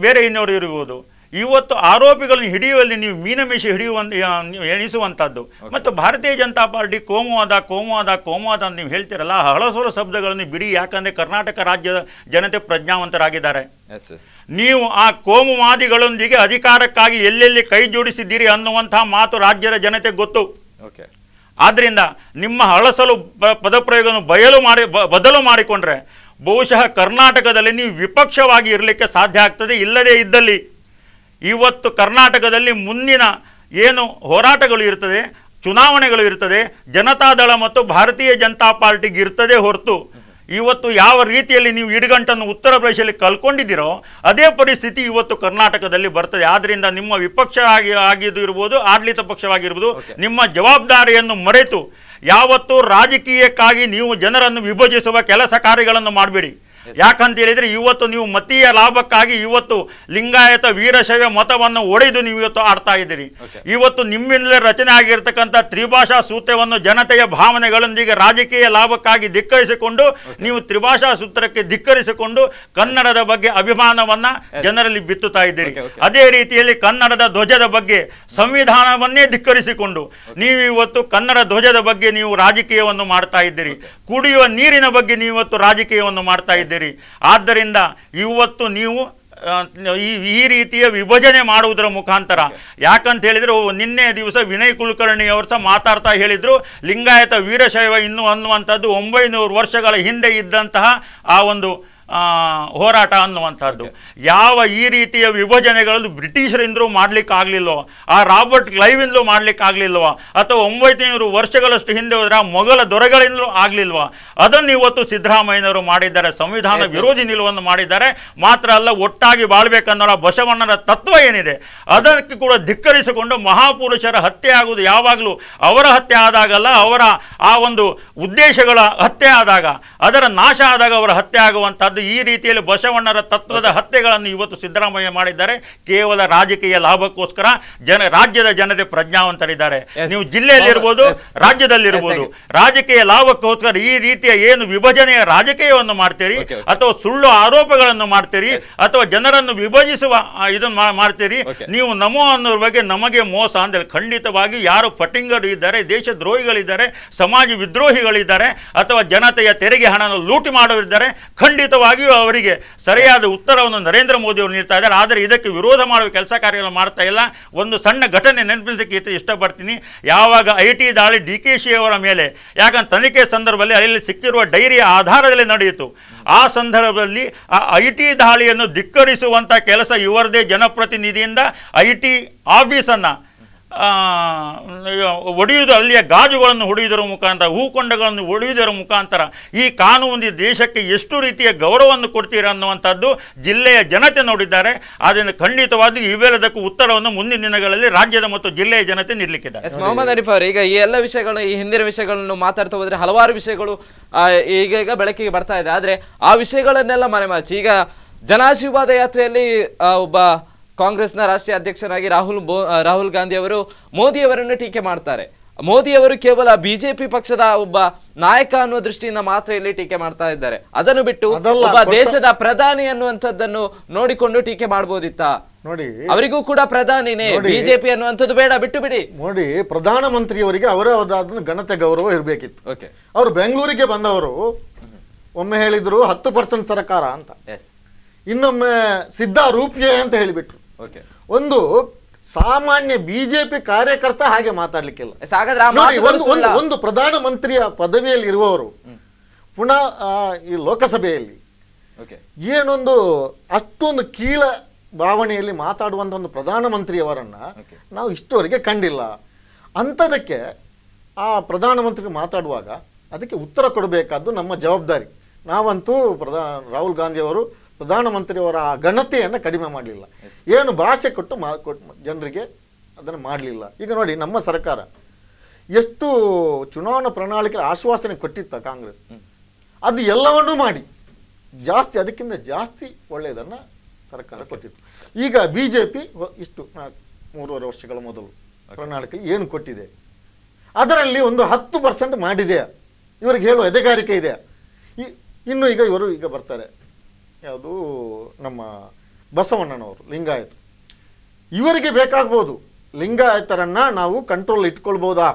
ಬೇರೆ ಇನ್ನವರು ಇರ್ಬೋದು, ಇವತ್ತು ಆರೋಪಿಗಳನ್ನು ಹಿಡಿಯುವಲ್ಲಿ ನೀವು ಮೀನಮೇಷ ಎಣಿಸುವಂಥದ್ದು. ಮತ್ತು ಭಾರತೀಯ ಜನತಾ ಪಾರ್ಟಿ ಕೋಮುವಾದ ಅಂತ ನೀವು ಹೇಳ್ತೀರಲ್ಲ, ಹಳಸೋರ ಶಬ್ದಗಳನ್ನು ಬಿಡಿ. ಯಾಕಂದರೆ ಕರ್ನಾಟಕ ರಾಜ್ಯದ ಜನತೆ ಪ್ರಜ್ಞಾವಂತರಾಗಿದ್ದಾರೆ. ನೀವು ಆ ಕೋಮುವಾದಿಗಳೊಂದಿಗೆ ಅಧಿಕಾರಕ್ಕಾಗಿ ಎಲ್ಲೆಲ್ಲಿ ಕೈ ಜೋಡಿಸಿದ್ದೀರಿ ಅನ್ನುವಂಥ ಮಾತು ರಾಜ್ಯದ ಜನತೆ ಗೊತ್ತು. ಆದ್ದರಿಂದ ನಿಮ್ಮ ಹಳಸಲು ಪದಪ್ರಯೋಗವನ್ನು ಬದಲು ಮಾಡಿಕೊಂಡ್ರೆ ಬಹುಶಃ ಕರ್ನಾಟಕದಲ್ಲಿ ನೀವು ವಿಪಕ್ಷವಾಗಿ ಇರಲಿಕ್ಕೆ ಸಾಧ್ಯ ಆಗ್ತದೆ. ಇಲ್ಲದೇ ಇದ್ದಲ್ಲಿ ಇವತ್ತು ಕರ್ನಾಟಕದಲ್ಲಿ ಮುಂದಿನ ಏನು ಹೋರಾಟಗಳು ಇರ್ತದೆ, ಚುನಾವಣೆಗಳು ಇರ್ತದೆ, ಜನತಾದಳ ಮತ್ತು ಭಾರತೀಯ ಜನತಾ ಪಾರ್ಟಿಗೆ ಇರ್ತದೆ ಹೊರತು ಇವತ್ತು ಯಾವ ರೀತಿಯಲ್ಲಿ ನೀವು ಇಡಗಂಟನ್ನು ಉತ್ತರ ಪ್ರದೇಶದಲ್ಲಿ ಕಳ್ಕೊಂಡಿದ್ದೀರೋ ಅದೇ ಪರಿಸ್ಥಿತಿ ಇವತ್ತು ಕರ್ನಾಟಕದಲ್ಲಿ ಬರ್ತದೆ. ಆದ್ದರಿಂದ ನಿಮ್ಮ ವಿಪಕ್ಷ ಆಗಿದ್ದು ಇರ್ಬೋದು, ಆಡಳಿತ ಪಕ್ಷವಾಗಿರ್ಬೋದು, ನಿಮ್ಮ ಜವಾಬ್ದಾರಿಯನ್ನು ಮರೆತು ಯಾವತ್ತೂ ರಾಜಕೀಯಕ್ಕಾಗಿ ನೀವು ಜನರನ್ನು ವಿಭಜಿಸುವ ಕೆಲಸ ಕಾರ್ಯಗಳನ್ನು ಮಾಡಬೇಡಿ. ಯಾಕಂತ ಹೇಳಿದರೆ ಇವತ್ತು ನೀವು ಮತೀಯ ಲಾಭಕ್ಕಾಗಿ ಇವತ್ತು ಲಿಂಗಾಯತ ವೀರಶೈವ ಮತವನ್ನು ಒಡೆದು ನೀವು ಇವತ್ತು ಆಡ್ತಾ ಇದ್ದೀರಿ. ಇವತ್ತು ನಿಮ್ಮಿಂದಲೇ ರಚನೆ ಆಗಿರ್ತಕ್ಕಂಥ ತ್ರಿಭಾಷಾ ಸೂತ್ರವನ್ನು ಜನತೆಯ ಭಾವನೆಗಳೊಂದಿಗೆ ರಾಜಕೀಯ ಲಾಭಕ್ಕಾಗಿ ಧಿಕ್ಕರಿಸಿಕೊಂಡು ನೀವು ತ್ರಿಭಾಷಾ ಸೂತ್ರಕ್ಕೆ ಧಿಕ್ಕರಿಸಿಕೊಂಡು ಕನ್ನಡದ ಬಗ್ಗೆ ಅಭಿಮಾನವನ್ನ ಜನರಲ್ಲಿ ಬಿತ್ತುತ್ತಾ ಇದ್ದೀರಿ. ಅದೇ ರೀತಿಯಲ್ಲಿ ಕನ್ನಡದ ಧ್ವಜದ ಬಗ್ಗೆ ಸಂವಿಧಾನವನ್ನೇ ಧಿಕ್ಕರಿಸಿಕೊಂಡು ನೀವು ಇವತ್ತು ಕನ್ನಡ ಧ್ವಜದ ಬಗ್ಗೆ ನೀವು ರಾಜಕೀಯವನ್ನು ಮಾಡ್ತಾ ಇದ್ದೀರಿ. ಕುಡಿಯುವ ನೀರಿನ ಬಗ್ಗೆ ನೀವು ಇವತ್ತು ರಾಜಕೀಯವನ್ನು ಮಾಡ್ತಾ ಇದ್ದೀರಿ. ಆದ್ದರಿಂದ ಇವತ್ತು ನೀವು ಈ ರೀತಿಯ ವಿಭಜನೆ ಮಾಡುವುದರ ಮುಖಾಂತರ, ಯಾಕಂತ ಹೇಳಿದ್ರೆ ನಿನ್ನೆ ದಿವಸ ವಿನಯ್ ಕುಲಕರ್ಣಿ ಅವರು ಸಹ ಮಾತಾಡ್ತಾ ಹೇಳಿದ್ರು, ಲಿಂಗಾಯತ ವೀರಶೈವ ಇನ್ನು ಅನ್ನುವಂಥದ್ದು 900 ವರ್ಷಗಳ ಹಿಂದೆ ಇದ್ದಂತಹ ಆ ಒಂದು ಹೋರಾಟ ಅನ್ನುವಂಥದ್ದು. ಯಾವ ಈ ರೀತಿಯ ವಿಭಜನೆಗಳು ಬ್ರಿಟಿಷರಿಂದಲೂ ಮಾಡ್ಲಿಕ್ಕೆ ಆಗ್ಲಿಲ್ವೋ, ಆ ರಾಬರ್ಟ್ ಕ್ಲೈವಿಂದಲೂ ಮಾಡ್ಲಿಕ್ಕೆ ಆಗ್ಲಿಲ್ವೋ, ಅಥವಾ 900 ವರ್ಷಗಳಷ್ಟು ಹಿಂದೆ ಹೋದ್ರೆ ಮೊಘಲ ದೊರೆಗಳಿಂದಲೂ ಆಗ್ಲಿಲ್ವಾ, ಅದನ್ನು ಇವತ್ತು ಸಿದ್ದರಾಮಯ್ಯನವರು ಮಾಡಿದ್ದಾರೆ. ಸಂವಿಧಾನ ವಿರೋಧಿ ನಿಲುವನ್ನು ಮಾಡಿದ್ದಾರೆ. ಮಾತ್ರ ಅಲ್ಲ, ಒಟ್ಟಾಗಿ ಬಾಳ್ಬೇಕನ್ನೋ ಬಸವಣ್ಣನ ತತ್ವ ಏನಿದೆ ಅದಕ್ಕೆ ಕೂಡ ಧಿಕ್ಕರಿಸಿಕೊಂಡು ಮಹಾಪುರುಷರ ಹತ್ಯೆ ಆಗುವುದು ಯಾವಾಗಲೂ ಅವರ ಹತ್ಯೆ ಆದಾಗಲ್ಲ, ಅವರ ಆ ಒಂದು ಉದ್ದೇಶಗಳ ಹತ್ಯೆ ಆದಾಗ, ಅದರ ನಾಶ ಆದಾಗ ಅವರ ಹತ್ಯೆ ಆಗುವಂಥದ್ದು. ಈ ರೀತಿಯಲ್ಲಿ ಬಸವಣ್ಣರ ತತ್ವದ ಹತ್ಯೆಗಳನ್ನು ಇವತ್ತು ಸಿದ್ದರಾಮಯ್ಯ ಮಾಡಿದ್ದಾರೆ. ಕೇವಲ ರಾಜಕೀಯ ಲಾಭಕ್ಕೋಸ್ಕರ. ರಾಜ್ಯದ ಜನತೆ ಪ್ರಜ್ಞಾವಂತರಿದ್ದಾರೆ. ನೀವು ಜಿಲ್ಲೆಯಲ್ಲಿರ್ಬೋದು, ರಾಜ್ಯದಲ್ಲಿರ್ಬೋದು, ರಾಜಕೀಯ ಲಾಭಕ್ಕೋಸ್ಕರ ಈ ರೀತಿಯ ಏನು ವಿಭಜನೆಯ ರಾಜಕೀಯವನ್ನು ಮಾಡ್ತೀರಿ, ಅಥವಾ ಸುಳ್ಳು ಆರೋಪಗಳನ್ನು ಮಾಡ್ತೀರಿ, ಅಥವಾ ಜನರನ್ನು ವಿಭಜಿಸುವ ಇದನ್ನು ಮಾಡ್ತೀರಿ. ನೀವು ನಮೋ ಅನ್ನೋರ ಬಗ್ಗೆ ನಮಗೆ ಮೋಸ ಅಂದ್ರೆ ಖಂಡಿತವಾಗಿ ಯಾರು ಪಟಿಂಗರು ಇದ್ದಾರೆ, ದೇಶದ್ರೋಹಿಗಳಿದ್ದಾರೆ, ಸಮಾಜ ವಿದ್ರೋಹಿಗಳಿದ್ದಾರೆ, ಅಥವಾ ಜನತೆಯ ತೆರಿಗೆ ಹಣ ಲೂಟಿ ಮಾಡೋರಿದ್ದಾರೆ, ಖಂಡಿತವಾಗಿಯೂ ಅವರಿಗೆ ಸರಿಯಾದ ಉತ್ತರವನ್ನು ನರೇಂದ್ರ ಮೋದಿ ಅವರು ನೀಡ್ತಾ ಇದ್ದಾರೆ. ಆದರೆ ಇದಕ್ಕೆ ವಿರೋಧ ಮಾಡುವ ಕೆಲಸ ಕಾರ್ಯಗಳು ಮಾಡ್ತಾ ಇಲ್ಲ. ಒಂದು ಸಣ್ಣ ಘಟನೆ ನೆನಪಿಸಲಿಕ್ಕೆ ಇಷ್ಟಪಡ್ತೀನಿ. ಯಾವಾಗ IT ದಾಳಿ DKC ಅವರ ಮೇಲೆ, ಯಾಕಂದ್ರೆ ತನಿಖೆ ಸಂದರ್ಭದಲ್ಲಿ ಅಲ್ಲಿ ಸಿಕ್ಕಿರುವ ಡೈರಿಯ ಆಧಾರದಲ್ಲಿ ನಡೆಯಿತು. ಆ ಸಂದರ್ಭದಲ್ಲಿ ಆ IT ದಾಳಿಯನ್ನು ಧಿಕ್ಕರಿಸುವಂಥ ಕೆಲಸ ಇವರದೇ ಜನಪ್ರತಿನಿಧಿಯಿಂದ IT ಆಫೀಸನ್ನು ಒಡೆಯುವುದು, ಅಲ್ಲಿಯ ಗಾಜುಗಳನ್ನು ಹೊಡೆಯುವುದರ ಮುಖಾಂತರ, ಹೂಕೊಂಡಗಳನ್ನು ಒಡೆಯುವುದರ ಮುಖಾಂತರ ಈ ಕಾನೂನು ದೇಶಕ್ಕೆ ಎಷ್ಟು ರೀತಿಯ ಗೌರವವನ್ನು ಕೊಡ್ತೀರಾ ಅನ್ನುವಂಥದ್ದು ಜಿಲ್ಲೆಯ ಜನತೆ ನೋಡಿದ್ದಾರೆ. ಆದ್ದರಿಂದ ಖಂಡಿತವಾಗಿ ಇವೆಲ್ಲದಕ್ಕೂ ಉತ್ತರವನ್ನು ಮುಂದಿನ ದಿನಗಳಲ್ಲಿ ರಾಜ್ಯದ ಮತ್ತು ಜಿಲ್ಲೆಯ ಜನತೆ ನೀಡಲಿಕ್ಕಿದ್ದಾರೆ. ಮೊಹಮ್ಮದ್ ಹನೀಫ್ ಅವರು, ಈಗ ಈ ಎಲ್ಲ ವಿಷಯಗಳು, ಈ ಹಿಂದಿನ ವಿಷಯಗಳನ್ನು ಮಾತಾಡ್ತಾ ಹೋದ್ರೆ ಹಲವಾರು ವಿಷಯಗಳು ಈಗ ಬೆಳಕಿಗೆ ಬರ್ತಾ ಇದೆ. ಆದ್ರೆ ಆ ವಿಷಯಗಳನ್ನೆಲ್ಲ ಮರೆಮಾಚಿ ಈಗ ಜನಾಶೀರ್ವಾದ ಯಾತ್ರೆಯಲ್ಲಿ ಒಬ್ಬ ಕಾಂಗ್ರೆಸ್ನ ರಾಷ್ಟ್ರೀಯ ಅಧ್ಯಕ್ಷರಾಗಿ ರಾಹುಲ್ ಗಾಂಧಿ ಅವರು ಮೋದಿಯವರನ್ನು ಟೀಕೆ ಮಾಡ್ತಾರೆ. ಮೋದಿಯವರು ಕೇವಲ ಬಿಜೆಪಿ ಪಕ್ಷದ ಒಬ್ಬ ನಾಯಕ ಅನ್ನುವ ದೃಷ್ಟಿಯಿಂದ ಮಾತ್ರ ಇಲ್ಲಿ ಟೀಕೆ ಮಾಡ್ತಾ ಇದ್ದಾರೆ. ಅದನ್ನು ಬಿಟ್ಟು ಒಬ್ಬ ದೇಶದ ಪ್ರಧಾನಿ ಅನ್ನುವಂಥದ್ದನ್ನು ನೋಡಿಕೊಂಡು ಟೀಕೆ ಮಾಡಬಹುದಿತ್ತ? ನೋಡಿ, ಅವರಿಗೂ ಕೂಡ ಪ್ರಧಾನಿನೇ, ಬಿಜೆಪಿ ಅನ್ನುವಂಥದ್ದು ಬೇಡ, ಬಿಟ್ಟು ಬಿಡಿ. ನೋಡಿ, ಪ್ರಧಾನಮಂತ್ರಿಯವರಿಗೆ ಅವರ ಘನತೆ ಗೌರವ ಇರಬೇಕಿತ್ತು. ಅವರು ಬೆಂಗಳೂರಿಗೆ ಬಂದವರು ಒಮ್ಮೆ ಹೇಳಿದ್ರು 10% ಸರ್ಕಾರ ಅಂತ, ಇನ್ನೊಮ್ಮೆ ಸಿದ್ಧ ರೂಪಿಯೇ ಅಂತ ಹೇಳಿಬಿಟ್ರು. ಒಂದು ಸಾಮಾನ್ಯ ಬಿಜೆಪಿ ಕಾರ್ಯಕರ್ತ ಹಾಗೆ ಮಾತಾಡ್ಲಿಕ್ಕಿಲ್ಲ. ಒಂದು ಪ್ರಧಾನಮಂತ್ರಿಯ ಪದವಿಯಲ್ಲಿ ಇರುವವರು ಪುನಃ ಈ ಲೋಕಸಭೆಯಲ್ಲಿ ಏನೊಂದು ಅಷ್ಟೊಂದು ಕೀಳ ಭಾವನೆಯಲ್ಲಿ ಮಾತಾಡುವಂತ ಒಂದು ಪ್ರಧಾನಮಂತ್ರಿಯವರನ್ನ ನಾವು ಇಷ್ಟವರೆಗೆ ಕಂಡಿಲ್ಲ. ಅಂಥದಕ್ಕೆ ಆ ಪ್ರಧಾನಮಂತ್ರಿ ಮಾತಾಡುವಾಗ ಅದಕ್ಕೆ ಉತ್ತರ ಕೊಡಬೇಕಾದ್ದು ನಮ್ಮ ಜವಾಬ್ದಾರಿ. ನಾವಂತೂ ರಾಹುಲ್ ಗಾಂಧಿ ಅವರು ಪ್ರಧಾನಮಂತ್ರಿಯವರ ಆ ಘನತೆಯನ್ನು ಕಡಿಮೆ ಮಾಡಲಿಲ್ಲ. ಏನು ಭಾಷೆ ಕೊಟ್ಟು ಜನರಿಗೆ ಅದನ್ನು ಮಾಡಲಿಲ್ಲ. ಈಗ ನೋಡಿ, ನಮ್ಮ ಸರ್ಕಾರ ಎಷ್ಟು ಚುನಾವಣಾ ಪ್ರಣಾಳಿಕೆ ಆಶ್ವಾಸನೆ ಕೊಟ್ಟಿತ್ತ ಕಾಂಗ್ರೆಸ್, ಅದು ಎಲ್ಲವನ್ನೂ ಮಾಡಿ ಜಾಸ್ತಿ, ಅದಕ್ಕಿಂತ ಜಾಸ್ತಿ ಒಳ್ಳೆಯದನ್ನು ಸರ್ಕಾರ ಕೊಟ್ಟಿತ್ತು. ಈಗ ಬಿಜೆಪಿ ಇಷ್ಟು 3.5 ವರ್ಷಗಳ ಮೊದಲು ಪ್ರಣಾಳಿಕೆ ಏನು ಕೊಟ್ಟಿದೆ, ಅದರಲ್ಲಿ ಒಂದು 10% ಮಾಡಿದೆಯಾ? ಇವರಿಗೆ ಹೇಳುವ ಎದೆಗಾರಿಕೆ ಇದೆ. ಇನ್ನು ಇವರು ಬರ್ತಾರೆ, ಯಾವುದು ನಮ್ಮ ಬಸವಣ್ಣನವರು ಲಿಂಗಾಯತ, ಇವರಿಗೆ ಬೇಕಾಗ್ಬೋದು ಲಿಂಗಾಯತರನ್ನ ನಾವು ಕಂಟ್ರೋಲ್ ಇಟ್ಕೊಳ್ಬೋದಾ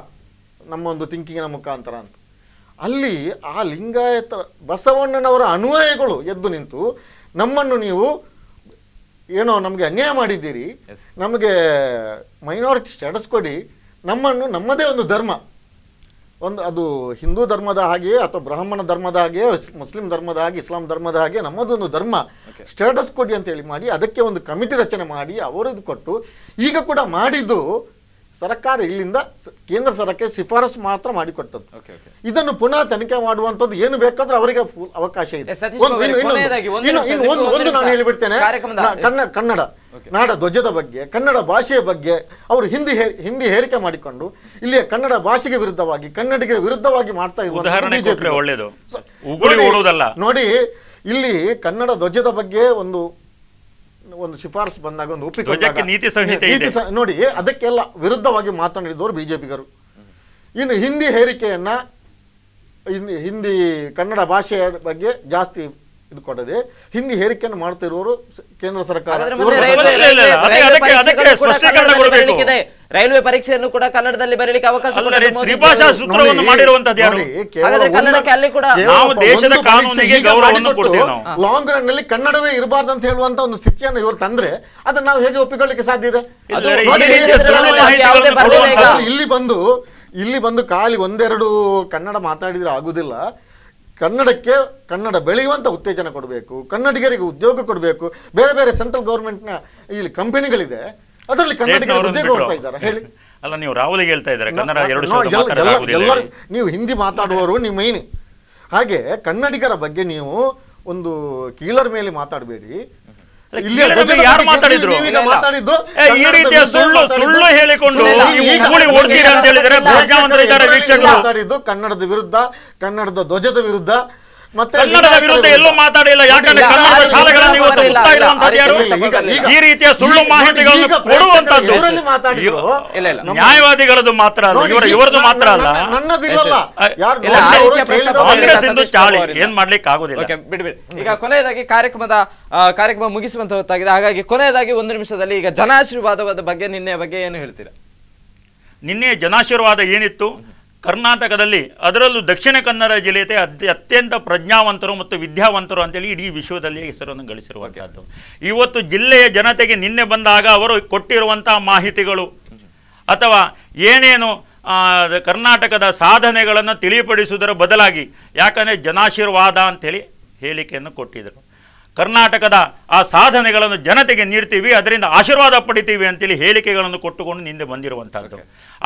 ನಮ್ಮ ಒಂದು ಥಿಂಕಿಂಗಿನ ಮುಖಾಂತರ ಅಂತ. ಅಲ್ಲಿ ಆ ಲಿಂಗಾಯತ ಬಸವಣ್ಣನವರ ಅನುಯಾಯಿಗಳು ಎದ್ದು ನಿಂತು ನಮ್ಮನ್ನು ನೀವು ಏನೋ ನಮಗೆ ಅನ್ಯಾಯ ಮಾಡಿದ್ದೀರಿ, ನಮಗೆ ಮೈನಾರಿಟಿ ಸ್ಟೇಟಸ್ ಕೊಡಿ, ನಮ್ಮನ್ನು ನಮ್ಮದೇ ಒಂದು ಧರ್ಮ, ಅದು ಹಿಂದೂ ಧರ್ಮದ ಹಾಗೆಯೇ ಅಥವಾ ಬ್ರಾಹ್ಮಣ ಧರ್ಮದ ಹಾಗೆಯೇ ಮುಸ್ಲಿಂ ಧರ್ಮದ ಹಾಗೆ ಇಸ್ಲಾಂ ಧರ್ಮದ ಹಾಗೆ ನಮ್ಮದೊಂದು ಧರ್ಮ ಸ್ಟೇಟಸ್ ಕೊಡಿ ಅಂತೇಳಿ ಮಾಡಿ ಅದಕ್ಕೆ ಒಂದು ಕಮಿಟಿ ರಚನೆ ಮಾಡಿ ಅವರದ್ದು ಕೊಟ್ಟು ಈಗ ಕೂಡ ಮಾಡಿದ್ದು ಸರ್ಕಾರ ಇಲ್ಲಿಂದ ಕೇಂದ್ರ ಸರ್ಕಾರಕ್ಕೆ ಶಿಫಾರಸು ಮಾತ್ರ ಮಾಡಿಕೊಟ್ಟದ್ದು. ಇದನ್ನು ಪುನಃ ತನಿಖೆ ಮಾಡುವಂಥದ್ದು ಏನು ಬೇಕಾದ್ರೂ ಅವರಿಗೆ ಅವಕಾಶ ಇದೆ. ಒಂದು ನಾನು ಹೇಳಿಬಿಡ್ತೇನೆ, ಕನ್ನಡ ನಾಡ ಧ್ವಜದ ಬಗ್ಗೆ, ಕನ್ನಡ ಭಾಷೆಯ ಬಗ್ಗೆ ಅವರು ಹಿಂದಿ ಹೇರಿಕೆ ಮಾಡಿಕೊಂಡು ಇಲ್ಲಿಯ ಕನ್ನಡ ಭಾಷೆಗೆ ವಿರುದ್ಧವಾಗಿ, ಕನ್ನಡಿಗರ ವಿರುದ್ಧವಾಗಿ ಮಾಡ್ತಾ ಇರುವುದು ನೋಡಿ. ಇಲ್ಲಿ ಕನ್ನಡ ಧ್ವಜದ ಬಗ್ಗೆ ಒಂದು ಶಿಫಾರಸು ಬಂದಾಗ ಒಂದು ಒಪ್ಪಿಗೆ ನೋಡಿ, ಅದಕ್ಕೆಲ್ಲ ವಿರುದ್ಧವಾಗಿ ಮಾತನಾಡಿದವರು ಬಿಜೆಪಿಗರು. ಇನ್ನು ಹಿಂದಿ ಹೇರಿಕೆಯನ್ನ, ಹಿಂದಿ ಕನ್ನಡ ಭಾಷೆಯ ಬಗ್ಗೆ ಜಾಸ್ತಿ ಇದು ಕೊಡದೆ ಹಿಂದಿ ಹೇರಿಕೆಯನ್ನು ಮಾಡ್ತಿರುವವರು ಕೇಂದ್ರ ಸರ್ಕಾರ. ರೈಲ್ವೆ ಪರೀಕ್ಷೆಯನ್ನು ಕೂಡ ಕನ್ನಡದಲ್ಲಿ ಬರೀಲಿಕ್ಕೆ ಅವಕಾಶ ಲಾಂಗ್ ರನ್ ನಲ್ಲಿ ಕನ್ನಡವೇ ಇರಬಾರ್ದು ಅಂತ ಹೇಳುವಂತ ಒಂದು ಸ್ಥಿತಿಯನ್ನು ಇವರು ತಂದ್ರೆ ಅದನ್ನ ನಾವು ಹೇಗೆ ಒಪ್ಪಿಕೊಳ್ಳಿಕ್ಕೆ ಸಾಧ್ಯ ಇದೆ? ಇಲ್ಲಿ ಬಂದು ಖಾಲಿ ಒಂದೆರಡು ಕನ್ನಡ ಮಾತಾಡಿದ್ರೆ ಆಗುದಿಲ್ಲ. ಕನ್ನಡಕ್ಕೆ ಕನ್ನಡ ಬೆಳೆಯುವಂಥ ಉತ್ತೇಜನ ಕೊಡಬೇಕು, ಕನ್ನಡಿಗರಿಗೆ ಉದ್ಯೋಗ ಕೊಡಬೇಕು. ಬೇರೆ ಬೇರೆ ಸೆಂಟ್ರಲ್ ಗೌರ್ಮೆಂಟ್ನ ಇಲ್ಲಿ ಕಂಪನಿಗಳಿದೆ, ಅದರಲ್ಲಿ ಕನ್ನಡಿಗರಿಗೆ ಉದ್ಯೋಗ ಕೊಡ್ತಾ ಇದ್ದಾರೆ. ಹೇಳಿ. ಅಲ್ಲ, ನೀವು ರಾಹುಲಿಗೆ ಹೇಳ್ತಾ ಇದ್ದಾರೆ ಕನ್ನಡ ಎಲ್ಲರೂ ನೀವು ಹಿಂದಿ ಮಾತಾಡುವವರು ನಿಮ್ಮ ಮೈನ್. ಹಾಗೆ ಕನ್ನಡಿಗರ ಬಗ್ಗೆ ನೀವು ಒಂದು ಕೀಳರ ಮೇಲೆ ಮಾತಾಡಬೇಡಿ. ಯಾರು ಮಾತಾಡಿದ್ರು? ಈ ರೀತಿಯ ಸುಳ್ಳು ಹೇಳಿಕೊಂಡು ಮಾತಾಡಿದ್ದು ಕನ್ನಡದ ವಿರುದ್ಧ, ಕನ್ನಡದ ಧ್ವಜದ ವಿರುದ್ಧ, ಮತ್ತೆ ಕನ್ನಡದ ವಿರುದ್ಧ ಎಲ್ಲೂ ಮಾತಾಡಿಲ್ಲ. ಯಾಕಂದ್ರೆ ಕನ್ನಡದ ಶಾಲೆಗಳನ್ನು ಇವತ್ತು ಮುಕ್ತ ಇರುವಂತದ್ದು ಯಾರು? ಈ ರೀತಿಯ ಸುಳ್ಳು ಮಾಹಿತಿಗಳನ್ನು ಕೊಡುವಂತದ್ದು ನ್ಯಾಯವಾದಿಗಳದ್ದು ಮಾತ್ರ ಅಲ್ಲ, ಇವರದ್ದು ಮಾತ್ರ ಅಲ್ಲ, ಕಾಂಗ್ರೆಸ್ ಇಂದು ಚಾಳಿ. ಏನ್ ಮಾಡ್ಲಿಕ್ಕೆ ಆಗುದಿಲ್ಲ. ಬಿಡ್ಬಿಡಿ. ಈಗ ಕೊನೆಯದಾಗಿ ಕಾರ್ಯಕ್ರಮ ಮುಗಿಸುವಂತ ಹೊತ್ತಾಗಿದೆ. ಹಾಗಾಗಿ ಕೊನೆಯದಾಗಿ 1 ನಿಮಿಷದಲ್ಲಿ ಈಗ ಜನಾಶೀರ್ವಾದದ ಬಗ್ಗೆ, ನಿನ್ನೆ ಬಗ್ಗೆ ಏನು ಹೇಳ್ತೀರಾ? ನಿನ್ನೆ ಜನಾಶೀರ್ವಾದ ಏನಿತ್ತು? ಕರ್ನಾಟಕದಲ್ಲಿ, ಅದರಲ್ಲೂ ದಕ್ಷಿಣ ಕನ್ನಡ ಜಿಲ್ಲೆ ಅತ್ಯಂತ ಪ್ರಜ್ಞಾವಂತರು ಮತ್ತು ವಿದ್ಯಾವಂತರು ಅಂತೇಳಿ ಇಡೀ ವಿಶ್ವದಲ್ಲಿ ಹೆಸರನ್ನು ಗಳಿಸಿರುವಂಥದ್ದು. ಇವತ್ತು ಜಿಲ್ಲೆಯ ಜನತೆಗೆ ನಿನ್ನೆ ಬಂದಾಗ ಅವರು ಕೊಟ್ಟಿರುವಂಥ ಮಾಹಿತಿಗಳು ಅಥವಾ ಏನೇನು ಕರ್ನಾಟಕದ ಸಾಧನೆಗಳನ್ನು ತಿಳಿಪಡಿಸುವುದರ ಬದಲಾಗಿ, ಯಾಕಂದರೆ ಜನಾಶೀರ್ವಾದ ಅಂಥೇಳಿ ಹೇಳಿಕೆಯನ್ನು ಕೊಟ್ಟಿದ್ದರು. ಕರ್ನಾಟಕದ ಆ ಸಾಧನೆಗಳನ್ನು ಜನತೆಗೆ ನೀಡ್ತೀವಿ, ಅದರಿಂದ ಆಶೀರ್ವಾದ ಪಡಿತೀವಿ ಅಂತೇಳಿ ಹೇಳಿಕೆಗಳನ್ನು ಕೊಟ್ಟುಕೊಂಡು ನಿಂದೆ ಬಂದಿರುವಂಥದ್ದು.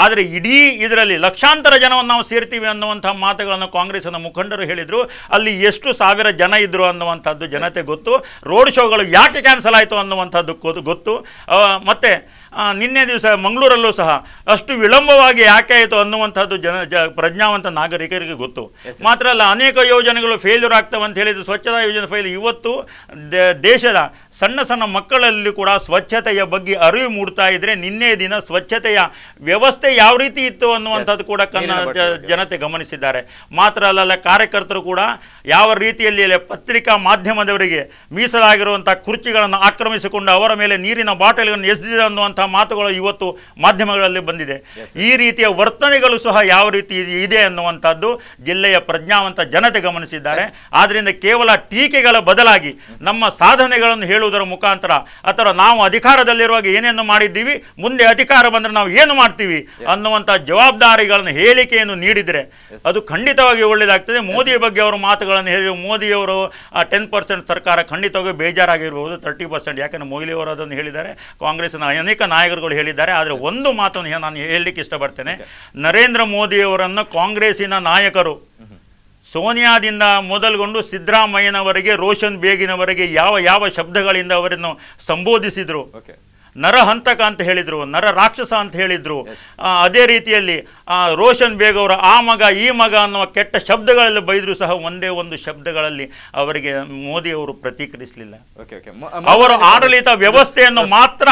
ಆದರೆ ಇಡೀ ಇದರಲ್ಲಿ ಲಕ್ಷಾಂತರ ಜನವನ್ನು ನಾವು ಸೇರ್ತೀವಿ ಅನ್ನುವಂಥ ಮಾತುಗಳನ್ನು ಕಾಂಗ್ರೆಸ್ನ ಮುಖಂಡರು ಹೇಳಿದರು. ಅಲ್ಲಿ ಎಷ್ಟು ಸಾವಿರ ಜನ ಇದ್ದರು ಅನ್ನುವಂಥದ್ದು ಜನತೆ ಗೊತ್ತು. ರೋಡ್ ಶೋಗಳು ಯಾಕೆ ಕ್ಯಾನ್ಸಲ್ ಆಯಿತು ಅನ್ನುವಂಥದ್ದು ಗೊತ್ತು. ಮತ್ತು ನಿನ್ನೆ ದಿವಸ ಮಂಗಳೂರಲ್ಲೂ ಸಹ ಅಷ್ಟು ವಿಳಂಬವಾಗಿ ಯಾಕೆ ಆಯಿತು ಅನ್ನುವಂಥದ್ದು ಪ್ರಜ್ಞಾವಂತ ನಾಗರಿಕರಿಗೆ ಗೊತ್ತು. ಮಾತ್ರ ಅಲ್ಲ, ಅನೇಕ ಯೋಜನೆಗಳು ಫೇಲ್ಯೂರ್ ಆಗ್ತವೆ ಅಂತ ಹೇಳಿದ್ರು. ಸ್ವಚ್ಛತಾ ಯೋಜನೆ ಫೇಲ್. ಇವತ್ತು ದೇಶದ ಸಣ್ಣ ಸಣ್ಣ ಮಕ್ಕಳಲ್ಲಿ ಕೂಡ ಸ್ವಚ್ಛತೆಯ ಬಗ್ಗೆ ಅರಿವು ಮೂಡ್ತಾ ಇದ್ರೆ, ನಿನ್ನೆ ದಿನ ಸ್ವಚ್ಛತೆಯ ವ್ಯವಸ್ಥೆ ಯಾವ ರೀತಿ ಇತ್ತು ಅನ್ನುವಂಥದ್ದು ಕೂಡ ಜನತೆ ಗಮನಿಸಿದ್ದಾರೆ. ಮಾತ್ರ ಅಲ್ಲ, ಕಾರ್ಯಕರ್ತರು ಕೂಡ ಯಾವ ರೀತಿಯಲ್ಲಿ ಪತ್ರಿಕಾ ಮಾಧ್ಯಮದವರಿಗೆ ಮೀಸಲಾಗಿರುವಂಥ ಕುರ್ಚಿಗಳನ್ನು ಆಕ್ರಮಿಸಿಕೊಂಡು ಅವರ ಮೇಲೆ ನೀರಿನ ಬಾಟಲ್ಗಳನ್ನು ಎಸೆದಿದೆ ಅನ್ನುವಂಥ ಮಾತುಗಳು ಇವತ್ತು ಮಾಧ್ಯಮಗಳಲ್ಲಿ ಬಂದಿದೆ. ಈ ರೀತಿಯ ವರ್ತನೆಗಳು ಸಹ ಯಾವ ರೀತಿ ಇದೆ ಅನ್ನುವಂಥದ್ದು ಜಿಲ್ಲೆಯ ಪ್ರಜ್ಞಾವಂತ ಜನತೆ ಗಮನಿಸಿದ್ದಾರೆ. ಆದ್ರಿಂದ ಕೇವಲ ಟೀಕೆಗಳ ಬದಲಾಗಿ ನಮ್ಮ ಸಾಧನೆಗಳನ್ನು ಹೇಳುವುದರ ಮುಖಾಂತರ, ಅಥವಾ ನಾವು ಅಧಿಕಾರದಲ್ಲಿರುವಾಗ ಏನೇನು ಮಾಡಿದ್ದೀವಿ, ಮುಂದೆ ಅಧಿಕಾರ ಬಂದರೆ ನಾವು ಏನು ಮಾಡ್ತೀವಿ ಅನ್ನುವಂಥ ಜವಾಬ್ದಾರಿಗಳನ್ನು ಹೇಳಿಕೆಯನ್ನು ನೀಡಿದರೆ ಅದು ಖಂಡಿತವಾಗಿ ಒಳ್ಳೆಯದಾಗ್ತದೆ. ಮೋದಿಯ ಬಗ್ಗೆ ಅವರ ಮಾತುಗಳನ್ನು ಹೇಳಿ, ಮೋದಿಯವರು 10% ಸರ್ಕಾರ ಖಂಡಿತವಾಗಿ ಬೇಜಾರಾಗಿರ್ಬೋದು, 30%. ಯಾಕಂದರೆ ಮೊಯ್ಲಿಯವರು ಅದನ್ನು ಹೇಳಿದ್ದಾರೆ, ಕಾಂಗ್ರೆಸ್ನ ಅನೇಕ ನಾಯಕರುಗಳು ಹೇಳಿದ್ದಾರೆ. ಆದರೆ ಒಂದು ಮಾತನ್ನು ನಾನು ಹೇಳಲಿಕ್ಕೆ ಇಷ್ಟಪಡ್ತೇನೆ. ನರೇಂದ್ರ ಮೋದಿಯವರನ್ನು ಕಾಂಗ್ರೆಸ್ಸಿನ ನಾಯಕರು ಸೋನಿಯಾದಿಂದ ಮೊದಲುಗೊಂಡು ಸಿದ್ದರಾಮಯ್ಯನವರೆಗೆ, ರೋಷನ್ ಬೇಗಿನವರೆಗೆ ಯಾವ ಶಬ್ದಗಳಿಂದ ಅವರನ್ನು ಸಂಬೋಧಿಸಿದ್ರು. ನರಹಂತಕ ಅಂತ ಹೇಳಿದ್ರು, ನರ ರಾಕ್ಷಸ ಅಂತ ಹೇಳಿದ್ರು. ಅದೇ ರೀತಿಯಲ್ಲಿ ರೋಷನ್ ಬೇಗ್ ಅವರ ಆ ಮಗ ಈ ಮಗ ಅನ್ನುವ ಕೆಟ್ಟ ಶಬ್ದಗಳಲ್ಲಿ ಬೈದ್ರು ಸಹ ಒಂದೇ ಒಂದು ಶಬ್ದಗಳಲ್ಲಿ ಅವರಿಗೆ ಮೋದಿಯವರು ಪ್ರತಿಕ್ರಿಯಿಸಲಿಲ್ಲ. ಅವರ ಆಡಳಿತ ವ್ಯವಸ್ಥೆಯನ್ನು ಮಾತ್ರ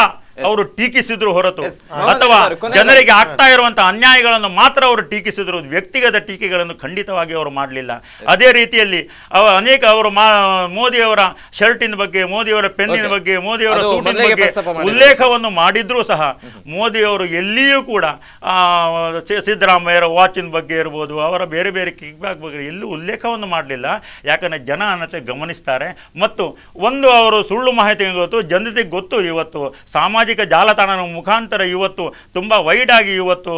ಅವರು ಟೀಕಿಸಿದ್ರು ಹೊರತು, ಅಥವಾ ಜನರಿಗೆ ಆಗ್ತಾ ಇರುವಂತಹ ಅನ್ಯಾಯಗಳನ್ನು ಮಾತ್ರ ಅವರು ಟೀಕಿಸಿದ್ರು. ವ್ಯಕ್ತಿಗತ ಟೀಕೆಗಳನ್ನು ಖಂಡಿತವಾಗಿ ಅವರು ಮಾಡಲಿಲ್ಲ. ಅದೇ ರೀತಿಯಲ್ಲಿ ಅನೇಕ ಅವರು ಮೋದಿಯವರ ಶರ್ಟಿನ ಬಗ್ಗೆ, ಮೋದಿಯವರ ಪೆನ್ನಿನ ಬಗ್ಗೆ, ಮೋದಿಯವರ ಸೂಟಿನ ಬಗ್ಗೆ ಉಲ್ಲೇಖವನ್ನು ಮಾಡಿದ್ರೂ ಸಹ ಮೋದಿಯವರು ಎಲ್ಲಿಯೂ ಕೂಡ ಸಿದ್ದರಾಮಯ್ಯರ ವಾಚಿನ ಬಗ್ಗೆ ಇರ್ಬೋದು, ಅವರ ಬೇರೆ ಬೇರೆ ಕಿಕ್ ಬ್ಯಾಕ್ ಬಗ್ಗೆ ಎಲ್ಲೂ ಉಲ್ಲೇಖವನ್ನು ಮಾಡಲಿಲ್ಲ. ಯಾಕಂದರೆ ಜನ ಅನ್ನತೆ ಗಮನಿಸ್ತಾರೆ. ಮತ್ತು ಒಂದು ಅವರು ಸುಳ್ಳು ಮಾಹಿತಿ ಗೊತ್ತು, ಜನತೆಗೆ ಗೊತ್ತು. ಇವತ್ತು ಸಾಮಾಜಿಕ ಜಾಲತಾಣದ ಮುಖಾಂತರ ಇವತ್ತು ತುಂಬ ವೈಡ್ ಆಗಿ ಇವತ್ತು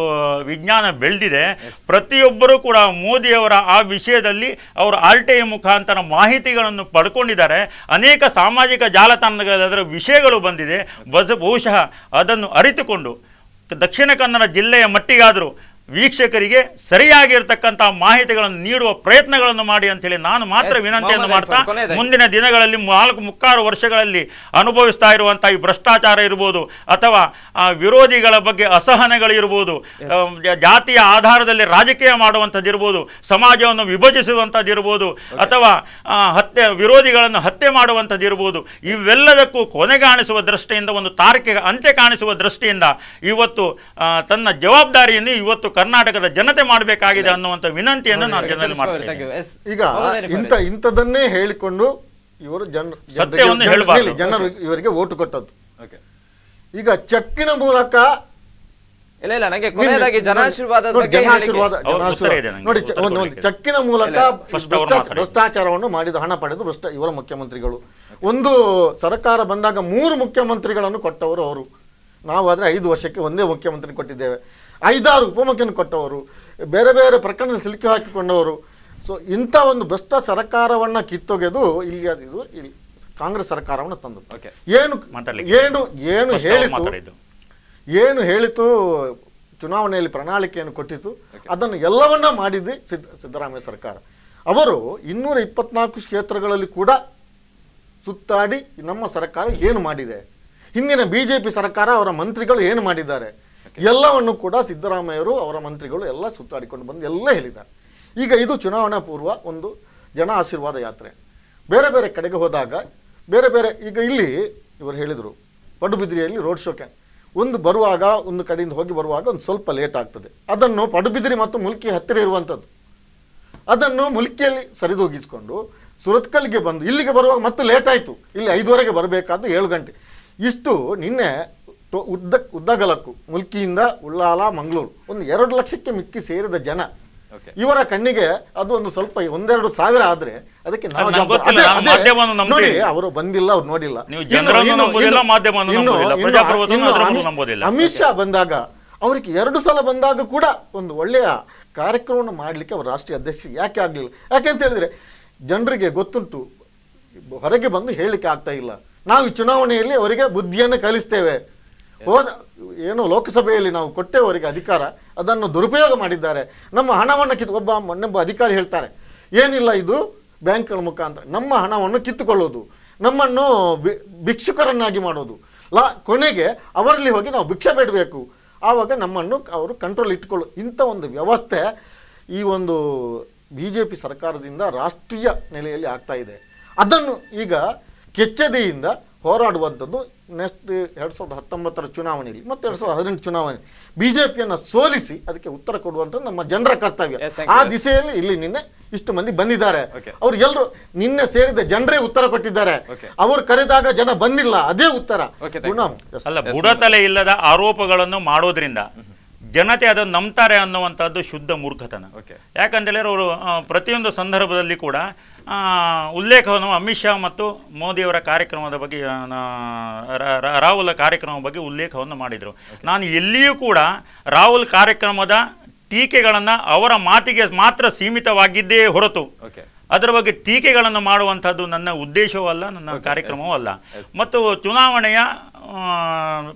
ವಿಜ್ಞಾನ ಬೆಳೆದಿದೆ. ಪ್ರತಿಯೊಬ್ಬರೂ ಕೂಡ ಮೋದಿಯವರ ಆ ವಿಷಯದಲ್ಲಿ ಅವರು ಆರ್ಟಿಐ ಮುಖಾಂತರ ಮಾಹಿತಿಗಳನ್ನು ಪಡ್ಕೊಂಡಿದ್ದಾರೆ. ಅನೇಕ ಸಾಮಾಜಿಕ ಜಾಲತಾಣಗಳಲ್ಲಿ ಅದರ ವಿಷಯಗಳು ಬಂದಿದೆ. ಬಹುಶಃ ಅದನ್ನು ಅರಿತುಕೊಂಡು ದಕ್ಷಿಣ ಕನ್ನಡ ಜಿಲ್ಲೆಯ ಮಟ್ಟಿಗಾದರೂ ವೀಕ್ಷಕರಿಗೆ ಸರಿಯಾಗಿರ್ತಕ್ಕಂಥ ಮಾಹಿತಿಗಳನ್ನು ನೀಡುವ ಪ್ರಯತ್ನಗಳನ್ನು ಮಾಡಿ ಅಂತೇಳಿ ನಾನು ಮಾತ್ರ ವಿನಂತಿಯನ್ನು ಮಾಡ್ತಾ, ಮುಂದಿನ ದಿನಗಳಲ್ಲಿ 4-3 ವರ್ಷಗಳಲ್ಲಿ ಅನುಭವಿಸ್ತಾ ಇರುವಂಥ ಈ ಭ್ರಷ್ಟಾಚಾರ ಇರ್ಬೋದು, ಅಥವಾ ವಿರೋಧಿಗಳ ಬಗ್ಗೆ ಅಸಹನೆಗಳಿರ್ಬೋದು, ಜಾತಿಯ ಆಧಾರದಲ್ಲಿ ರಾಜಕೀಯ ಮಾಡುವಂಥದ್ದಿರ್ಬೋದು, ಸಮಾಜವನ್ನು ವಿಭಜಿಸುವಂಥದ್ದಿರ್ಬೋದು, ಅಥವಾ ವಿರೋಧಿಗಳನ್ನು ಹತ್ಯೆ ಮಾಡುವಂಥದ್ದಿರ್ಬೋದು, ಇವೆಲ್ಲದಕ್ಕೂ ಕೊನೆಗಾಣಿಸುವ ದೃಷ್ಟಿಯಿಂದ, ಒಂದು ತಾರ್ಕಿಕ ಅಂತ್ಯ ಕಾಣಿಸುವ ದೃಷ್ಟಿಯಿಂದ ಇವತ್ತು ತನ್ನ ಜವಾಬ್ದಾರಿಯನ್ನು ಇವತ್ತು ಕರ್ನಾಟಕದ ಜನತೆ ಮಾಡಬೇಕಾಗಿದೆ ಅನ್ನುವಂಥ ವಿನಂತಿಯನ್ನು ನಾನು ಜನರಲ್ಲಿ ಮಾಡ್ತೇನೆ. ಈಗ ಇಂಥದನ್ನೇ ಹೇಳಿಕೊಂಡು ಇವರು ಜನರು ಇವರಿಗೆ ಓಟು ಕೊಟ್ಟದ್ದು. ಈಗ ಚೆಕ್ಕಿನ ಮೂಲಕ ನೋಡಿ, ಚೆಕ್ಕಿನ ಮೂಲಕ ಭ್ರಷ್ಟಾಚಾರವನ್ನು ಮಾಡಿದ ಹಣ ಪಡೆದು ಇವರ ಮುಖ್ಯಮಂತ್ರಿಗಳು. ಒಂದು ಸರ್ಕಾರ ಬಂದಾಗ 3 ಮುಖ್ಯಮಂತ್ರಿಗಳನ್ನು ಕೊಟ್ಟವರು ಅವರು. ನಾವು ಆದರೆ 5 ವರ್ಷಕ್ಕೆ ಒಂದೇ ಮುಖ್ಯಮಂತ್ರಿ ಕೊಟ್ಟಿದ್ದೇವೆ. 5-6 ಉಪಮುಖ್ಯಮಂತ್ರಿ ಕೊಟ್ಟವರು, ಬೇರೆ ಬೇರೆ ಪ್ರಕರಣದಲ್ಲಿ ಸಿಲುಕಿ ಹಾಕಿಕೊಂಡವರು, ಸೊ ಇಂಥ ಒಂದು ಭ್ರಷ್ಟ ಸರ್ಕಾರವನ್ನು ಕಿತ್ತೊಗೆದು ಇಲ್ಲಿ ಕಾಂಗ್ರೆಸ್ ಸರ್ಕಾರವನ್ನು ತಂದು ಏನು ಹೇಳಿತು ಚುನಾವಣೆಯಲ್ಲಿ ಪ್ರಣಾಳಿಕೆಯನ್ನು ಕೊಟ್ಟಿತು, ಅದನ್ನು ಎಲ್ಲವನ್ನ ಮಾಡಿದ್ದು ಸಿದ್ದರಾಮಯ್ಯ ಸರ್ಕಾರ. ಅವರು 224 ಕ್ಷೇತ್ರಗಳಲ್ಲಿ ಕೂಡ ಸುತ್ತಾಡಿ ನಮ್ಮ ಸರ್ಕಾರ ಏನು ಮಾಡಿದೆ, ಹಿಂದಿನ ಬಿಜೆಪಿ ಸರ್ಕಾರ ಅವರ ಮಂತ್ರಿಗಳು ಏನು ಮಾಡಿದ್ದಾರೆ, ಎಲ್ಲವನ್ನು ಕೂಡ ಸಿದ್ದರಾಮಯ್ಯರು ಅವರ ಮಂತ್ರಿಗಳು ಎಲ್ಲ ಸುತ್ತಾಡಿಕೊಂಡು ಬಂದು ಎಲ್ಲ ಹೇಳಿದ್ದಾರೆ. ಈಗ ಇದು ಚುನಾವಣಾ ಪೂರ್ವ ಒಂದು ಜನ ಆಶೀರ್ವಾದ ಯಾತ್ರೆ. ಬೇರೆ ಬೇರೆ ಕಡೆಗೆ ಹೋದಾಗ ಬೇರೆ ಬೇರೆ, ಈಗ ಇಲ್ಲಿ ಇವರು ಹೇಳಿದರು ಪಡುಬಿದ್ರಿಯಲ್ಲಿ ರೋಡ್ ಶೋಕ್ಕೆ ಬರುವಾಗ ಒಂದು ಕಡೆಯಿಂದ ಹೋಗಿ ಬರುವಾಗ ಒಂದು ಸ್ವಲ್ಪ ಲೇಟ್ ಆಗ್ತದೆ. ಅದನ್ನು ಪಡುಬಿದ್ರಿ ಮತ್ತು ಮುಲ್ಕಿ ಹತ್ತಿರ ಇರುವಂಥದ್ದು, ಅದನ್ನು ಮುಲ್ಕಿಯಲ್ಲಿ ಸರಿದೂಗಿಸ್ಕೊಂಡು ಸುರತ್ಕಲ್ಗೆ ಬಂದು ಇಲ್ಲಿಗೆ ಬರುವಾಗ ಮತ್ತೆ ಲೇಟ್ ಆಯಿತು. ಇಲ್ಲಿ 5:30ಗೆ ಬರಬೇಕಾದ್ದು 7 ಗಂಟೆ. ಇಷ್ಟು ನಿನ್ನೆ ಉದ್ದಗಲಕ್ಕೂ ಮುಲ್ಕಿಯಿಂದ ಉಳ್ಳಾಲ ಮಂಗಳೂರು ಒಂದು 2 ಲಕ್ಷಕ್ಕೆ ಮಿಕ್ಕಿ ಸೇರಿದ ಜನ. ಇವರ ಕಣ್ಣಿಗೆ ಅದು ಒಂದು ಸ್ವಲ್ಪ 1-2 ಸಾವಿರ ಆದ್ರೆ ಅದಕ್ಕೆ ನೋಡಿ ಅವರು ಬಂದಿಲ್ಲ, ಅವ್ರು ನೋಡಿಲ್ಲ. ಅಮಿತ್ ಶಾ ಬಂದಾಗ ಅವರಿಗೆ 2 ಸಲ ಬಂದಾಗ ಕೂಡ ಒಂದು ಒಳ್ಳೆಯ ಕಾರ್ಯಕ್ರಮವನ್ನು ಮಾಡಲಿಕ್ಕೆ ಅವರು ರಾಷ್ಟ್ರೀಯ ಅಧ್ಯಕ್ಷ ಯಾಕೆ ಆಗಲಿಲ್ಲ? ಯಾಕೆಂತ ಹೇಳಿದ್ರೆ ಜನರಿಗೆ ಗೊತ್ತುಂಟು, ಹೊರಗೆ ಬಂದು ಹೇಳಲಿಕ್ಕೆ ಆಗ್ತಾ ಇಲ್ಲ. ನಾವು ಈ ಚುನಾವಣೆಯಲ್ಲಿ ಅವರಿಗೆ ಬುದ್ಧಿಯನ್ನು ಕಲಿಸ್ತೇವೆ, ಏನೋ ಲೋಕಸಭೆಯಲ್ಲಿ ನಾವು ಕೊಟ್ಟೆ ಅವರಿಗೆ ಅಧಿಕಾರ, ಅದನ್ನು ದುರುಪಯೋಗ ಮಾಡಿದ್ದಾರೆ, ನಮ್ಮ ಹಣವನ್ನು ಒಬ್ಬ ಅಧಿಕಾರಿ ಹೇಳ್ತಾರೆ ಏನಿಲ್ಲ ಇದು ಬ್ಯಾಂಕ್ಗಳ ಮುಖಾಂತರ ನಮ್ಮ ಹಣವನ್ನು ಕಿತ್ತುಕೊಳ್ಳೋದು, ನಮ್ಮನ್ನು ಭಿಕ್ಷುಕರನ್ನಾಗಿ ಮಾಡೋದು, ಕೊನೆಗೆ ಅವರಲ್ಲಿ ಹೋಗಿ ನಾವು ಭಿಕ್ಷೆ ಬೇಡಬೇಕು, ಆವಾಗ ನಮ್ಮನ್ನು ಅವರು ಕಂಟ್ರೋಲ್ ಇಟ್ಕೊಳ್ಳೋದು. ಇಂಥ ಒಂದು ವ್ಯವಸ್ಥೆ ಈ ಒಂದು BJP ಸರ್ಕಾರದಿಂದ ರಾಷ್ಟ್ರೀಯ ನೆಲೆಯಲ್ಲಿ ಆಗ್ತಾ ಇದೆ. ಅದನ್ನು ಈಗ ಕೆಚ್ಚೆದೆಯಿಂದ ಹೋರಾಡುವಂಥದ್ದು ನೆಕ್ಸ್ಟ್ 2019 ಚುನಾವಣೆಯಲ್ಲಿ ಮತ್ತು 2018 ಚುನಾವಣೆ BJPಯನ್ನು ಸೋಲಿಸಿ ಅದಕ್ಕೆ ಉತ್ತರ ಕೊಡುವಂಥದ್ದು ನಮ್ಮ ಜನರ ಕರ್ತವ್ಯ. ಆ ದಿಸೆಯಲ್ಲಿ ಇಲ್ಲಿ ನಿನ್ನೆ ಇಷ್ಟು ಮಂದಿ ಬಂದಿದ್ದಾರೆ. ಅವ್ರು ಎಲ್ಲರೂ ನಿನ್ನೆ ಸೇರಿದ ಜನರೇ ಉತ್ತರ ಕೊಟ್ಟಿದ್ದಾರೆ. ಅವರು ಕರೆದಾಗ ಜನ ಬಂದಿಲ್ಲ, ಅದೇ ಉತ್ತರ. ಅಲ್ಲ, ಬುಡತಲೆ ಇಲ್ಲದ ಆರೋಪಗಳನ್ನು ಮಾಡೋದ್ರಿಂದ ಜನತೆ ಅದನ್ನು ನಂಬ್ತಾರೆ ಅನ್ನುವಂಥದ್ದು ಶುದ್ಧ ಮೂರ್ಖತನ. ಯಾಕಂತ ಹೇಳಿದ್ರೆ ಅವರು ಪ್ರತಿಯೊಂದು ಸಂದರ್ಭದಲ್ಲಿ ಕೂಡ ಉಲ್ಲೇಖವನ್ನು ಅಮಿತ್ ಶಾ ಮತ್ತು ಮೋದಿಯವರ ಕಾರ್ಯಕ್ರಮದ ಬಗ್ಗೆ, ರಾಹುಲ್ ಕಾರ್ಯಕ್ರಮದ ಬಗ್ಗೆ ಉಲ್ಲೇಖವನ್ನು ಮಾಡಿದರು. ನಾನು ಎಲ್ಲಿಯೂ ಕೂಡ ರಾಹುಲ್ ಕಾರ್ಯಕ್ರಮದ ಟೀಕೆಗಳನ್ನು ಅವರ ಮಾತಿಗೆ ಮಾತ್ರ ಸೀಮಿತವಾಗಿದ್ದೇ ಹೊರತು ಅದರ ಬಗ್ಗೆ ಟೀಕೆಗಳನ್ನು ಮಾಡುವಂಥದ್ದು ನನ್ನ ಉದ್ದೇಶವೂ ಅಲ್ಲ, ನನ್ನ ಕಾರ್ಯಕ್ರಮವೂ ಅಲ್ಲ. ಮತ್ತು ಚುನಾವಣೆಯ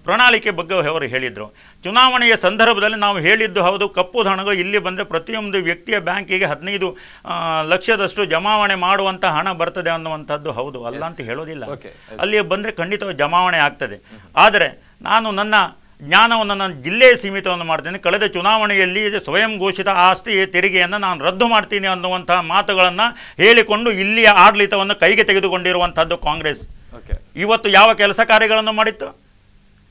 ಪ್ರಣಾಳಿಕೆ ಬಗ್ಗೆ ಅವರು ಹೇಳಿದರು. ಚುನಾವಣೆಯ ಸಂದರ್ಭದಲ್ಲಿ ನಾವು ಹೇಳಿದ್ದು ಹೌದು, ಕಪ್ಪು ಹಣಗಳು ಇಲ್ಲಿ ಬಂದರೆ ಪ್ರತಿಯೊಂದು ವ್ಯಕ್ತಿಯ ಬ್ಯಾಂಕಿಗೆ 15 ಲಕ್ಷದಷ್ಟು ಜಮಾವಣೆ ಮಾಡುವಂಥ ಹಣ ಬರ್ತದೆ ಅನ್ನುವಂಥದ್ದು ಹೌದು, ಅಲ್ಲ ಅಂತ ಹೇಳೋದಿಲ್ಲ. ಅಲ್ಲಿ ಬಂದರೆ ಖಂಡಿತವಾಗಿ ಜಮಾವಣೆ ಆಗ್ತದೆ. ಆದರೆ ನಾನು ನನ್ನ ಜ್ಞಾನವನ್ನು ನನ್ನ ಜಿಲ್ಲೆಯ ಸೀಮಿತವನ್ನು ಮಾಡ್ತೇನೆ. ಕಳೆದ ಚುನಾವಣೆಯಲ್ಲಿ ಸ್ವಯಂ ಘೋಷಿತ ಆಸ್ತಿ ತೆರಿಗೆಯನ್ನು ನಾನು ರದ್ದು ಮಾಡ್ತೀನಿ ಅನ್ನುವಂಥ ಮಾತುಗಳನ್ನು ಹೇಳಿಕೊಂಡು ಇಲ್ಲಿಯ ಆಡಳಿತವನ್ನು ಕೈಗೆ ತೆಗೆದುಕೊಂಡಿರುವಂಥದ್ದು ಕಾಂಗ್ರೆಸ್. ಇವತ್ತು ಯಾವ ಕೆಲಸ ಕಾರ್ಯಗಳನ್ನು ಮಾಡಿತ್ತು?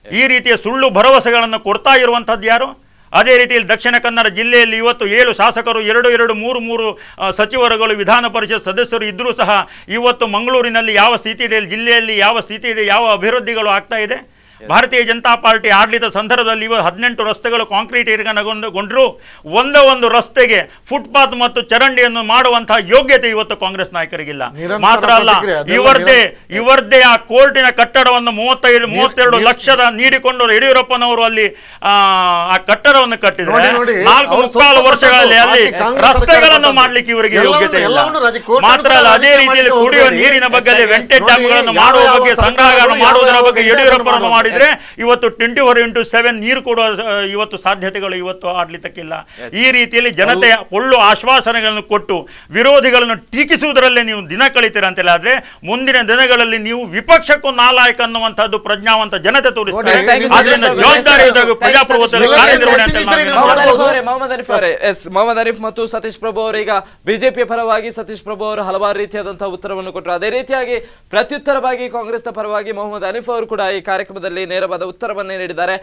ಈ ರೀತಿಯ ಸುಳ್ಳು ಭರವಸೆಗಳನ್ನು ಕೊಡ್ತಾ ಇರುವಂಥದ್ದು ಯಾರು? ಅದೇ ರೀತಿಯಲ್ಲಿ ದಕ್ಷಿಣ ಕನ್ನಡ ಜಿಲ್ಲೆಯಲ್ಲಿ ಇವತ್ತು 7 ಶಾಸಕರು, 2-3 ಸಚಿವರುಗಳು, ವಿಧಾನ ಪರಿಷತ್ ಸದಸ್ಯರು ಇದ್ದರೂ ಸಹ ಇವತ್ತು ಮಂಗಳೂರಿನಲ್ಲಿ ಯಾವ ಸ್ಥಿತಿ ಇದೆ, ಜಿಲ್ಲೆಯಲ್ಲಿ ಯಾವ ಸ್ಥಿತಿ ಇದೆ, ಯಾವ ಅಭಿವೃದ್ಧಿಗಳು ಆಗ್ತಾ ಇದೆ? ಭಾರತೀಯ ಜನತಾ ಪಾರ್ಟಿ ಆಡಳಿತ ಸಂದರ್ಭದಲ್ಲಿ 18 ರಸ್ತೆಗಳು ಕಾಂಕ್ರೀಟೀಕರಣಗೊಂಡರೂ ಒಂದು ರಸ್ತೆಗೆ ಫುಟ್ಪಾತ್ ಮತ್ತು ಚರಂಡಿಯನ್ನು ಮಾಡುವಂತಹ ಯೋಗ್ಯತೆ ಇವತ್ತು ಕಾಂಗ್ರೆಸ್ ನಾಯಕರಿಗಿಲ್ಲ. ಮಾತ್ರ ಅಲ್ಲ, ಇವರದೇ ಆ ಕೋರ್ಟಿನ ಕಟ್ಟಡವನ್ನು 32 ಲಕ್ಷದ ನೀಡಿಕೊಂಡು ಯಡಿಯೂರಪ್ಪನವರು ಅಲ್ಲಿ ಆ ಕಟ್ಟಡವನ್ನು ಕಟ್ಟಿದ್ದಾರೆ. 4.25 ವರ್ಷಗಳಲ್ಲಿ ಅಲ್ಲಿ ರಸ್ತೆಗಳನ್ನು ಮಾಡ್ಲಿಕ್ಕೆ ಇವರಿಗೆ ಯೋಗ್ಯತೆ ಇಲ್ಲ. ಮಾತ್ರ ಅಲ್ಲ, ಅದೇ ರೀತಿಯಲ್ಲಿ ಕುಡಿಯುವ ನೀರಿನ ಬಗ್ಗೆ ವೆಂಟೇಜ್ ಡ್ಯಾಮ್ಗಳನ್ನು ಮಾಡುವ ಬಗ್ಗೆ, ಸಂಗ್ರಹಗಳನ್ನು ಮಾಡುವುದರ ಬಗ್ಗೆ ಯಡಿಯೂರಪ್ಪನವರು ಮಾಡಿ ಇವತ್ತು 24x7 ನೀರು ಕೊಡುವ ಇವತ್ತು ಸಾಧ್ಯತೆಗಳು ಇವತ್ತು ಆಡಳಿತಕ್ಕಿಲ್ಲ. ಈ ರೀತಿಯಲ್ಲಿ ಜನತೆಯ ಒಳ್ಳು ಆಶ್ವಾಸನೆಗಳನ್ನು ಕೊಟ್ಟು ವಿರೋಧಿಗಳನ್ನು ಟೀಕಿಸುವುದರಲ್ಲೇ ನೀವು ದಿನ ಕಳಿತೀರ ಅಂತೇಳಿ ಆದ್ರೆ ಮುಂದಿನ ದಿನಗಳಲ್ಲಿ ನೀವು ವಿಪಕ್ಷಕ್ಕೂ ನಾಲಾಯಕ ಅನ್ನುವಂಥದ್ದು ಪ್ರಜ್ಞಾವಂತ ಜನತೆ ತೋರಿಸ್ತಾರೆ. ಅದರಿಂದ ಜವಾಬ್ದಾರಿಯುತ ಪ್ರಜಾಪ್ರಭುತ್ವದಲ್ಲಿ ಕಾರ್ಯನಿರ್ವಹಣೆ. ಮೊಹಮ್ಮದ್ ಅರೀಫ್ ಮತ್ತು ಸತೀಶ್ ಪ್ರಭು ಅವರು ಈಗ ಬಿಜೆಪಿಯ ಪರವಾಗಿ ಸತೀಶ್ ಪ್ರಭು ಅವರು ಹಲವಾರು ರೀತಿಯಾದಂತಹ ಉತ್ತರವನ್ನು ಕೊಟ್ಟರು. ಅದೇ ರೀತಿಯಾಗಿ ಪ್ರತ್ಯುತ್ತರವಾಗಿ ಕಾಂಗ್ರೆಸ್ನ ಪರವಾಗಿ ಮೊಹಮ್ಮದ್ ಅನೀಫ್ ಅವರು ಕೂಡ ಈ ಕಾರ್ಯಕ್ರಮದಲ್ಲಿ ನೇರವಾದ ಉತ್ತರವನ್ನೇ ನೀಡಿದ್ದಾರೆ.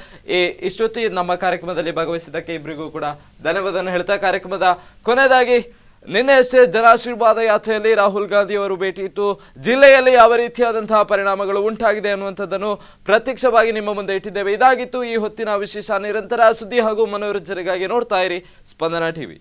ಇಷ್ಟೊತ್ತಿ ನಮ್ಮ ಕಾರ್ಯಕ್ರಮದಲ್ಲಿ ಭಾಗವಹಿಸಿದ್ದಕ್ಕೆ ಇಬ್ಬರಿಗೂ ಕೂಡ ಧನ್ಯವಾದವನ್ನು ಹೇಳ್ತಾ ಕಾರ್ಯಕ್ರಮದ ಕೊನೆಯದಾಗಿ ನಿನ್ನೆ ಅಷ್ಟೇ ಜನಾಶೀರ್ವಾದ ಯಾತ್ರೆಯಲ್ಲಿ ರಾಹುಲ್ ಗಾಂಧಿ ಅವರು ಭೇಟಿ ಇತ್ತು. ಜಿಲ್ಲೆಯಲ್ಲಿ ಯಾವ ರೀತಿಯಾದಂತಹ ಪರಿಣಾಮಗಳು ಉಂಟಾಗಿದೆ ಅನ್ನುವಂಥದ್ದನ್ನು ಪ್ರತ್ಯಕ್ಷವಾಗಿ ನಿಮ್ಮ ಮುಂದೆ ಇಟ್ಟಿದ್ದೇವೆ. ಇದಾಗಿತ್ತು ಈ ಹೊತ್ತಿನ ವಿಶೇಷ. ನಿರಂತರ ಸುದ್ದಿ ಹಾಗೂ ಮನೋರಂಜನೆಗಾಗಿ ನೋಡ್ತಾ ಇರಿ ಸ್ಪಂದನ ಟಿವಿ.